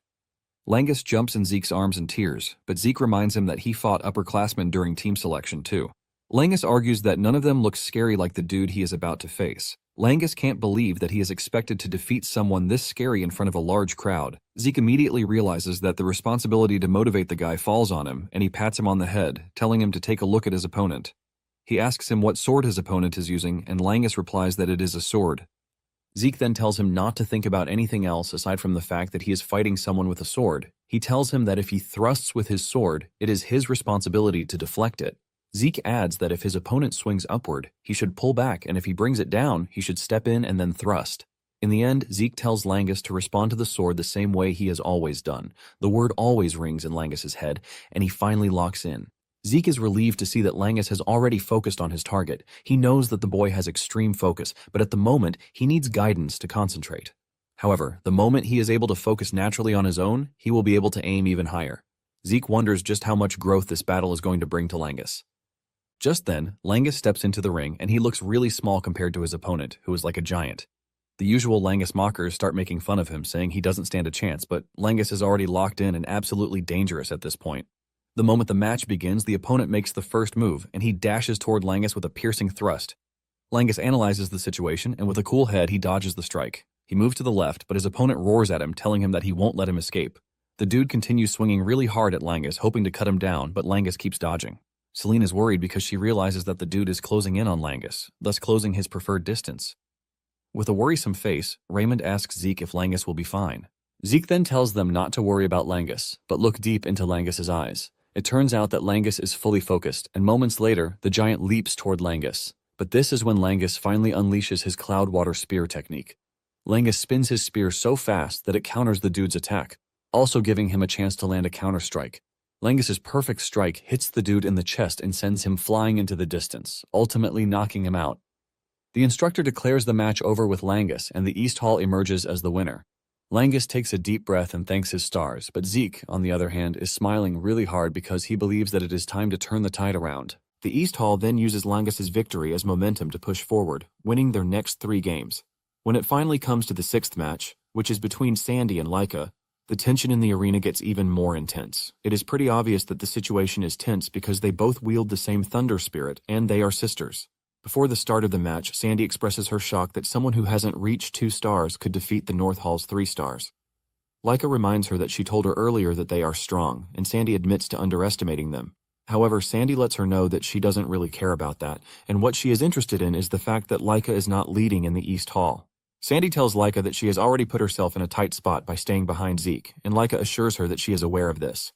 Langus jumps in Zeke's arms in tears, but Zeke reminds him that he fought upperclassmen during team selection too. Langus argues that none of them looks scary like the dude he is about to face. Langus can't believe that he is expected to defeat someone this scary in front of a large crowd. Zeke immediately realizes that the responsibility to motivate the guy falls on him, and he pats him on the head, telling him to take a look at his opponent. He asks him what sword his opponent is using, and Langus replies that it is a sword. Zeke then tells him not to think about anything else aside from the fact that he is fighting someone with a sword. He tells him that if he thrusts with his sword, it is his responsibility to deflect it. Zeke adds that if his opponent swings upward, he should pull back, and if he brings it down, he should step in and then thrust. In the end, Zeke tells Langus to respond to the sword the same way he has always done. The word always rings in Langus's head, and he finally locks in. Zeke is relieved to see that Langus has already focused on his target. He knows that the boy has extreme focus, but at the moment, he needs guidance to concentrate. However, the moment he is able to focus naturally on his own, he will be able to aim even higher. Zeke wonders just how much growth this battle is going to bring to Langus. Just then, Langus steps into the ring, and he looks really small compared to his opponent, who is like a giant. The usual Langus mockers start making fun of him, saying he doesn't stand a chance, but Langus is already locked in and absolutely dangerous at this point. The moment the match begins, the opponent makes the first move, and he dashes toward Langus with a piercing thrust. Langus analyzes the situation, and with a cool head, he dodges the strike. He moves to the left, but his opponent roars at him, telling him that he won't let him escape. The dude continues swinging really hard at Langus, hoping to cut him down, but Langus keeps dodging. Celine is worried because she realizes that the dude is closing in on Langus, thus closing his preferred distance. With a worrisome face, Raymond asks Zeke if Langus will be fine. Zeke then tells them not to worry about Langus, but look deep into Langus's eyes. It turns out that Langus is fully focused, and moments later, the giant leaps toward Langus. But this is when Langus finally unleashes his Cloudwater Spear technique. Langus spins his spear so fast that it counters the dude's attack, also giving him a chance to land a counter-strike. Langus's perfect strike hits the dude in the chest and sends him flying into the distance, ultimately knocking him out. The instructor declares the match over with Langus, and the East Hall emerges as the winner. Langus takes a deep breath and thanks his stars, but Zeke, on the other hand, is smiling really hard because he believes that it is time to turn the tide around. The East Hall then uses Langus's victory as momentum to push forward, winning their next 3 games. When it finally comes to the 6th match, which is between Sandy and Laika, the tension in the arena gets even more intense. It is pretty obvious that the situation is tense because they both wield the same thunder spirit, and they are sisters. Before the start of the match, Sandy expresses her shock that someone who hasn't reached 2 stars could defeat the North Hall's 3 stars. Laika reminds her that she told her earlier that they are strong, and Sandy admits to underestimating them. However, Sandy lets her know that she doesn't really care about that, and what she is interested in is the fact that Laika is not leading in the East Hall. Sandy tells Laika that she has already put herself in a tight spot by staying behind Zeke, and Laika assures her that she is aware of this.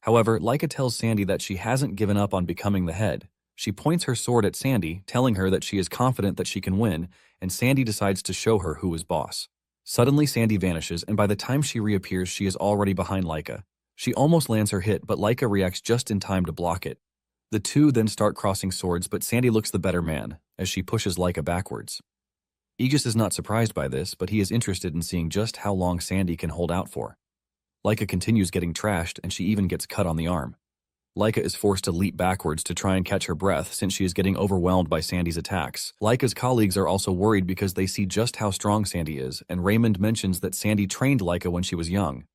However, Laika tells Sandy that she hasn't given up on becoming the head. She points her sword at Sandy, telling her that she is confident that she can win, and Sandy decides to show her who is boss. Suddenly, Sandy vanishes, and by the time she reappears, she is already behind Laika. She almost lands her hit, but Laika reacts just in time to block it. The two then start crossing swords, but Sandy looks the better man, as she pushes Laika backwards. Aegis is not surprised by this, but he is interested in seeing just how long Sandy can hold out for. Laika continues getting trashed, and she even gets cut on the arm. Laika is forced to leap backwards to try and catch her breath since she is getting overwhelmed by Sandy's attacks. Laika's colleagues are also worried because they see just how strong Sandy is, and Raymond mentions that Sandy trained Laika when she was young.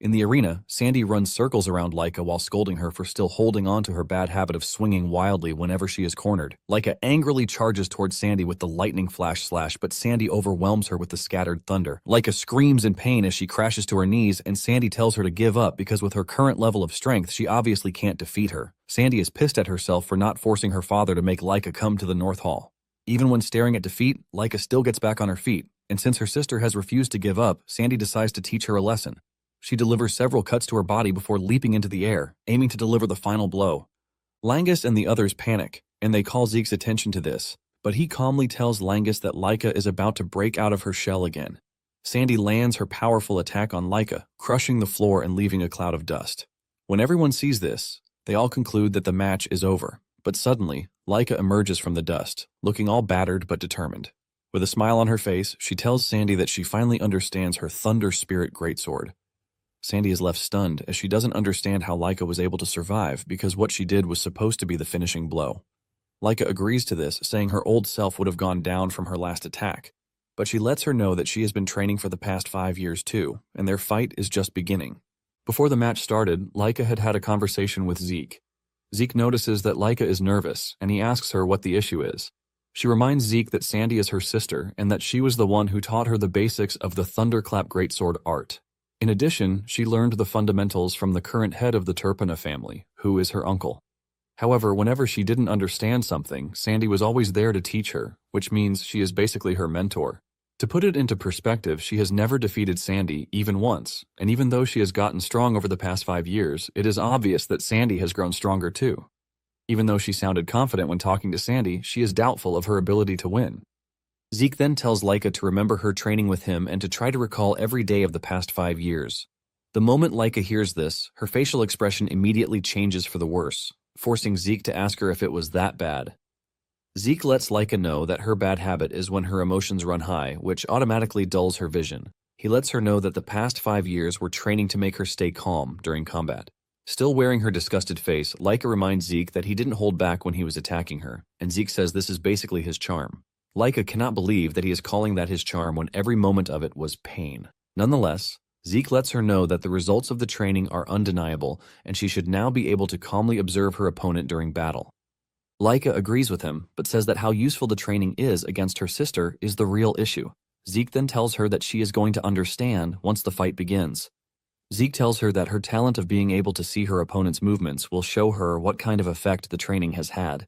In the arena, Sandy runs circles around Laika while scolding her for still holding on to her bad habit of swinging wildly whenever she is cornered. Laika angrily charges towards Sandy with the lightning flash slash, but Sandy overwhelms her with the scattered thunder. Laika screams in pain as she crashes to her knees, and Sandy tells her to give up because with her current level of strength, she obviously can't defeat her. Sandy is pissed at herself for not forcing her father to make Laika come to the North Hall. Even when staring at defeat, Laika still gets back on her feet, and since her sister has refused to give up, Sandy decides to teach her a lesson. She delivers several cuts to her body before leaping into the air, aiming to deliver the final blow. Langus and the others panic, and they call Zeke's attention to this, but he calmly tells Langus that Laika is about to break out of her shell again. Sandy lands her powerful attack on Laika, crushing the floor and leaving a cloud of dust. When everyone sees this, they all conclude that the match is over, but suddenly, Laika emerges from the dust, looking all battered but determined. With a smile on her face, she tells Sandy that she finally understands her Thunder Spirit Greatsword. Sandy is left stunned as she doesn't understand how Laika was able to survive because what she did was supposed to be the finishing blow. Laika agrees to this, saying her old self would have gone down from her last attack, but she lets her know that she has been training for the past 5 years too, and their fight is just beginning. Before the match started, Laika had had a conversation with Zeke. Zeke notices that Laika is nervous, and he asks her what the issue is. She reminds Zeke that Sandy is her sister and that she was the one who taught her the basics of the Thunderclap Greatsword art. In addition, she learned the fundamentals from the current head of the Turpina family, who is her uncle. However, whenever she didn't understand something, Sandy was always there to teach her, which means she is basically her mentor. To put it into perspective, she has never defeated Sandy even once, and even though she has gotten strong over the past 5 years, it is obvious that Sandy has grown stronger too. Even though she sounded confident when talking to Sandy, she is doubtful of her ability to win. Zeke then tells Laika to remember her training with him and to try to recall every day of the past 5 years. The moment Laika hears this, her facial expression immediately changes for the worse. forcing Zeke to ask her if it was that bad. Zeke lets Laika know that her bad habit is when her emotions run high, which automatically dulls her vision. He lets her know that the past 5 years were training to make her stay calm during combat. Still wearing her disgusted face, Laika reminds Zeke that he didn't hold back when he was attacking her, and Zeke says this is basically his charm. Laika cannot believe that he is calling that his charm when every moment of it was pain. Nonetheless, Zeke lets her know that the results of the training are undeniable, and she should now be able to calmly observe her opponent during battle. Laika agrees with him, but says that how useful the training is against her sister is the real issue. Zeke then tells her that she is going to understand once the fight begins. Zeke tells her that her talent of being able to see her opponent's movements will show her what kind of effect the training has had.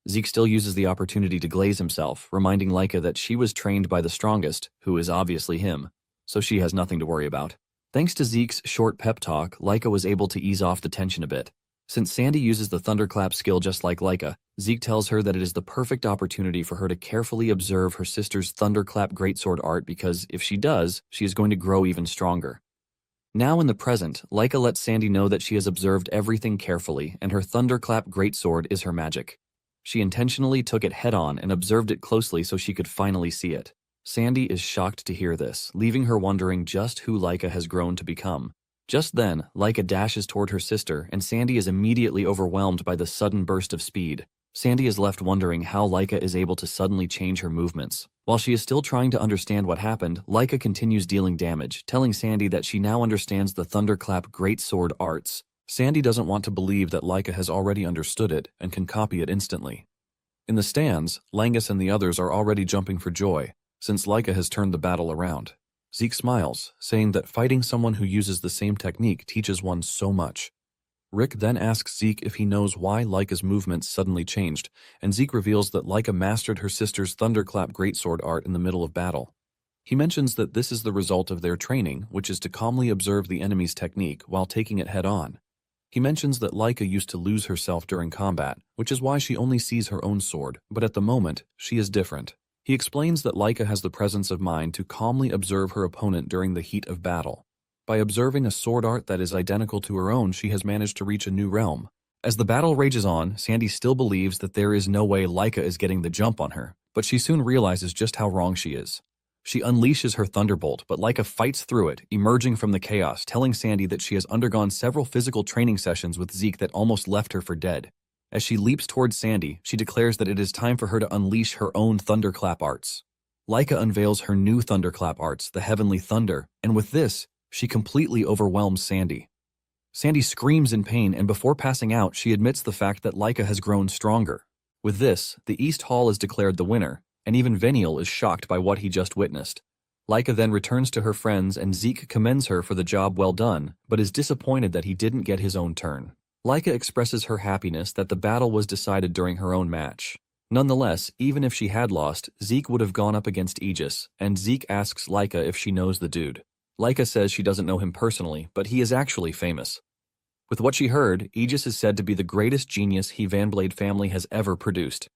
Zeke still uses the opportunity to glaze himself, reminding Laika that she was trained by the strongest, who is obviously him, so she has nothing to worry about. Thanks to Zeke's short pep talk, Laika was able to ease off the tension a bit. Since Sandy uses the thunderclap skill just like Laika, Zeke tells her that it is the perfect opportunity for her to carefully observe her sister's thunderclap greatsword art because if she does, she is going to grow even stronger. Now in the present, Laika lets Sandy know that she has observed everything carefully and her thunderclap greatsword is her magic. She intentionally took it head-on and observed it closely so she could finally see it. Sandy is shocked to hear this, leaving her wondering just who Laika has grown to become. Just then, Laika dashes toward her sister, and Sandy is immediately overwhelmed by the sudden burst of speed. Sandy is left wondering how Laika is able to suddenly change her movements. While she is still trying to understand what happened, Laika continues dealing damage, telling Sandy that she now understands the thunderclap greatsword arts. Sandy doesn't want to believe that Laika has already understood it and can copy it instantly. In the stands, Langus and the others are already jumping for joy, since Laika has turned the battle around. Zeke smiles, saying that fighting someone who uses the same technique teaches one so much. Rick then asks Zeke if he knows why Laika's movements suddenly changed, and Zeke reveals that Laika mastered her sister's thunderclap greatsword art in the middle of battle. He mentions that this is the result of their training, which is to calmly observe the enemy's technique while taking it head-on. He mentions that Laika used to lose herself during combat, which is why she only sees her own sword, but at the moment, she is different. He explains that Laika has the presence of mind to calmly observe her opponent during the heat of battle. By observing a sword art that is identical to her own, she has managed to reach a new realm. As the battle rages on, Sandy still believes that there is no way Laika is getting the jump on her, but she soon realizes just how wrong she is. She unleashes her thunderbolt, but Laika fights through it, emerging from the chaos, telling Sandy that she has undergone several physical training sessions with Zeke that almost left her for dead. As she leaps towards Sandy, she declares that it is time for her to unleash her own thunderclap arts. Laika unveils her new thunderclap arts, the Heavenly Thunder, and with this, she completely overwhelms Sandy. Sandy screams in pain, and before passing out, she admits the fact that Laika has grown stronger. With this, the East Hall is declared the winner, and even Veniel is shocked by what he just witnessed. Laika then returns to her friends and Zeke commends her for the job well done, but is disappointed that he didn't get his own turn. Laika expresses her happiness that the battle was decided during her own match. Nonetheless, even if she had lost, Zeke would have gone up against Aegis, and Zeke asks Laika if she knows the dude. Laika says she doesn't know him personally, but he is actually famous. With what she heard, Aegis is said to be the greatest genius he Van Blade family has ever produced.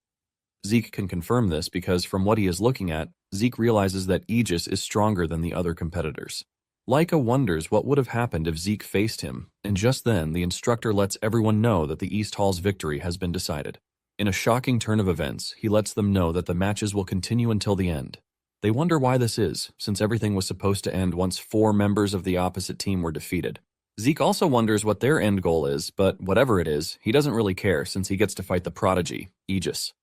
Zeke can confirm this because from what he is looking at, Zeke realizes that Aegis is stronger than the other competitors. Laika wonders what would have happened if Zeke faced him, and just then the instructor lets everyone know that the East Hall's victory has been decided. In a shocking turn of events, he lets them know that the matches will continue until the end. They wonder why this is, since everything was supposed to end once 4 members of the opposite team were defeated. Zeke also wonders what their end goal is, but whatever it is, he doesn't really care since he gets to fight the prodigy, Aegis.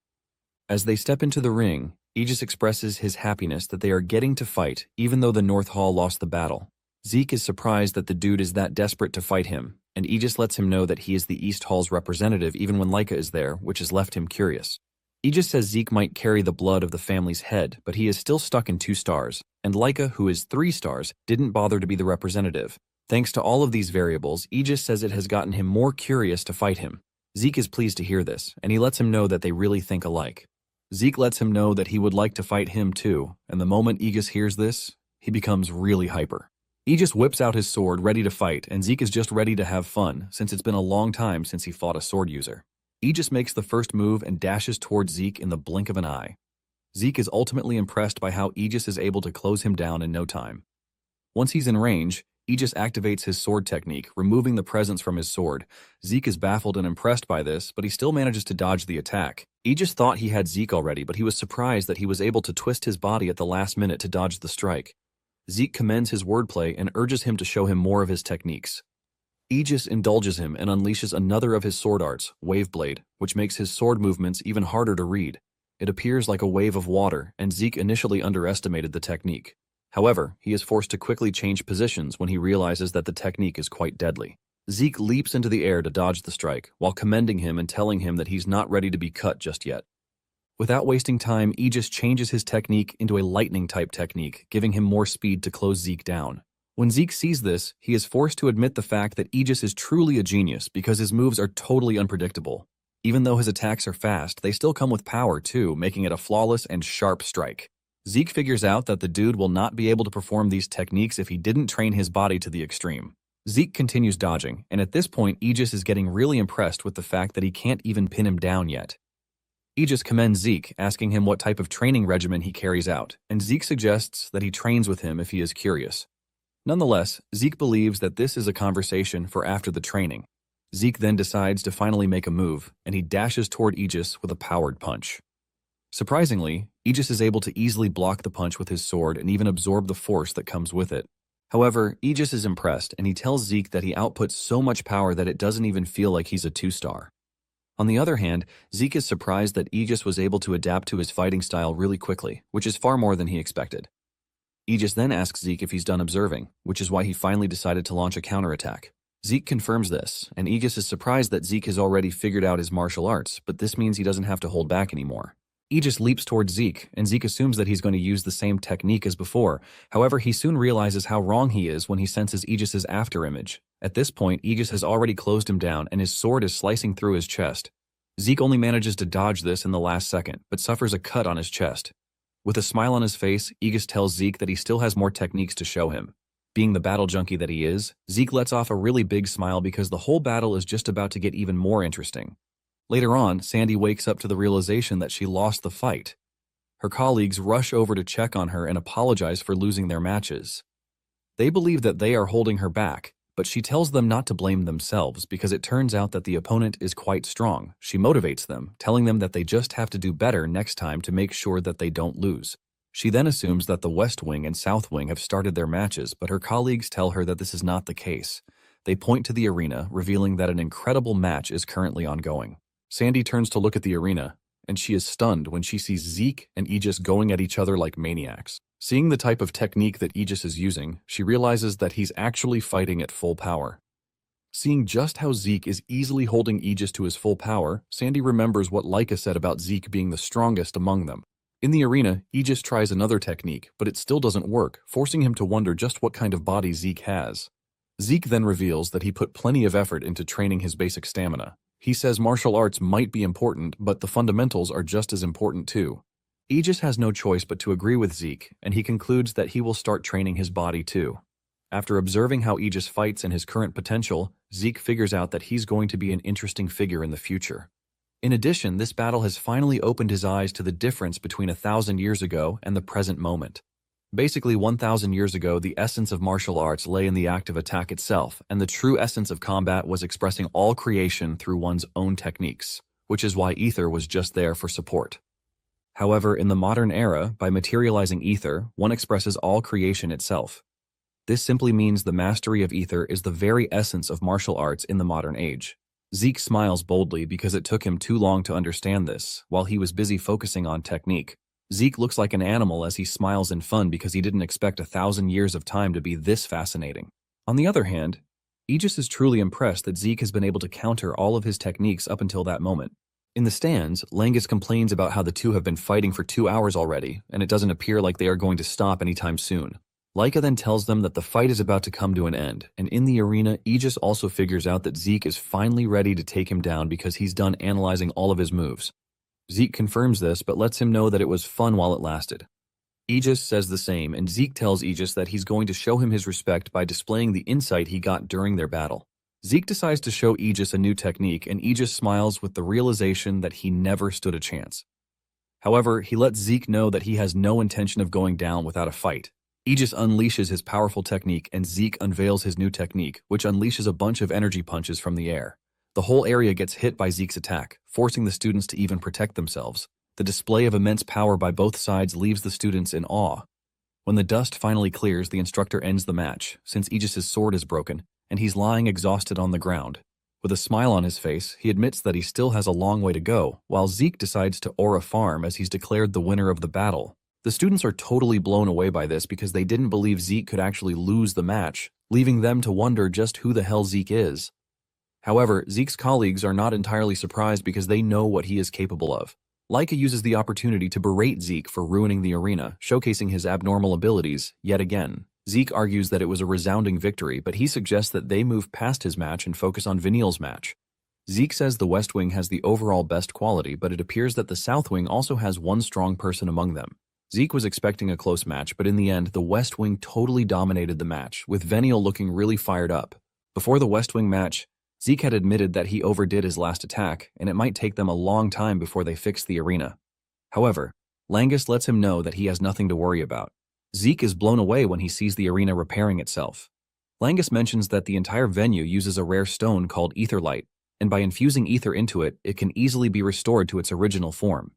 As they step into the ring, Aegis expresses his happiness that they are getting to fight even though the North Hall lost the battle. Zeke is surprised that the dude is that desperate to fight him, and Aegis lets him know that he is the East Hall's representative even when Laika is there, which has left him curious. Aegis says Zeke might carry the blood of the family's head, but he is still stuck in 2 stars, and Laika, who is 3 stars, didn't bother to be the representative. Thanks to all of these variables, Aegis says it has gotten him more curious to fight him. Zeke is pleased to hear this, and he lets him know that they really think alike. Zeke lets him know that he would like to fight him too, and the moment Aegis hears this, he becomes really hyper. Aegis whips out his sword ready to fight, and Zeke is just ready to have fun, since it's been a long time since he fought a sword user. Aegis makes the first move and dashes towards Zeke in the blink of an eye. Zeke is ultimately impressed by how Aegis is able to close him down in no time. Once he's in range, Aegis activates his sword technique, removing the presence from his sword. Zeke is baffled and impressed by this, but he still manages to dodge the attack. Aegis thought he had Zeke already, but he was surprised that he was able to twist his body at the last minute to dodge the strike. Zeke commends his wordplay and urges him to show him more of his techniques. Aegis indulges him and unleashes another of his sword arts, Waveblade, which makes his sword movements even harder to read. It appears like a wave of water, and Zeke initially underestimated the technique. However, he is forced to quickly change positions when he realizes that the technique is quite deadly. Zeke leaps into the air to dodge the strike, while commending him and telling him that he's not ready to be cut just yet. Without wasting time, Aegis changes his technique into a lightning-type technique, giving him more speed to close Zeke down. When Zeke sees this, he is forced to admit the fact that Aegis is truly a genius because his moves are totally unpredictable. Even though his attacks are fast, they still come with power too, making it a flawless and sharp strike. Zeke figures out that the dude will not be able to perform these techniques if he didn't train his body to the extreme. Zeke continues dodging, and at this point Aegis is getting really impressed with the fact that he can't even pin him down yet. Aegis commends Zeke, asking him what type of training regimen he carries out, and Zeke suggests that he trains with him if he is curious. Nonetheless, Zeke believes that this is a conversation for after the training. Zeke then decides to finally make a move, and he dashes toward Aegis with a powered punch. Surprisingly, Aegis is able to easily block the punch with his sword and even absorb the force that comes with it. However, Aegis is impressed, and he tells Zeke that he outputs so much power that it doesn't even feel like he's a 2-star. On the other hand, Zeke is surprised that Aegis was able to adapt to his fighting style really quickly, which is far more than he expected. Aegis then asks Zeke if he's done observing, which is why he finally decided to launch a counterattack. Zeke confirms this, and Aegis is surprised that Zeke has already figured out his martial arts, but this means he doesn't have to hold back anymore. Aegis leaps towards Zeke, and Zeke assumes that he's going to use the same technique as before. However, he soon realizes how wrong he is when he senses Aegis's afterimage. At this point, Aegis has already closed him down, and his sword is slicing through his chest. Zeke only manages to dodge this in the last second, but suffers a cut on his chest. With a smile on his face, Aegis tells Zeke that he still has more techniques to show him. Being the battle junkie that he is, Zeke lets off a really big smile because the whole battle is just about to get even more interesting. Later on, Sandy wakes up to the realization that she lost the fight. Her colleagues rush over to check on her and apologize for losing their matches. They believe that they are holding her back, but she tells them not to blame themselves because it turns out that the opponent is quite strong. She motivates them, telling them that they just have to do better next time to make sure that they don't lose. She then assumes that the West Wing and South Wing have started their matches, but her colleagues tell her that this is not the case. They point to the arena, revealing that an incredible match is currently ongoing. Sandy turns to look at the arena, and she is stunned when she sees Zeke and Aegis going at each other like maniacs. Seeing the type of technique that Aegis is using, she realizes that he's actually fighting at full power. Seeing just how Zeke is easily holding Aegis to his full power, Sandy remembers what Laika said about Zeke being the strongest among them. In the arena, Aegis tries another technique, but it still doesn't work, forcing him to wonder just what kind of body Zeke has. Zeke then reveals that he put plenty of effort into training his basic stamina. He says martial arts might be important, but the fundamentals are just as important too. Aegis has no choice but to agree with Zeke, and he concludes that he will start training his body too. After observing how Aegis fights and his current potential, Zeke figures out that he's going to be an interesting figure in the future. In addition, this battle has finally opened his eyes to the difference between 1,000 years ago and the present moment. Basically, 1,000 years ago, the essence of martial arts lay in the act of attack itself, and the true essence of combat was expressing all creation through one's own techniques, which is why ether was just there for support. However, in the modern era, by materializing ether, one expresses all creation itself. This simply means the mastery of ether is the very essence of martial arts in the modern age. Zeke smiles boldly because it took him too long to understand this, while he was busy focusing on technique. Zeke looks like an animal as he smiles in fun because he didn't expect 1,000 years of time to be this fascinating. On the other hand, Aegis is truly impressed that Zeke has been able to counter all of his techniques up until that moment. In the stands, Langus complains about how the two have been fighting for 2 hours already, and it doesn't appear like they are going to stop anytime soon. Laika then tells them that the fight is about to come to an end, and in the arena, Aegis also figures out that Zeke is finally ready to take him down because he's done analyzing all of his moves. Zeke confirms this, but lets him know that it was fun while it lasted. Aegis says the same, and Zeke tells Aegis that he's going to show him his respect by displaying the insight he got during their battle. Zeke decides to show Aegis a new technique, and Aegis smiles with the realization that he never stood a chance. However, he lets Zeke know that he has no intention of going down without a fight. Aegis unleashes his powerful technique and Zeke unveils his new technique, which unleashes a bunch of energy punches from the air. The whole area gets hit by Zeke's attack, forcing the students to even protect themselves. The display of immense power by both sides leaves the students in awe. When the dust finally clears, the instructor ends the match, since Aegis's sword is broken, and he's lying exhausted on the ground. With a smile on his face, he admits that he still has a long way to go, while Zeke decides to aura farm as he's declared the winner of the battle. The students are totally blown away by this because they didn't believe Zeke could actually lose the match, leaving them to wonder just who the hell Zeke is. However, Zeke's colleagues are not entirely surprised because they know what he is capable of. Leica uses the opportunity to berate Zeke for ruining the arena, showcasing his abnormal abilities yet again. Zeke argues that it was a resounding victory, but he suggests that they move past his match and focus on Vineal's match. Zeke says the West Wing has the overall best quality, but it appears that the South Wing also has one strong person among them. Zeke was expecting a close match, but in the end, the West Wing totally dominated the match, with Vineal looking really fired up. Before the West Wing match, Zeke had admitted that he overdid his last attack, and it might take them a long time before they fix the arena. However, Langus lets him know that he has nothing to worry about. Zeke is blown away when he sees the arena repairing itself. Langus mentions that the entire venue uses a rare stone called Etherlight, and by infusing ether into it, it can easily be restored to its original form.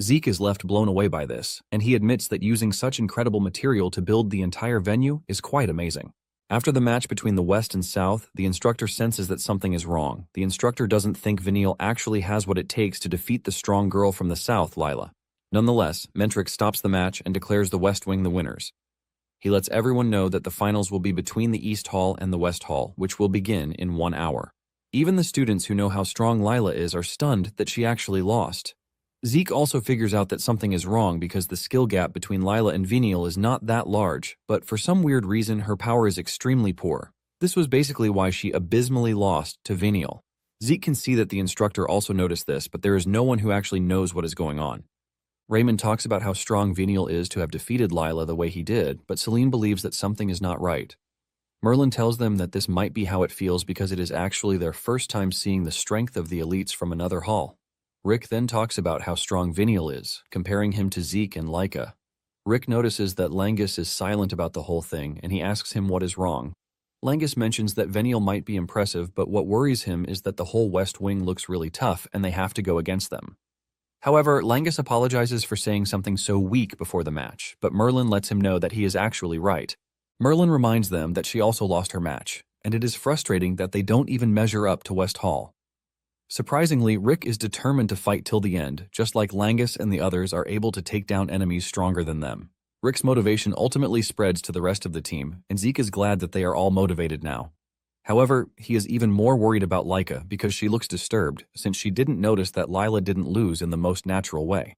Zeke is left blown away by this, and he admits that using such incredible material to build the entire venue is quite amazing. After the match between the West and South, the instructor senses that something is wrong. The instructor doesn't think Vineal actually has what it takes to defeat the strong girl from the South, Lila. Nonetheless, Mentrix stops the match and declares the West Wing the winners. He lets everyone know that the finals will be between the East Hall and the West Hall, which will begin in 1 hour. Even the students who know how strong Lila is are stunned that she actually lost. Zeke also figures out that something is wrong because the skill gap between Lila and Vineal is not that large, but for some weird reason her power is extremely poor. This was basically why she abysmally lost to Vineal. Zeke can see that the instructor also noticed this, but there is no one who actually knows what is going on. Raymond talks about how strong Vineal is to have defeated Lila the way he did, but Celine believes that something is not right. Merlin tells them that this might be how it feels because it is actually their first time seeing the strength of the elites from another hall. Rick then talks about how strong Vineal is, comparing him to Zeke and Leica. Rick notices that Langus is silent about the whole thing, and he asks him what is wrong. Langus mentions that Vineal might be impressive, but what worries him is that the whole West Wing looks really tough and they have to go against them. However, Langus apologizes for saying something so weak before the match, but Merlin lets him know that he is actually right. Merlin reminds them that she also lost her match, and it is frustrating that they don't even measure up to West Hall. Surprisingly, Rick is determined to fight till the end, just like Langus and the others are able to take down enemies stronger than them. Rick's motivation ultimately spreads to the rest of the team, and Zeke is glad that they are all motivated now. However, he is even more worried about Leica because she looks disturbed, since she didn't notice that Lila didn't lose in the most natural way.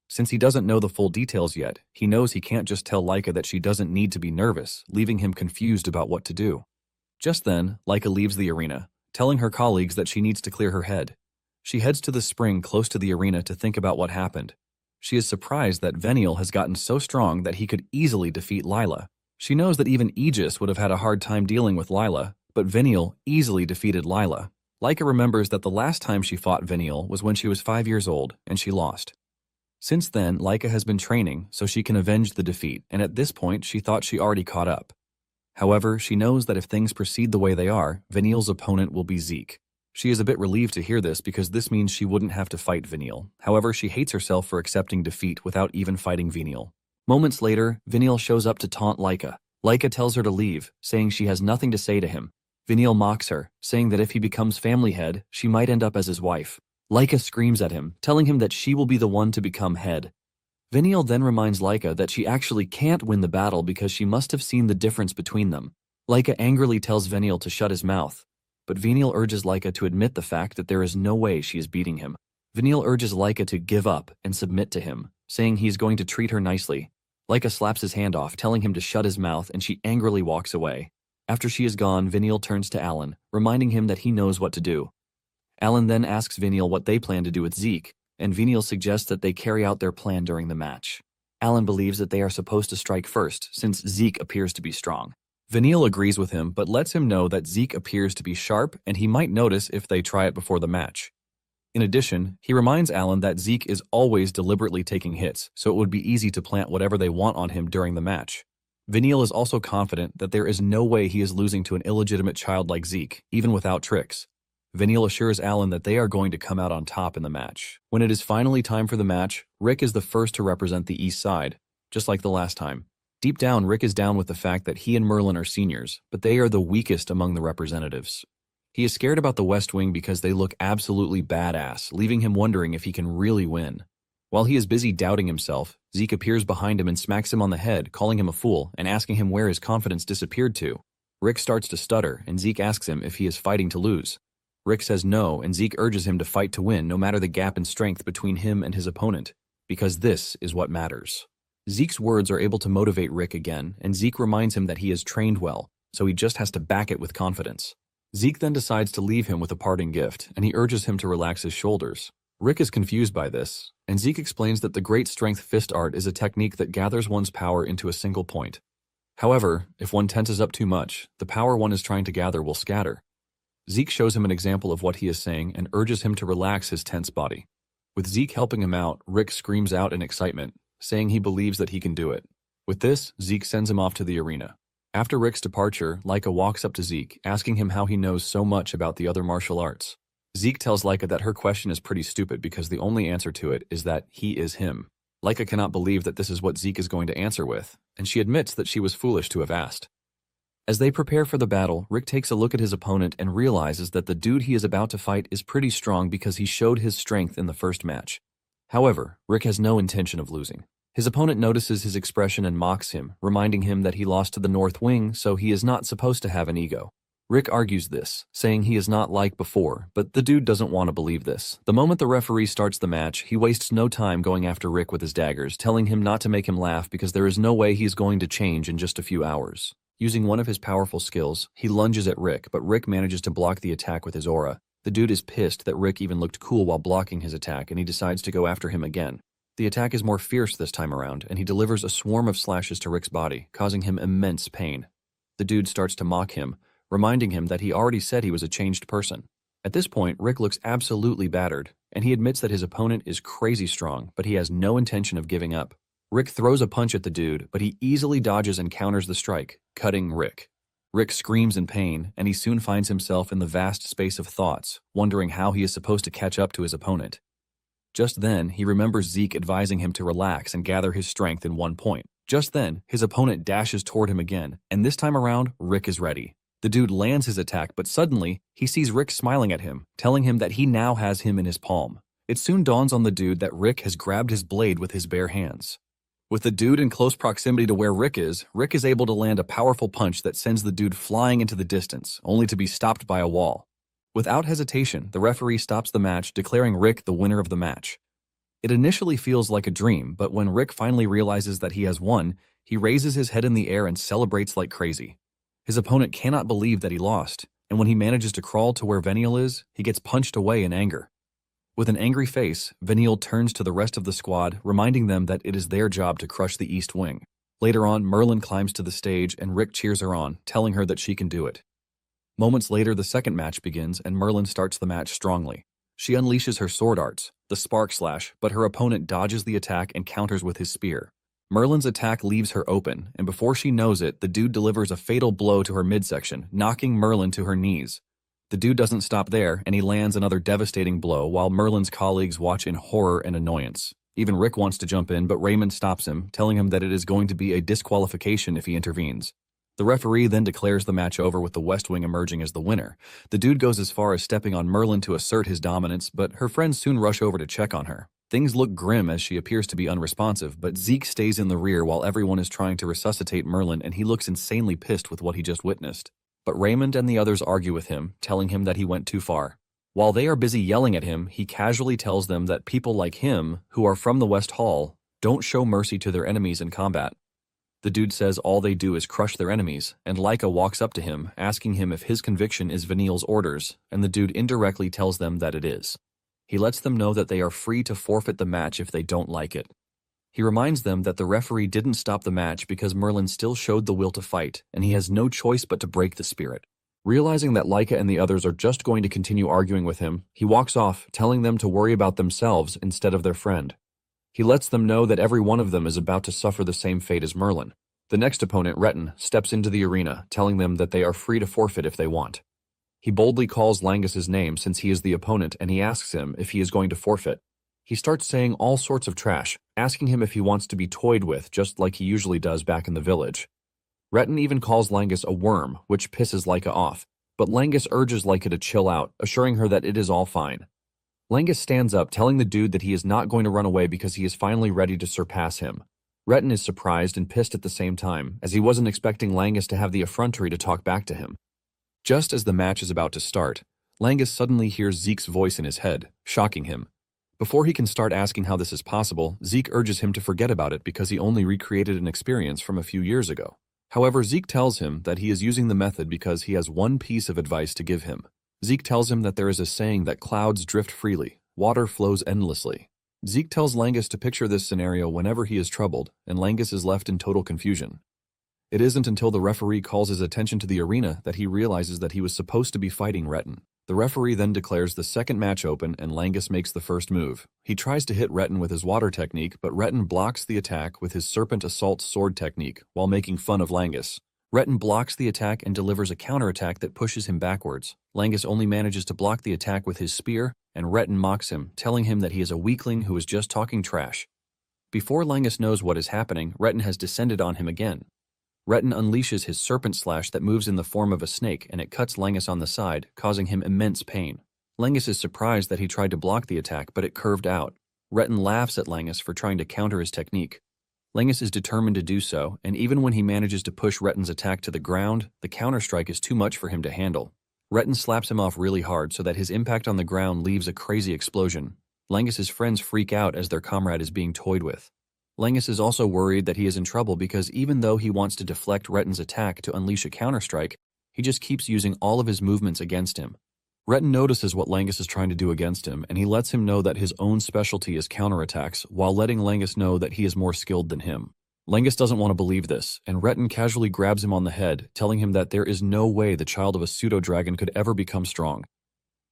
Since he doesn't know the full details yet, he knows he can't just tell Leica that she doesn't need to be nervous, leaving him confused about what to do. Just then, Leica leaves the arena, telling her colleagues that she needs to clear her head. She heads to the spring close to the arena to think about what happened. She is surprised that Vineal has gotten so strong that he could easily defeat Lila. She knows that even Aegis would have had a hard time dealing with Lila, but Vineal easily defeated Lila. Leica remembers that the last time she fought Vineal was when she was 5 years old, and she lost. Since then, Leica has been training so she can avenge the defeat, and at this point she thought she already caught up. However, she knows that if things proceed the way they are, Vineal's opponent will be Zeke. She is a bit relieved to hear this because this means she wouldn't have to fight Vineal. However, she hates herself for accepting defeat without even fighting Vineal. Moments later, Vineal shows up to taunt Leica. Leica tells her to leave, saying she has nothing to say to him. Vineal mocks her, saying that if he becomes family head, she might end up as his wife. Leica screams at him, telling him that she will be the one to become head. Vineal then reminds Leica that she actually can't win the battle because she must have seen the difference between them. Leica angrily tells Vineal to shut his mouth, but Vineal urges Leica to admit the fact that there is no way she is beating him. Vineal urges Leica to give up and submit to him, saying he is going to treat her nicely. Leica slaps his hand off, telling him to shut his mouth, and she angrily walks away. After she is gone, Vineal turns to Alan, reminding him that he knows what to do. Alan then asks Vineal what they plan to do with Zeke, and Vineal suggests that they carry out their plan during the match. Alan believes that they are supposed to strike first, since Zeke appears to be strong. Vineal agrees with him, but lets him know that Zeke appears to be sharp, and he might notice if they try it before the match. In addition, he reminds Alan that Zeke is always deliberately taking hits, so it would be easy to plant whatever they want on him during the match. Veniel is also confident that there is no way he is losing to an illegitimate child like Zeke, even without tricks. Veniel assures Alan that they are going to come out on top in the match. When it is finally time for the match, Rick is the first to represent the East Side, just like the last time. Deep down, Rick is down with the fact that he and Merlin are seniors, but they are the weakest among the representatives. He is scared about the West Wing because they look absolutely badass, leaving him wondering if he can really win. While he is busy doubting himself, Zeke appears behind him and smacks him on the head, calling him a fool and asking him where his confidence disappeared to. Rick starts to stutter, and Zeke asks him if he is fighting to lose. Rick says no, and Zeke urges him to fight to win no matter the gap in strength between him and his opponent, because this is what matters. Zeke's words are able to motivate Rick again, and Zeke reminds him that he has trained well, so he just has to back it with confidence. Zeke then decides to leave him with a parting gift, and he urges him to relax his shoulders. Rick is confused by this, and Zeke explains that the Great Strength Fist Art is a technique that gathers one's power into a single point. However, if one tenses up too much, the power one is trying to gather will scatter. Zeke shows him an example of what he is saying and urges him to relax his tense body. With Zeke helping him out, Rick screams out in excitement, saying he believes that he can do it. With this, Zeke sends him off to the arena. After Rick's departure, Laika walks up to Zeke, asking him how he knows so much about the other martial arts. Zeke tells Laika that her question is pretty stupid because the only answer to it is that he is him. Laika cannot believe that this is what Zeke is going to answer with, and she admits that she was foolish to have asked. As they prepare for the battle, Rick takes a look at his opponent and realizes that the dude he is about to fight is pretty strong because he showed his strength in the first match. However, Rick has no intention of losing. His opponent notices his expression and mocks him, reminding him that he lost to the North Wing, so he is not supposed to have an ego. Rick argues this, saying he is not like before, but the dude doesn't want to believe this. The moment the referee starts the match, he wastes no time going after Rick with his daggers, telling him not to make him laugh because there is no way he is going to change in just a few hours. Using one of his powerful skills, he lunges at Rick, but Rick manages to block the attack with his aura. The dude is pissed that Rick even looked cool while blocking his attack, and he decides to go after him again. The attack is more fierce this time around, and he delivers a swarm of slashes to Rick's body, causing him immense pain. The dude starts to mock him, reminding him that he already said he was a changed person. At this point, Rick looks absolutely battered, and he admits that his opponent is crazy strong, but he has no intention of giving up. Rick throws a punch at the dude, but he easily dodges and counters the strike, cutting Rick. Rick screams in pain, and he soon finds himself in the vast space of thoughts, wondering how he is supposed to catch up to his opponent. Just then, he remembers Zeke advising him to relax and gather his strength in one point. Just then, his opponent dashes toward him again, and this time around, Rick is ready. The dude lands his attack, but suddenly, he sees Rick smiling at him, telling him that he now has him in his palm. It soon dawns on the dude that Rick has grabbed his blade with his bare hands. With the dude in close proximity to where Rick is able to land a powerful punch that sends the dude flying into the distance, only to be stopped by a wall. Without hesitation, the referee stops the match, declaring Rick the winner of the match. It initially feels like a dream, but when Rick finally realizes that he has won, he raises his head in the air and celebrates like crazy. His opponent cannot believe that he lost, and when he manages to crawl to where Veniel is, he gets punched away in anger. With an angry face, Veniel turns to the rest of the squad, reminding them that it is their job to crush the East Wing. Later on, Merlin climbs to the stage and Rick cheers her on, telling her that she can do it. Moments later, the second match begins and Merlin starts the match strongly. She unleashes her sword arts, the Spark Slash, but her opponent dodges the attack and counters with his spear. Merlin's attack leaves her open, and before she knows it, the dude delivers a fatal blow to her midsection, knocking Merlin to her knees. The dude doesn't stop there, and he lands another devastating blow while Merlin's colleagues watch in horror and annoyance. Even Rick wants to jump in, but Raymond stops him, telling him that it is going to be a disqualification if he intervenes. The referee then declares the match over with the West Wing emerging as the winner. The dude goes as far as stepping on Merlin to assert his dominance, but her friends soon rush over to check on her. Things look grim as she appears to be unresponsive, but Zeke stays in the rear while everyone is trying to resuscitate Merlin, and he looks insanely pissed with what he just witnessed. But Raymond and the others argue with him, telling him that he went too far. While they are busy yelling at him, he casually tells them that people like him, who are from the West Hall, don't show mercy to their enemies in combat. The dude says all they do is crush their enemies, and Laika walks up to him, asking him if his conviction is Veniel's orders, and the dude indirectly tells them that it is. He lets them know that they are free to forfeit the match if they don't like it. He reminds them that the referee didn't stop the match because Merlin still showed the will to fight, and he has no choice but to break the spirit. Realizing that Laika and the others are just going to continue arguing with him, he walks off, telling them to worry about themselves instead of their friend. He lets them know that every one of them is about to suffer the same fate as Merlin. The next opponent, Retin, steps into the arena, telling them that they are free to forfeit if they want. He boldly calls Langus's name since he is the opponent, and he asks him if he is going to forfeit. He starts saying all sorts of trash, asking him if he wants to be toyed with just like he usually does back in the village. Retin even calls Langus a worm, which pisses Leica off, but Langus urges Leica to chill out, assuring her that it is all fine. Langus stands up, telling the dude that he is not going to run away because he is finally ready to surpass him. Retin is surprised and pissed at the same time, as he wasn't expecting Langus to have the effrontery to talk back to him. Just as the match is about to start, Langus suddenly hears Zeke's voice in his head, shocking him. Before he can start asking how this is possible, Zeke urges him to forget about it because he only recreated an experience from a few years ago. However, Zeke tells him that he is using the method because he has one piece of advice to give him. Zeke tells him that there is a saying that clouds drift freely, water flows endlessly. Zeke tells Langus to picture this scenario whenever he is troubled, and Langus is left in total confusion. It isn't until the referee calls his attention to the arena that he realizes that he was supposed to be fighting Retin. The referee then declares the second match open, and Langus makes the first move. He tries to hit Retin with his water technique, but Retin blocks the attack with his serpent assault sword technique while making fun of Langus. Retin blocks the attack and delivers a counterattack that pushes him backwards. Langus only manages to block the attack with his spear, and Retin mocks him, telling him that he is a weakling who is just talking trash. Before Langus knows what is happening, Retin has descended on him again. Retin unleashes his serpent slash that moves in the form of a snake, and it cuts Langus on the side, causing him immense pain. Langus is surprised that he tried to block the attack, but it curved out. Retin laughs at Langus for trying to counter his technique. Langus is determined to do so, and even when he manages to push Retin's attack to the ground, the counterstrike is too much for him to handle. Retin slaps him off really hard so that his impact on the ground leaves a crazy explosion. Langus's friends freak out as their comrade is being toyed with. Langus is also worried that he is in trouble because even though he wants to deflect Retin's attack to unleash a counterstrike, he just keeps using all of his movements against him. Retin notices what Langus is trying to do against him, and he lets him know that his own specialty is counterattacks, while letting Langus know that he is more skilled than him. Langus doesn't want to believe this, and Retin casually grabs him on the head, telling him that there is no way the child of a pseudo-dragon could ever become strong.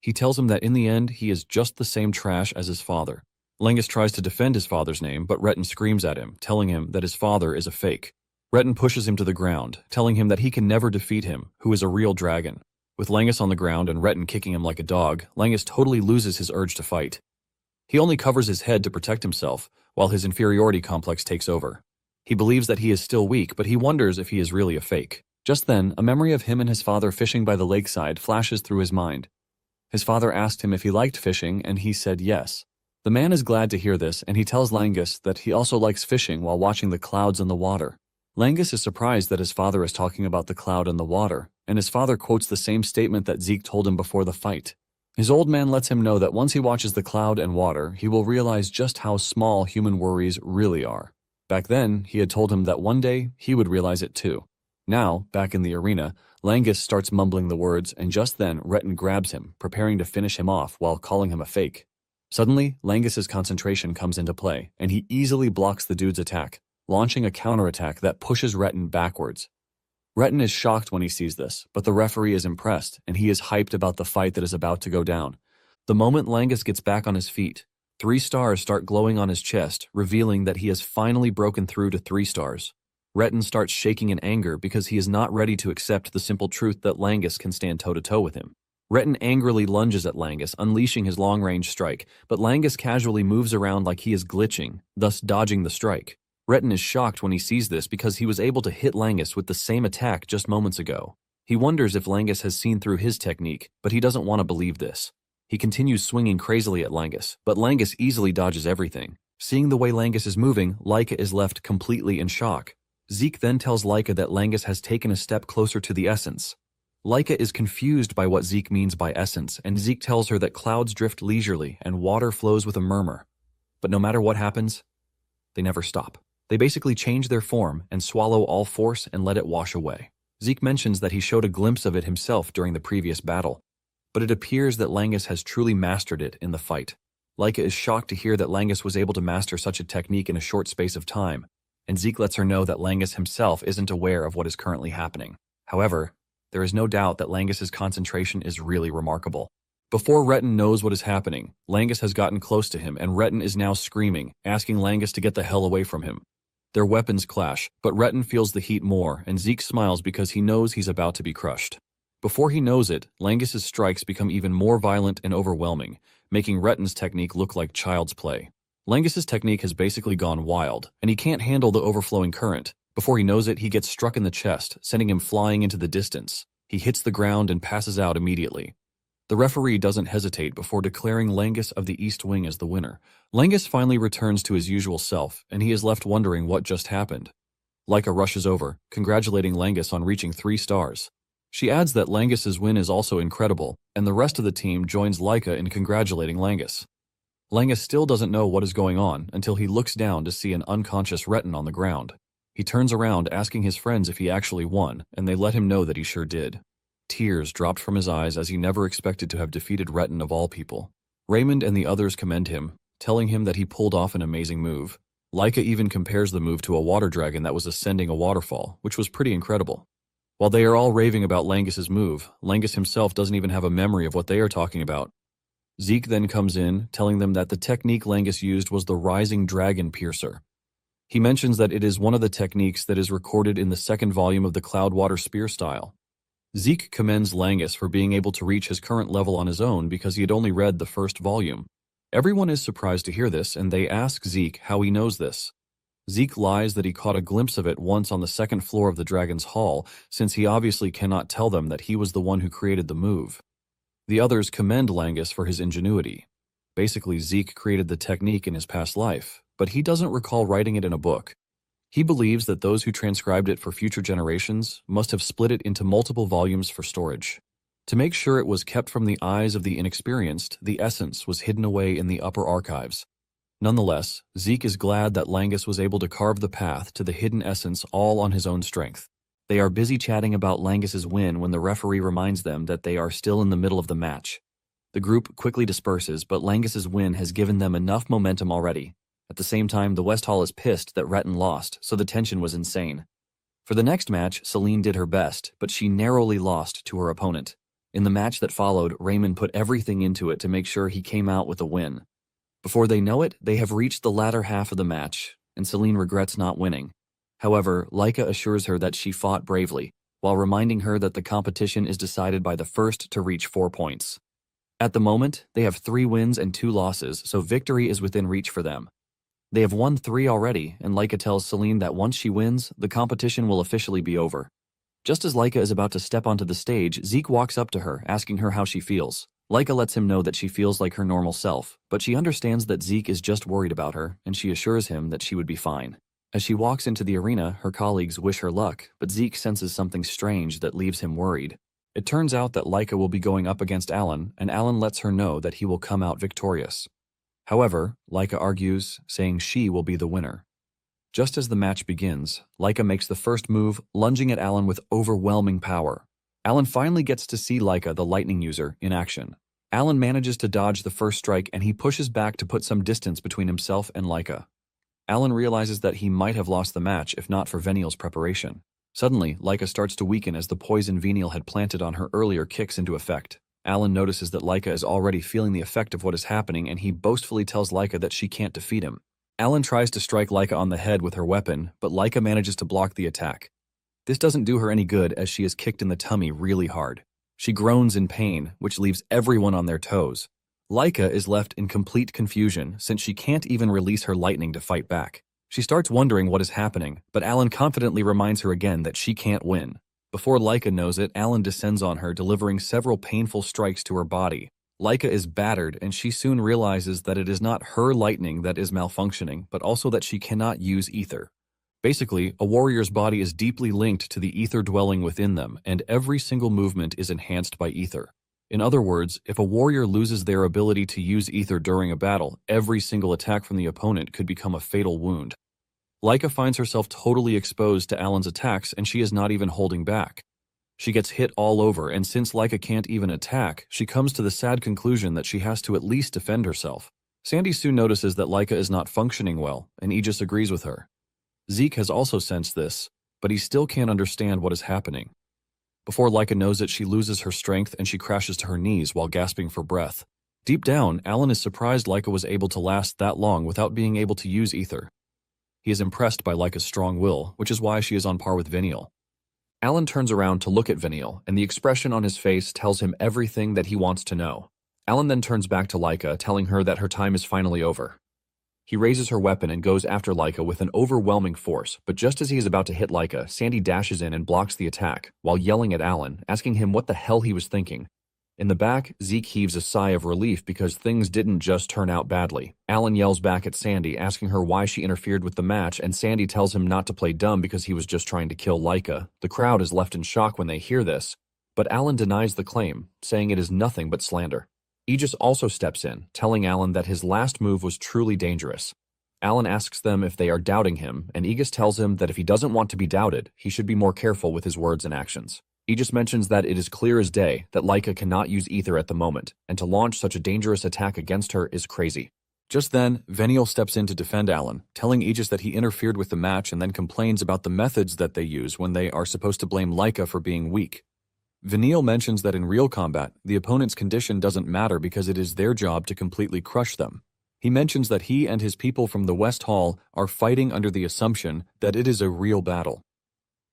He tells him that in the end, he is just the same trash as his father. Langus tries to defend his father's name, but Retin screams at him, telling him that his father is a fake. Retin pushes him to the ground, telling him that he can never defeat him, who is a real dragon. With Langus on the ground and Retin kicking him like a dog, Langus totally loses his urge to fight. He only covers his head to protect himself, while his inferiority complex takes over. He believes that he is still weak, but he wonders if he is really a fake. Just then, a memory of him and his father fishing by the lakeside flashes through his mind. His father asked him if he liked fishing, and he said yes. The man is glad to hear this, and he tells Langus that he also likes fishing while watching the clouds and the water. Langus is surprised that his father is talking about the cloud and the water, and his father quotes the same statement that Zeke told him before the fight. His old man lets him know that once he watches the cloud and water, he will realize just how small human worries really are. Back then, he had told him that one day he would realize it too. Now, back in the arena, Langus starts mumbling the words, and just then Retin grabs him, preparing to finish him off while calling him a fake. Suddenly, Langus's concentration comes into play, and he easily blocks the dude's attack, launching a counterattack that pushes Retin backwards. Retin is shocked when he sees this, but the referee is impressed, and he is hyped about the fight that is about to go down. The moment Langus gets back on his feet, 3 stars start glowing on his chest, revealing that he has finally broken through to 3 stars. Retin starts shaking in anger because he is not ready to accept the simple truth that Langus can stand toe-to-toe with him. Retin angrily lunges at Langus, unleashing his long-range strike, but Langus casually moves around like he is glitching, thus dodging the strike. Retin is shocked when he sees this because he was able to hit Langus with the same attack just moments ago. He wonders if Langus has seen through his technique, but he doesn't want to believe this. He continues swinging crazily at Langus, but Langus easily dodges everything. Seeing the way Langus is moving, Leica is left completely in shock. Zeke then tells Leica that Langus has taken a step closer to the essence. Leica is confused by what Zeke means by essence, and Zeke tells her that clouds drift leisurely and water flows with a murmur. But no matter what happens, they never stop. They basically change their form and swallow all force and let it wash away. Zeke mentions that he showed a glimpse of it himself during the previous battle, but it appears that Langus has truly mastered it in the fight. Leica is shocked to hear that Langus was able to master such a technique in a short space of time, and Zeke lets her know that Langus himself isn't aware of what is currently happening. However, there is no doubt that Langus's concentration is really remarkable. Before Retin knows what is happening, Langus has gotten close to him, and Retin is now screaming, asking Langus to get the hell away from him. Their weapons clash, but Retin feels the heat more, and Zeke smiles because he knows he's about to be crushed. Before he knows it, Langus's strikes become even more violent and overwhelming, making Retin's technique look like child's play. Langus's technique has basically gone wild, and he can't handle the overflowing current. Before he knows it, he gets struck in the chest, sending him flying into the distance. He hits the ground and passes out immediately. The referee doesn't hesitate before declaring Langus of the East Wing as the winner. Langus finally returns to his usual self, and he is left wondering what just happened. Laika rushes over, congratulating Langus on reaching 3 stars. She adds that Langus's win is also incredible, and the rest of the team joins Laika in congratulating Langus. Langus still doesn't know what is going on until he looks down to see an unconscious Retin on the ground. He turns around asking his friends if he actually won, and they let him know that he sure did. Tears dropped from his eyes as he never expected to have defeated Retin of all people. Raymond and the others commend him, telling him that he pulled off an amazing move. Laika even compares the move to a water dragon that was ascending a waterfall, which was pretty incredible. While they are all raving about Langus's move, Langus himself doesn't even have a memory of what they are talking about. Zeke then comes in, telling them that the technique Langus used was the Rising Dragon Piercer. He mentions that it is one of the techniques that is recorded in the 2nd volume of the Cloudwater Spear style. Zeke commends Langus for being able to reach his current level on his own because he had only read the 1st volume. Everyone is surprised to hear this, and they ask Zeke how he knows this. Zeke lies that he caught a glimpse of it once on the 2nd floor of the Dragon's Hall, since he obviously cannot tell them that he was the one who created the move. The others commend Langus for his ingenuity. Basically, Zeke created the technique in his past life, but he doesn't recall writing it in a book. He believes that those who transcribed it for future generations must have split it into multiple volumes for storage. To make sure it was kept from the eyes of the inexperienced, the essence was hidden away in the upper archives. Nonetheless, Zeke is glad that Langus was able to carve the path to the hidden essence all on his own strength. They are busy chatting about Langus's win when the referee reminds them that they are still in the middle of the match. The group quickly disperses, but Langus's win has given them enough momentum already. At the same time, the West Hall is pissed that Retin lost, so the tension was insane. For the next match, Celine did her best, but she narrowly lost to her opponent. In the match that followed, Raymond put everything into it to make sure he came out with a win. Before they know it, they have reached the latter half of the match, and Celine regrets not winning. However, Laika assures her that she fought bravely, while reminding her that the competition is decided by the first to reach 4 points. At the moment, they have 3 wins and 2 losses, so victory is within reach for them. They have won 3 already, and Laika tells Celine that once she wins, the competition will officially be over. Just as Laika is about to step onto the stage, Zeke walks up to her, asking her how she feels. Laika lets him know that she feels like her normal self, but she understands that Zeke is just worried about her, and she assures him that she would be fine. As she walks into the arena, her colleagues wish her luck, but Zeke senses something strange that leaves him worried. It turns out that Laika will be going up against Alan, and Alan lets her know that he will come out victorious. However, Laika argues, saying she will be the winner. Just as the match begins, Laika makes the first move, lunging at Alan with overwhelming power. Alan finally gets to see Laika, the lightning user, in action. Alan manages to dodge the first strike, and he pushes back to put some distance between himself and Laika. Alan realizes that he might have lost the match if not for Venial's preparation. Suddenly, Laika starts to weaken as the poison Venial had planted on her earlier kicks into effect. Alan notices that Laika is already feeling the effect of what is happening, and he boastfully tells Laika that she can't defeat him. Alan tries to strike Laika on the head with her weapon, but Laika manages to block the attack. This doesn't do her any good as she is kicked in the tummy really hard. She groans in pain, which leaves everyone on their toes. Laika is left in complete confusion since she can't even release her lightning to fight back. She starts wondering what is happening, but Alan confidently reminds her again that she can't win. Before Laika knows it, Alan descends on her, delivering several painful strikes to her body. Laika is battered, and she soon realizes that it is not her lightning that is malfunctioning, but also that she cannot use ether. Basically, a warrior's body is deeply linked to the ether dwelling within them, and every single movement is enhanced by ether. In other words, if a warrior loses their ability to use ether during a battle, every single attack from the opponent could become a fatal wound. Laika finds herself totally exposed to Alan's attacks, and she is not even holding back. She gets hit all over, and since Laika can't even attack, she comes to the sad conclusion that she has to at least defend herself. Sandy soon notices that Laika is not functioning well, and Aegis agrees with her. Zeke has also sensed this, but he still can't understand what is happening. Before Laika knows it, she loses her strength and she crashes to her knees while gasping for breath. Deep down, Alan is surprised Laika was able to last that long without being able to use ether. He is impressed by Laika's strong will, which is why she is on par with Venial. Alan turns around to look at Venial, and the expression on his face tells him everything that he wants to know. Alan then turns back to Laika, telling her that her time is finally over. He raises her weapon and goes after Laika with an overwhelming force, but just as he is about to hit Laika, Sandy dashes in and blocks the attack, while yelling at Alan, asking him what the hell he was thinking. In the back, Zeke heaves a sigh of relief because things didn't just turn out badly. Alan yells back at Sandy, asking her why she interfered with the match, and Sandy tells him not to play dumb because he was just trying to kill Laika. The crowd is left in shock when they hear this, but Alan denies the claim, saying it is nothing but slander. Aegis also steps in, telling Alan that his last move was truly dangerous. Alan asks them if they are doubting him, and Aegis tells him that if he doesn't want to be doubted, he should be more careful with his words and actions. Aegis mentions that it is clear as day that Laika cannot use ether at the moment, and to launch such a dangerous attack against her is crazy. Just then, Venial steps in to defend Alan, telling Aegis that he interfered with the match and then complains about the methods that they use when they are supposed to blame Laika for being weak. Venial mentions that in real combat, the opponent's condition doesn't matter because it is their job to completely crush them. He mentions that he and his people from the West Hall are fighting under the assumption that it is a real battle.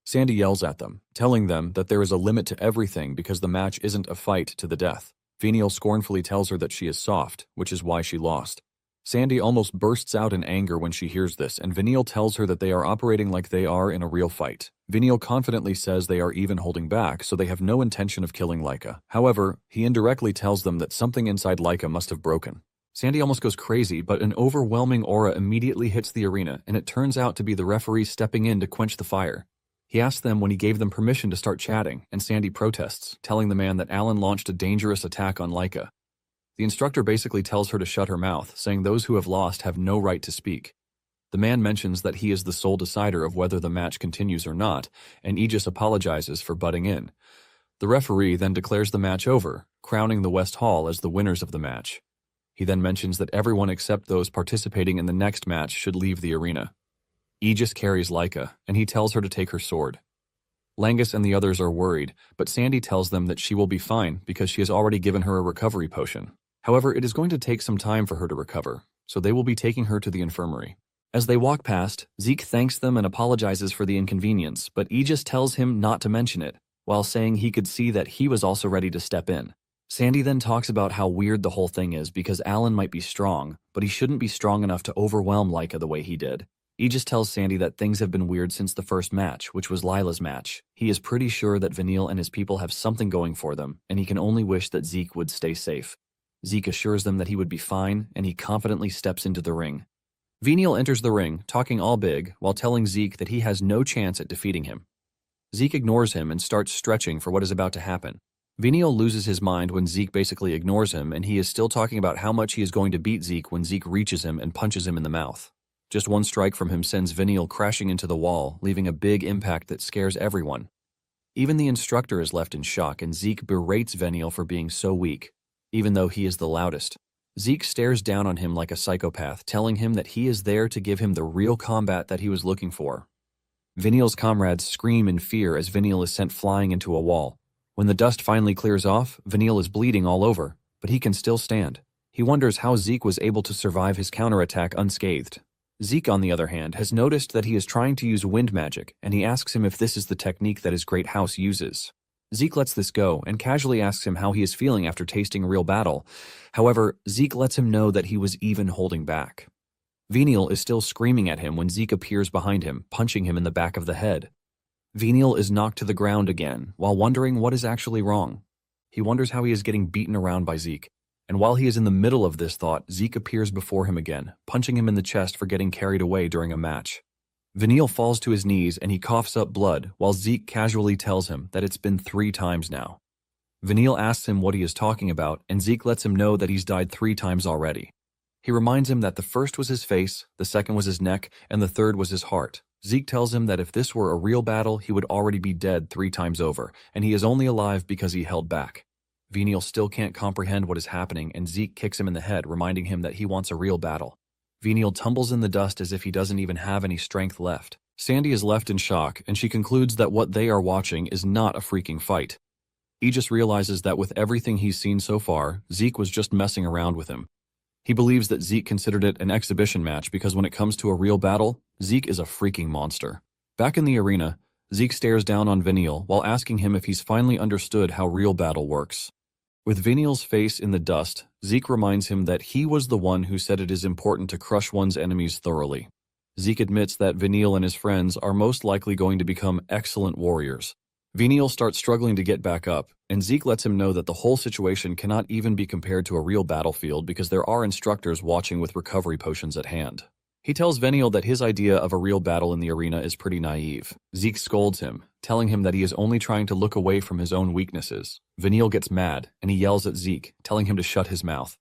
Sandy yells at them, telling them that there is a limit to everything because the match isn't a fight to the death. Venial scornfully tells her that she is soft, which is why she lost. Sandy almost bursts out in anger when she hears this, and Venial tells her that they are operating like they are in a real fight. Venial confidently says they are even holding back, so they have no intention of killing Laika. However, he indirectly tells them that something inside Laika must have broken. Sandy almost goes crazy, but an overwhelming aura immediately hits the arena, and it turns out to be the referee stepping in to quench the fire. He asks them when he gave them permission to start chatting, and Sandy protests, telling the man that Alan launched a dangerous attack on Laika. The instructor basically tells her to shut her mouth, saying those who have lost have no right to speak. The man mentions that he is the sole decider of whether the match continues or not, and Aegis apologizes for butting in. The referee then declares the match over, crowning the West Hall as the winners of the match. He then mentions that everyone except those participating in the next match should leave the arena. Aegis carries Laika, and he tells her to take her sword. Langus and the others are worried, but Sandy tells them that she will be fine because she has already given her a recovery potion. However, it is going to take some time for her to recover, so they will be taking her to the infirmary. As they walk past, Zeke thanks them and apologizes for the inconvenience, but Aegis tells him not to mention it, while saying he could see that he was also ready to step in. Sandy then talks about how weird the whole thing is because Alan might be strong, but he shouldn't be strong enough to overwhelm Laika the way he did. Aegis tells Sandy that things have been weird since the first match, which was Lila's match. He is pretty sure that Venial and his people have something going for them, and he can only wish that Zeke would stay safe. Zeke assures them that he would be fine, and he confidently steps into the ring. Venial enters the ring, talking all big, while telling Zeke that he has no chance at defeating him. Zeke ignores him and starts stretching for what is about to happen. Venial loses his mind when Zeke basically ignores him, and he is still talking about how much he is going to beat Zeke when Zeke reaches him and punches him in the mouth. Just one strike from him sends Venial crashing into the wall, leaving a big impact that scares everyone. Even the instructor is left in shock, and Zeke berates Venial for being so weak, even though he is the loudest. Zeke stares down on him like a psychopath, telling him that he is there to give him the real combat that he was looking for. Venial's comrades scream in fear as Venial is sent flying into a wall. When the dust finally clears off, Venial is bleeding all over, but he can still stand. He wonders how Zeke was able to survive his counterattack unscathed. Zeke, on the other hand, has noticed that he is trying to use wind magic, and he asks him if this is the technique that his great house uses. Zeke lets this go and casually asks him how he is feeling after tasting real battle. However, Zeke lets him know that he was even holding back. Venial is still screaming at him when Zeke appears behind him, punching him in the back of the head. Venial is knocked to the ground again, while wondering what is actually wrong. He wonders how he is getting beaten around by Zeke. And while he is in the middle of this thought, Zeke appears before him again, punching him in the chest for getting carried away during a match. Venial falls to his knees and he coughs up blood, while Zeke casually tells him that it's been 3 times now. Venial asks him what he is talking about, and Zeke lets him know that he's died 3 times already. He reminds him that the first was his face, the second was his neck, and the third was his heart. Zeke tells him that if this were a real battle, he would already be dead 3 times over, and he is only alive because he held back. Venial still can't comprehend what is happening, and Zeke kicks him in the head, reminding him that he wants a real battle. Venial tumbles in the dust as if he doesn't even have any strength left. Sandy is left in shock, and she concludes that what they are watching is not a freaking fight. Aegis realizes that with everything he's seen so far, Zeke was just messing around with him. He believes that Zeke considered it an exhibition match because when it comes to a real battle, Zeke is a freaking monster. Back in the arena, Zeke stares down on Venial while asking him if he's finally understood how real battle works. With Venial's face in the dust, Zeke reminds him that he was the one who said it is important to crush one's enemies thoroughly. Zeke admits that Venial and his friends are most likely going to become excellent warriors. Venial starts struggling to get back up, and Zeke lets him know that the whole situation cannot even be compared to a real battlefield because there are instructors watching with recovery potions at hand. He tells Venial that his idea of a real battle in the arena is pretty naive. Zeke scolds him, telling him that he is only trying to look away from his own weaknesses. Venial gets mad, and he yells at Zeke, telling him to shut his mouth.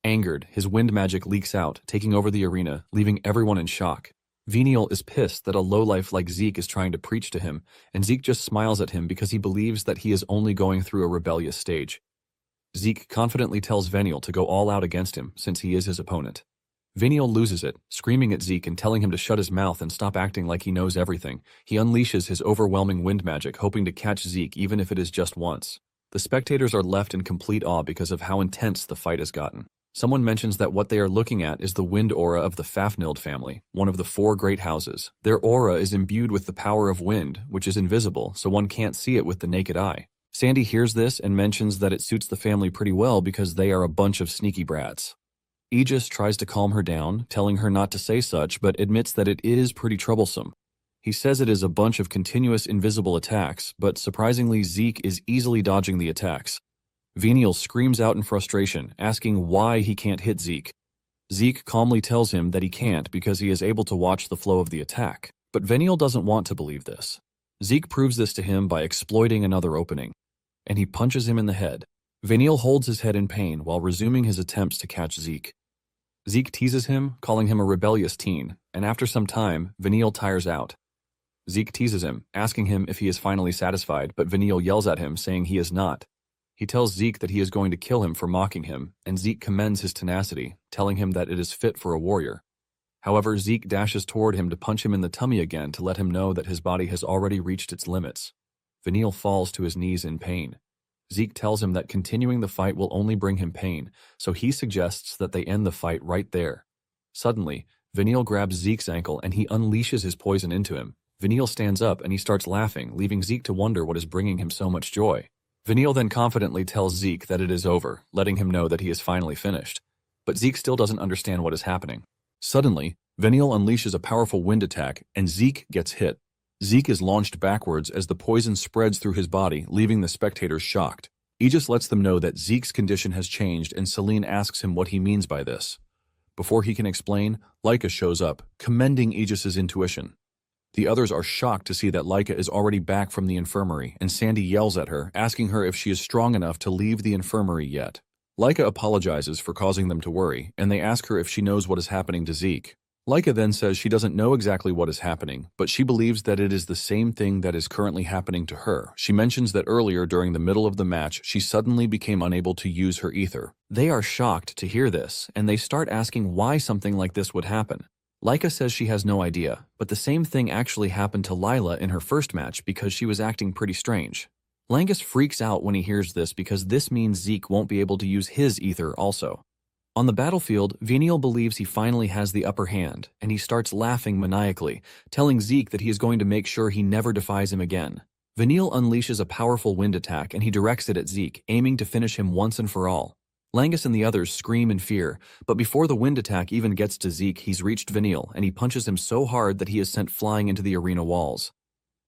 Angered, his wind magic leaks out, taking over the arena, leaving everyone in shock. Venial is pissed that a lowlife like Zeke is trying to preach to him, and Zeke just smiles at him because he believes that he is only going through a rebellious stage. Zeke confidently tells Venial to go all out against him since he is his opponent. Venial loses it, screaming at Zeke and telling him to shut his mouth and stop acting like he knows everything. He unleashes his overwhelming wind magic, hoping to catch Zeke even if it is just once. The spectators are left in complete awe because of how intense the fight has gotten. Someone mentions that what they are looking at is the wind aura of the Fafnilde family, one of the 4 great houses. Their aura is imbued with the power of wind, which is invisible, so one can't see it with the naked eye. Sandy hears this and mentions that it suits the family pretty well because they are a bunch of sneaky brats. Aegis tries to calm her down, telling her not to say such, but admits that it is pretty troublesome. He says it is a bunch of continuous invisible attacks, but surprisingly Zeke is easily dodging the attacks. Venial screams out in frustration, asking why he can't hit Zeke. Zeke calmly tells him that he can't because he is able to watch the flow of the attack, but Venial doesn't want to believe this. Zeke proves this to him by exploiting another opening, and he punches him in the head. Venial holds his head in pain while resuming his attempts to catch Zeke. Zeke teases him, calling him a rebellious teen, and after some time, Venial tires out. Zeke teases him, asking him if he is finally satisfied, but Venial yells at him, saying he is not. He tells Zeke that he is going to kill him for mocking him, and Zeke commends his tenacity, telling him that it is fit for a warrior. However, Zeke dashes toward him to punch him in the tummy again to let him know that his body has already reached its limits. Venial falls to his knees in pain. Zeke tells him that continuing the fight will only bring him pain, so he suggests that they end the fight right there. Suddenly, Venial grabs Zeke's ankle and he unleashes his poison into him. Venial stands up and he starts laughing, leaving Zeke to wonder what is bringing him so much joy. Venial then confidently tells Zeke that it is over, letting him know that he is finally finished. But Zeke still doesn't understand what is happening. Suddenly, Venial unleashes a powerful wind attack, and Zeke gets hit. Zeke is launched backwards as the poison spreads through his body, leaving the spectators shocked. Aegis lets them know that Zeke's condition has changed, and Celine asks him what he means by this. Before he can explain, Laika shows up, commending Aegis's intuition. The others are shocked to see that Laika is already back from the infirmary, and Sandy yells at her, asking her if she is strong enough to leave the infirmary yet. Laika apologizes for causing them to worry, and they ask her if she knows what is happening to Zeke. Laika then says she doesn't know exactly what is happening, but she believes that it is the same thing that is currently happening to her. She mentions that earlier during the middle of the match, she suddenly became unable to use her ether. They are shocked to hear this, and they start asking why something like this would happen. Laika says she has no idea, but the same thing actually happened to Lila in her first match because she was acting pretty strange. Langus freaks out when he hears this because this means Zeke won't be able to use his ether also. On the battlefield, Venial believes he finally has the upper hand, and he starts laughing maniacally, telling Zeke that he is going to make sure he never defies him again. Venial unleashes a powerful wind attack and he directs it at Zeke, aiming to finish him once and for all. Langus and the others scream in fear, but before the wind attack even gets to Zeke, he's reached Venial, and he punches him so hard that he is sent flying into the arena walls.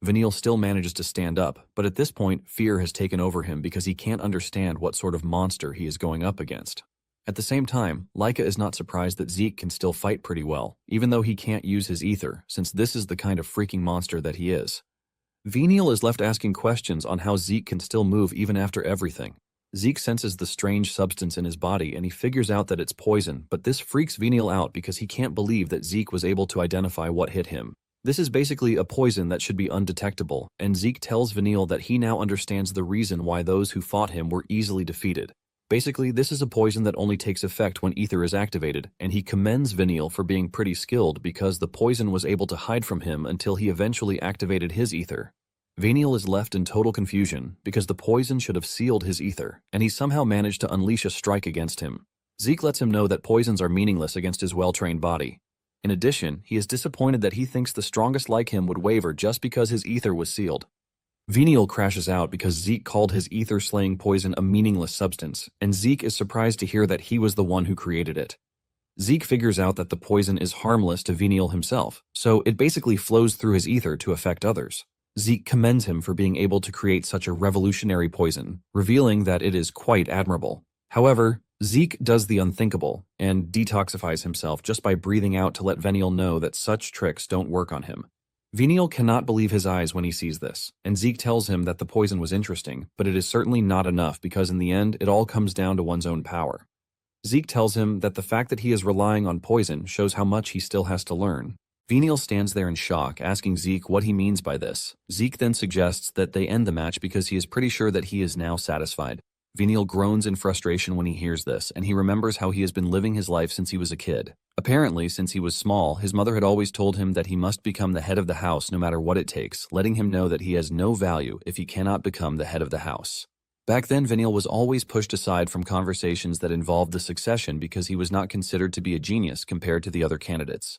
Venial still manages to stand up, but at this point, fear has taken over him because he can't understand what sort of monster he is going up against. At the same time, Laika is not surprised that Zeke can still fight pretty well, even though he can't use his ether, since this is the kind of freaking monster that he is. Venial is left asking questions on how Zeke can still move even after everything. Zeke senses the strange substance in his body and he figures out that it's poison, but this freaks Venial out because he can't believe that Zeke was able to identify what hit him. This is basically a poison that should be undetectable, and Zeke tells Venial that he now understands the reason why those who fought him were easily defeated. Basically, this is a poison that only takes effect when ether is activated, and he commends Venial for being pretty skilled because the poison was able to hide from him until he eventually activated his ether. Venial is left in total confusion because the poison should have sealed his ether, and he somehow managed to unleash a strike against him. Zeke lets him know that poisons are meaningless against his well-trained body. In addition, he is disappointed that he thinks the strongest like him would waver just because his ether was sealed. Venial crashes out because Zeke called his ether-slaying poison a meaningless substance, and Zeke is surprised to hear that he was the one who created it. Zeke figures out that the poison is harmless to Venial himself, so it basically flows through his ether to affect others. Zeke commends him for being able to create such a revolutionary poison, revealing that it is quite admirable. However, Zeke does the unthinkable and detoxifies himself just by breathing out to let Venial know that such tricks don't work on him. Venial cannot believe his eyes when he sees this, and Zeke tells him that the poison was interesting, but it is certainly not enough because in the end it all comes down to one's own power. Zeke tells him that the fact that he is relying on poison shows how much he still has to learn. Venial stands there in shock, asking Zeke what he means by this. Zeke then suggests that they end the match because he is pretty sure that he is now satisfied. Venial groans in frustration when he hears this, and he remembers how he has been living his life since he was a kid. Apparently, since he was small, his mother had always told him that he must become the head of the house no matter what it takes, letting him know that he has no value if he cannot become the head of the house. Back then, Venial was always pushed aside from conversations that involved the succession because he was not considered to be a genius compared to the other candidates.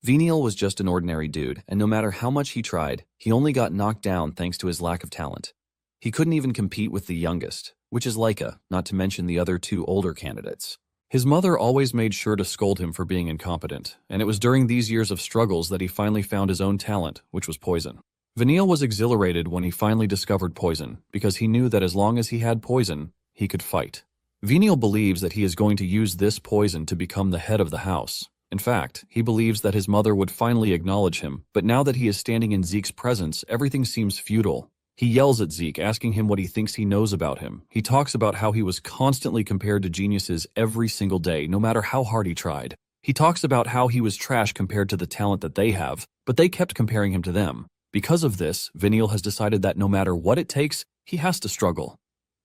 Venial was just an ordinary dude, and no matter how much he tried, he only got knocked down thanks to his lack of talent. He couldn't even compete with the youngest, which is Laika, not to mention the other two older candidates. His mother always made sure to scold him for being incompetent, and it was during these years of struggles that he finally found his own talent, which was poison. Venial was exhilarated when he finally discovered poison, because he knew that as long as he had poison, he could fight. Venial believes that he is going to use this poison to become the head of the house. In fact, he believes that his mother would finally acknowledge him, but now that he is standing in Zeke's presence, everything seems futile. He yells at Zeke, asking him what he thinks he knows about him. He talks about how he was constantly compared to geniuses every single day, no matter how hard he tried. He talks about how he was trash compared to the talent that they have, but they kept comparing him to them. Because of this, Venial has decided that no matter what it takes, he has to struggle.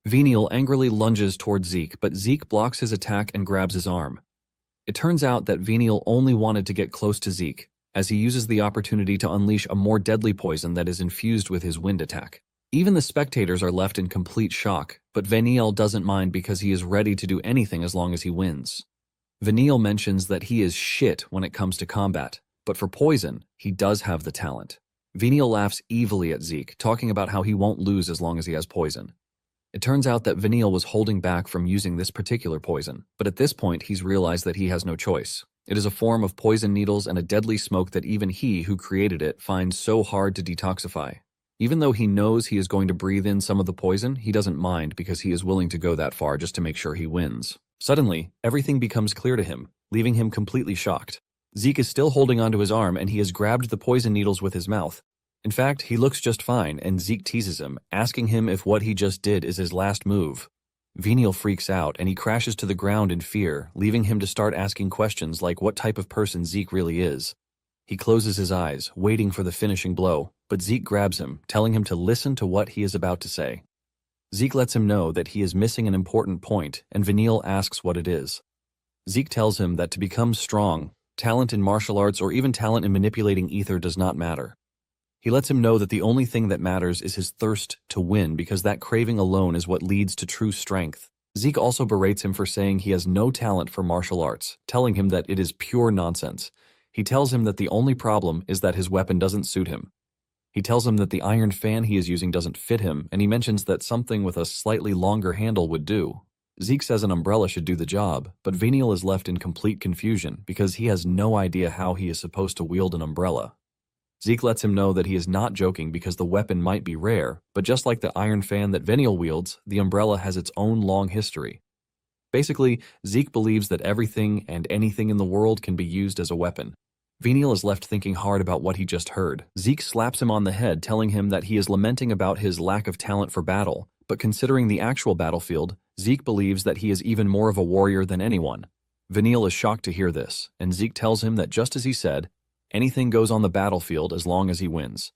Venial angrily lunges towards Zeke, but Zeke blocks his attack and grabs his arm. It turns out that Venial only wanted to get close to Zeke, as he uses the opportunity to unleash a more deadly poison that is infused with his wind attack. Even the spectators are left in complete shock, but Venial doesn't mind because he is ready to do anything as long as he wins. Venial mentions that he is shit when it comes to combat, but for poison, he does have the talent. Venial laughs evilly at Zeke, talking about how he won't lose as long as he has poison. It turns out that Venial was holding back from using this particular poison, but at this point he's realized that he has no choice. It is a form of poison needles and a deadly smoke that even he who created it finds so hard to detoxify. Even though he knows he is going to breathe in some of the poison, he doesn't mind because he is willing to go that far just to make sure he wins. Suddenly, everything becomes clear to him, leaving him completely shocked. Zeke is still holding onto his arm and he has grabbed the poison needles with his mouth. In fact, he looks just fine and Zeke teases him, asking him if what he just did is his last move. Venial freaks out and he crashes to the ground in fear, leaving him to start asking questions like what type of person Zeke really is. He closes his eyes, waiting for the finishing blow, but Zeke grabs him, telling him to listen to what he is about to say. Zeke lets him know that he is missing an important point, and Venial asks what it is. Zeke tells him that to become strong, talent in martial arts or even talent in manipulating ether does not matter. He lets him know that the only thing that matters is his thirst to win because that craving alone is what leads to true strength. Zeke also berates him for saying he has no talent for martial arts, telling him that it is pure nonsense. He tells him that the only problem is that his weapon doesn't suit him. He tells him that the iron fan he is using doesn't fit him, and he mentions that something with a slightly longer handle would do. Zeke says an umbrella should do the job, but Venial is left in complete confusion because he has no idea how he is supposed to wield an umbrella. Zeke lets him know that he is not joking because the weapon might be rare, but just like the iron fan that Venial wields, the umbrella has its own long history. Basically, Zeke believes that everything and anything in the world can be used as a weapon. Venial is left thinking hard about what he just heard. Zeke slaps him on the head, telling him that he is lamenting about his lack of talent for battle, but considering the actual battlefield, Zeke believes that he is even more of a warrior than anyone. Venial is shocked to hear this, and Zeke tells him that just as he said, anything goes on the battlefield as long as he wins.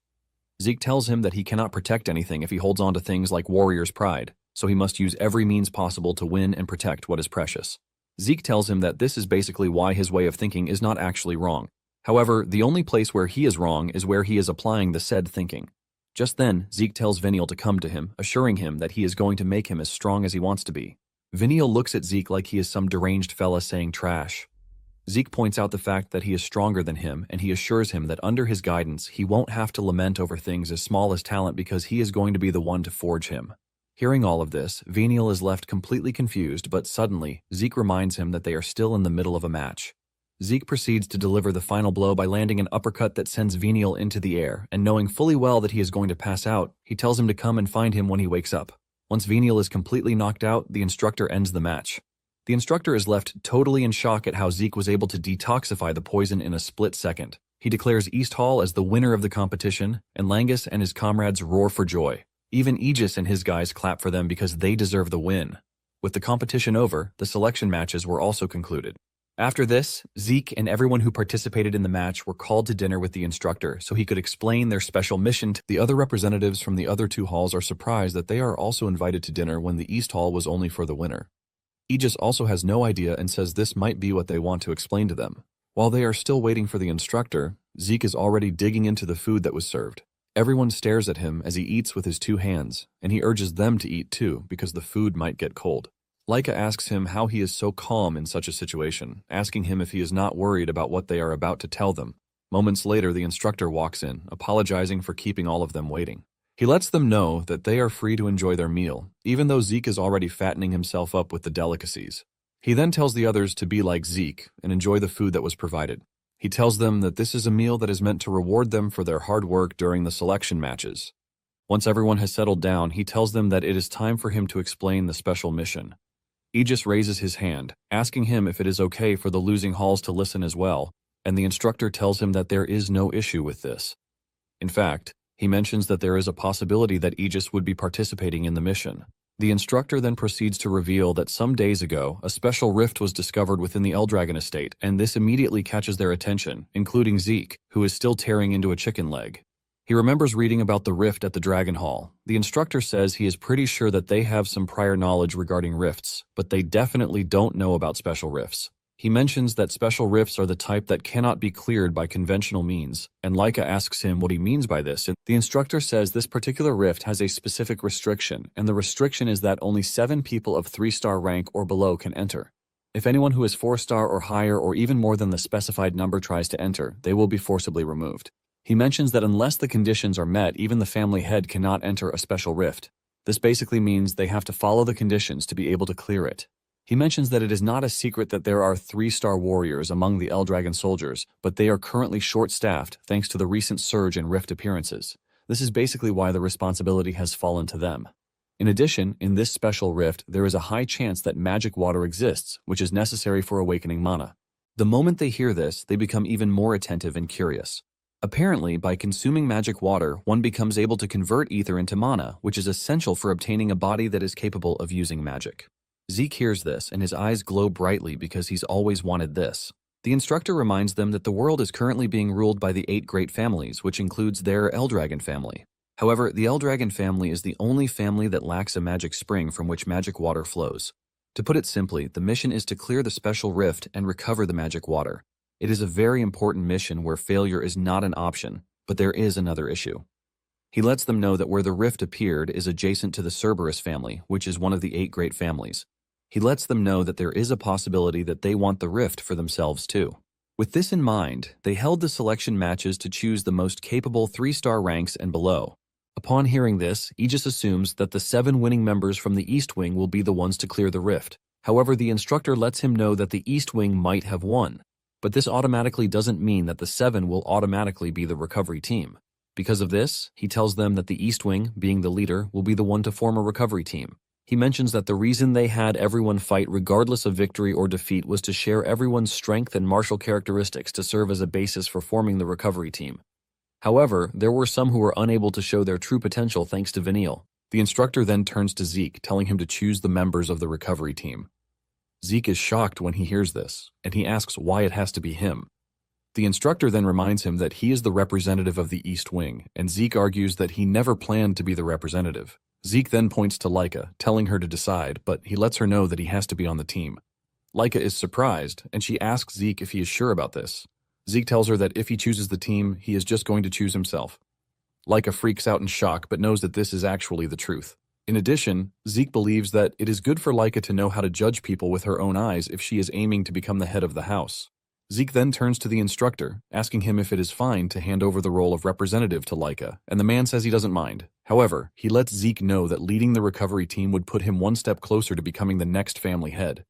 Zeke tells him that he cannot protect anything if he holds on to things like warrior's pride, so he must use every means possible to win and protect what is precious. Zeke tells him that this is basically why his way of thinking is not actually wrong. However, the only place where he is wrong is where he is applying the said thinking. Just then, Zeke tells Venial to come to him, assuring him that he is going to make him as strong as he wants to be. Veniel looks at Zeke like he is some deranged fella saying trash. Zeke points out the fact that he is stronger than him, and he assures him that under his guidance, he won't have to lament over things as small as talent because he is going to be the one to forge him. Hearing all of this, Veniel is left completely confused, but suddenly, Zeke reminds him that they are still in the middle of a match. Zeke proceeds to deliver the final blow by landing an uppercut that sends Veniel into the air, and knowing fully well that he is going to pass out, he tells him to come and find him when he wakes up. Once Veniel is completely knocked out, the instructor ends the match. The instructor is left totally in shock at how Zeke was able to detoxify the poison in a split second. He declares East Hall as the winner of the competition, and Langus and his comrades roar for joy. Even Aegis and his guys clap for them because they deserve the win. With the competition over, the selection matches were also concluded. After this, Zeke and everyone who participated in the match were called to dinner with the instructor so he could explain their special mission. The other representatives from the other two halls are surprised that they are also invited to dinner when the East Hall was only for the winner. Aegis also has no idea and says this might be what they want to explain to them. While they are still waiting for the instructor, Zeke is already digging into the food that was served. Everyone stares at him as he eats with his two hands, and he urges them to eat too because the food might get cold. Laika asks him how he is so calm in such a situation, asking him if he is not worried about what they are about to tell them. Moments later, the instructor walks in, apologizing for keeping all of them waiting. He lets them know that they are free to enjoy their meal, even though Zeke is already fattening himself up with the delicacies. He then tells the others to be like Zeke and enjoy the food that was provided. He tells them that this is a meal that is meant to reward them for their hard work during the selection matches. Once everyone has settled down, he tells them that it is time for him to explain the special mission. Aegis raises his hand, asking him if it is okay for the losing halls to listen as well, and the instructor tells him that there is no issue with this. In fact, he mentions that there is a possibility that Aegis would be participating in the mission. The instructor then proceeds to reveal that some days ago, a special rift was discovered within the Eldragon estate, and this immediately catches their attention, including Zeke, who is still tearing into a chicken leg. He remembers reading about the rift at the Dragon Hall. The instructor says he is pretty sure that they have some prior knowledge regarding rifts, but they definitely don't know about special rifts. He mentions that special rifts are the type that cannot be cleared by conventional means, and Laika asks him what he means by this, and the instructor says this particular rift has a specific restriction, and the restriction is that only 7 people of 3-star rank or below can enter. If anyone who is 4-star or higher or even more than the specified number tries to enter, they will be forcibly removed. He mentions that unless the conditions are met, even the family head cannot enter a special rift. This basically means they have to follow the conditions to be able to clear it. He mentions that it is not a secret that there are 3-star warriors among the Eldragon soldiers, but they are currently short-staffed thanks to the recent surge in rift appearances. This is basically why the responsibility has fallen to them. In addition, in this special rift, there is a high chance that magic water exists, which is necessary for awakening mana. The moment they hear this, they become even more attentive and curious. Apparently, by consuming magic water, one becomes able to convert ether into mana, which is essential for obtaining a body that is capable of using magic. Zeke hears this, and his eyes glow brightly because he's always wanted this. The instructor reminds them that the world is currently being ruled by the 8 great families, which includes their Eldragon family. However, the Eldragon family is the only family that lacks a magic spring from which magic water flows. To put it simply, the mission is to clear the special rift and recover the magic water. It is a very important mission where failure is not an option, but there is another issue. He lets them know that where the rift appeared is adjacent to the Cerberus family, which is one of the 8 great families. He lets them know that there is a possibility that they want the rift for themselves too. With this in mind, they held the selection matches to choose the most capable 3-star ranks and below. Upon hearing this, Aegis assumes that the 7 winning members from the East Wing will be the ones to clear the rift. However, the instructor lets him know that the East Wing might have won. But this automatically doesn't mean that the 7 will automatically be the recovery team. Because of this, he tells them that the East Wing, being the leader, will be the one to form a recovery team. He mentions that the reason they had everyone fight regardless of victory or defeat was to share everyone's strength and martial characteristics to serve as a basis for forming the recovery team. However, there were some who were unable to show their true potential thanks to Veniel. The instructor then turns to Zeke, telling him to choose the members of the recovery team. Zeke is shocked when he hears this, and he asks why it has to be him. The instructor then reminds him that he is the representative of the East Wing, and Zeke argues that he never planned to be the representative. Zeke then points to Laika, telling her to decide, but he lets her know that he has to be on the team. Laika is surprised, and she asks Zeke if he is sure about this. Zeke tells her that if he chooses the team, he is just going to choose himself. Laika freaks out in shock, but knows that this is actually the truth. In addition, Zeke believes that it is good for Laika to know how to judge people with her own eyes if she is aiming to become the head of the house. Zeke then turns to the instructor, asking him if it is fine to hand over the role of representative to Laika, and the man says he doesn't mind. However, he lets Zeke know that leading the recovery team would put him one step closer to becoming the next family head.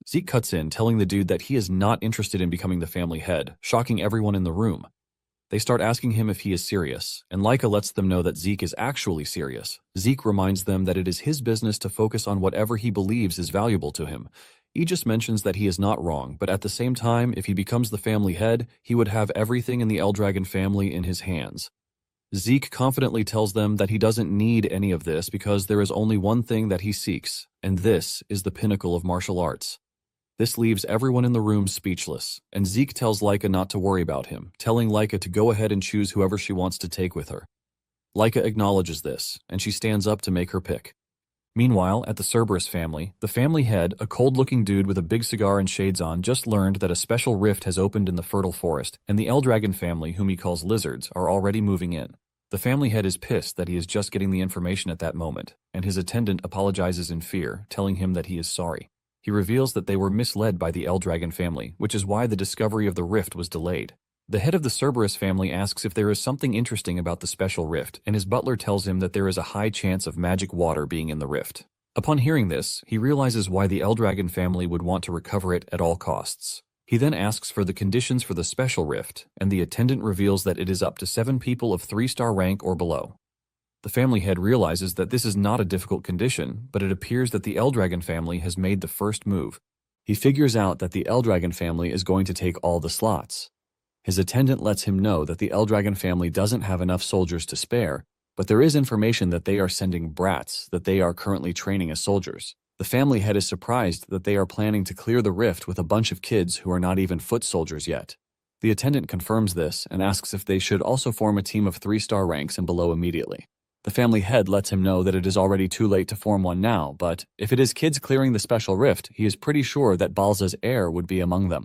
Zeke cuts in, telling the dude that he is not interested in becoming the family head, shocking everyone in the room. They start asking him if he is serious, and Laika lets them know that Zeke is actually serious. Zeke reminds them that it is his business to focus on whatever he believes is valuable to him. He just mentions that he is not wrong, but at the same time, if he becomes the family head, he would have everything in the Eldragon family in his hands. Zeke confidently tells them that he doesn't need any of this because there is only one thing that he seeks, and this is the pinnacle of martial arts. This leaves everyone in the room speechless, and Zeke tells Laika not to worry about him, telling Laika to go ahead and choose whoever she wants to take with her. Laika acknowledges this, and she stands up to make her pick. Meanwhile, at the Cerberus family, the family head, a cold-looking dude with a big cigar and shades on, just learned that a special rift has opened in the fertile forest, and the Eldragon family, whom he calls lizards, are already moving in. The family head is pissed that he is just getting the information at that moment, and his attendant apologizes in fear, telling him that he is sorry. He reveals that they were misled by the Eldragon family, which is why the discovery of the rift was delayed. The head of the Cerberus family asks if there is something interesting about the special rift, and his butler tells him that there is a high chance of magic water being in the rift. Upon hearing this, he realizes why the Eldragon family would want to recover it at all costs. He then asks for the conditions for the special rift, and the attendant reveals that it is up to 7 people of 3-star rank or below. The family head realizes that this is not a difficult condition, but it appears that the Eldragon family has made the first move. He figures out that the Eldragon family is going to take all the slots. His attendant lets him know that the Eldragon family doesn't have enough soldiers to spare, but there is information that they are sending brats that they are currently training as soldiers. The family head is surprised that they are planning to clear the rift with a bunch of kids who are not even foot soldiers yet. The attendant confirms this and asks if they should also form a team of 3-star ranks and below immediately. The family head lets him know that it is already too late to form one now, but if it is kids clearing the special rift, he is pretty sure that Balza's heir would be among them.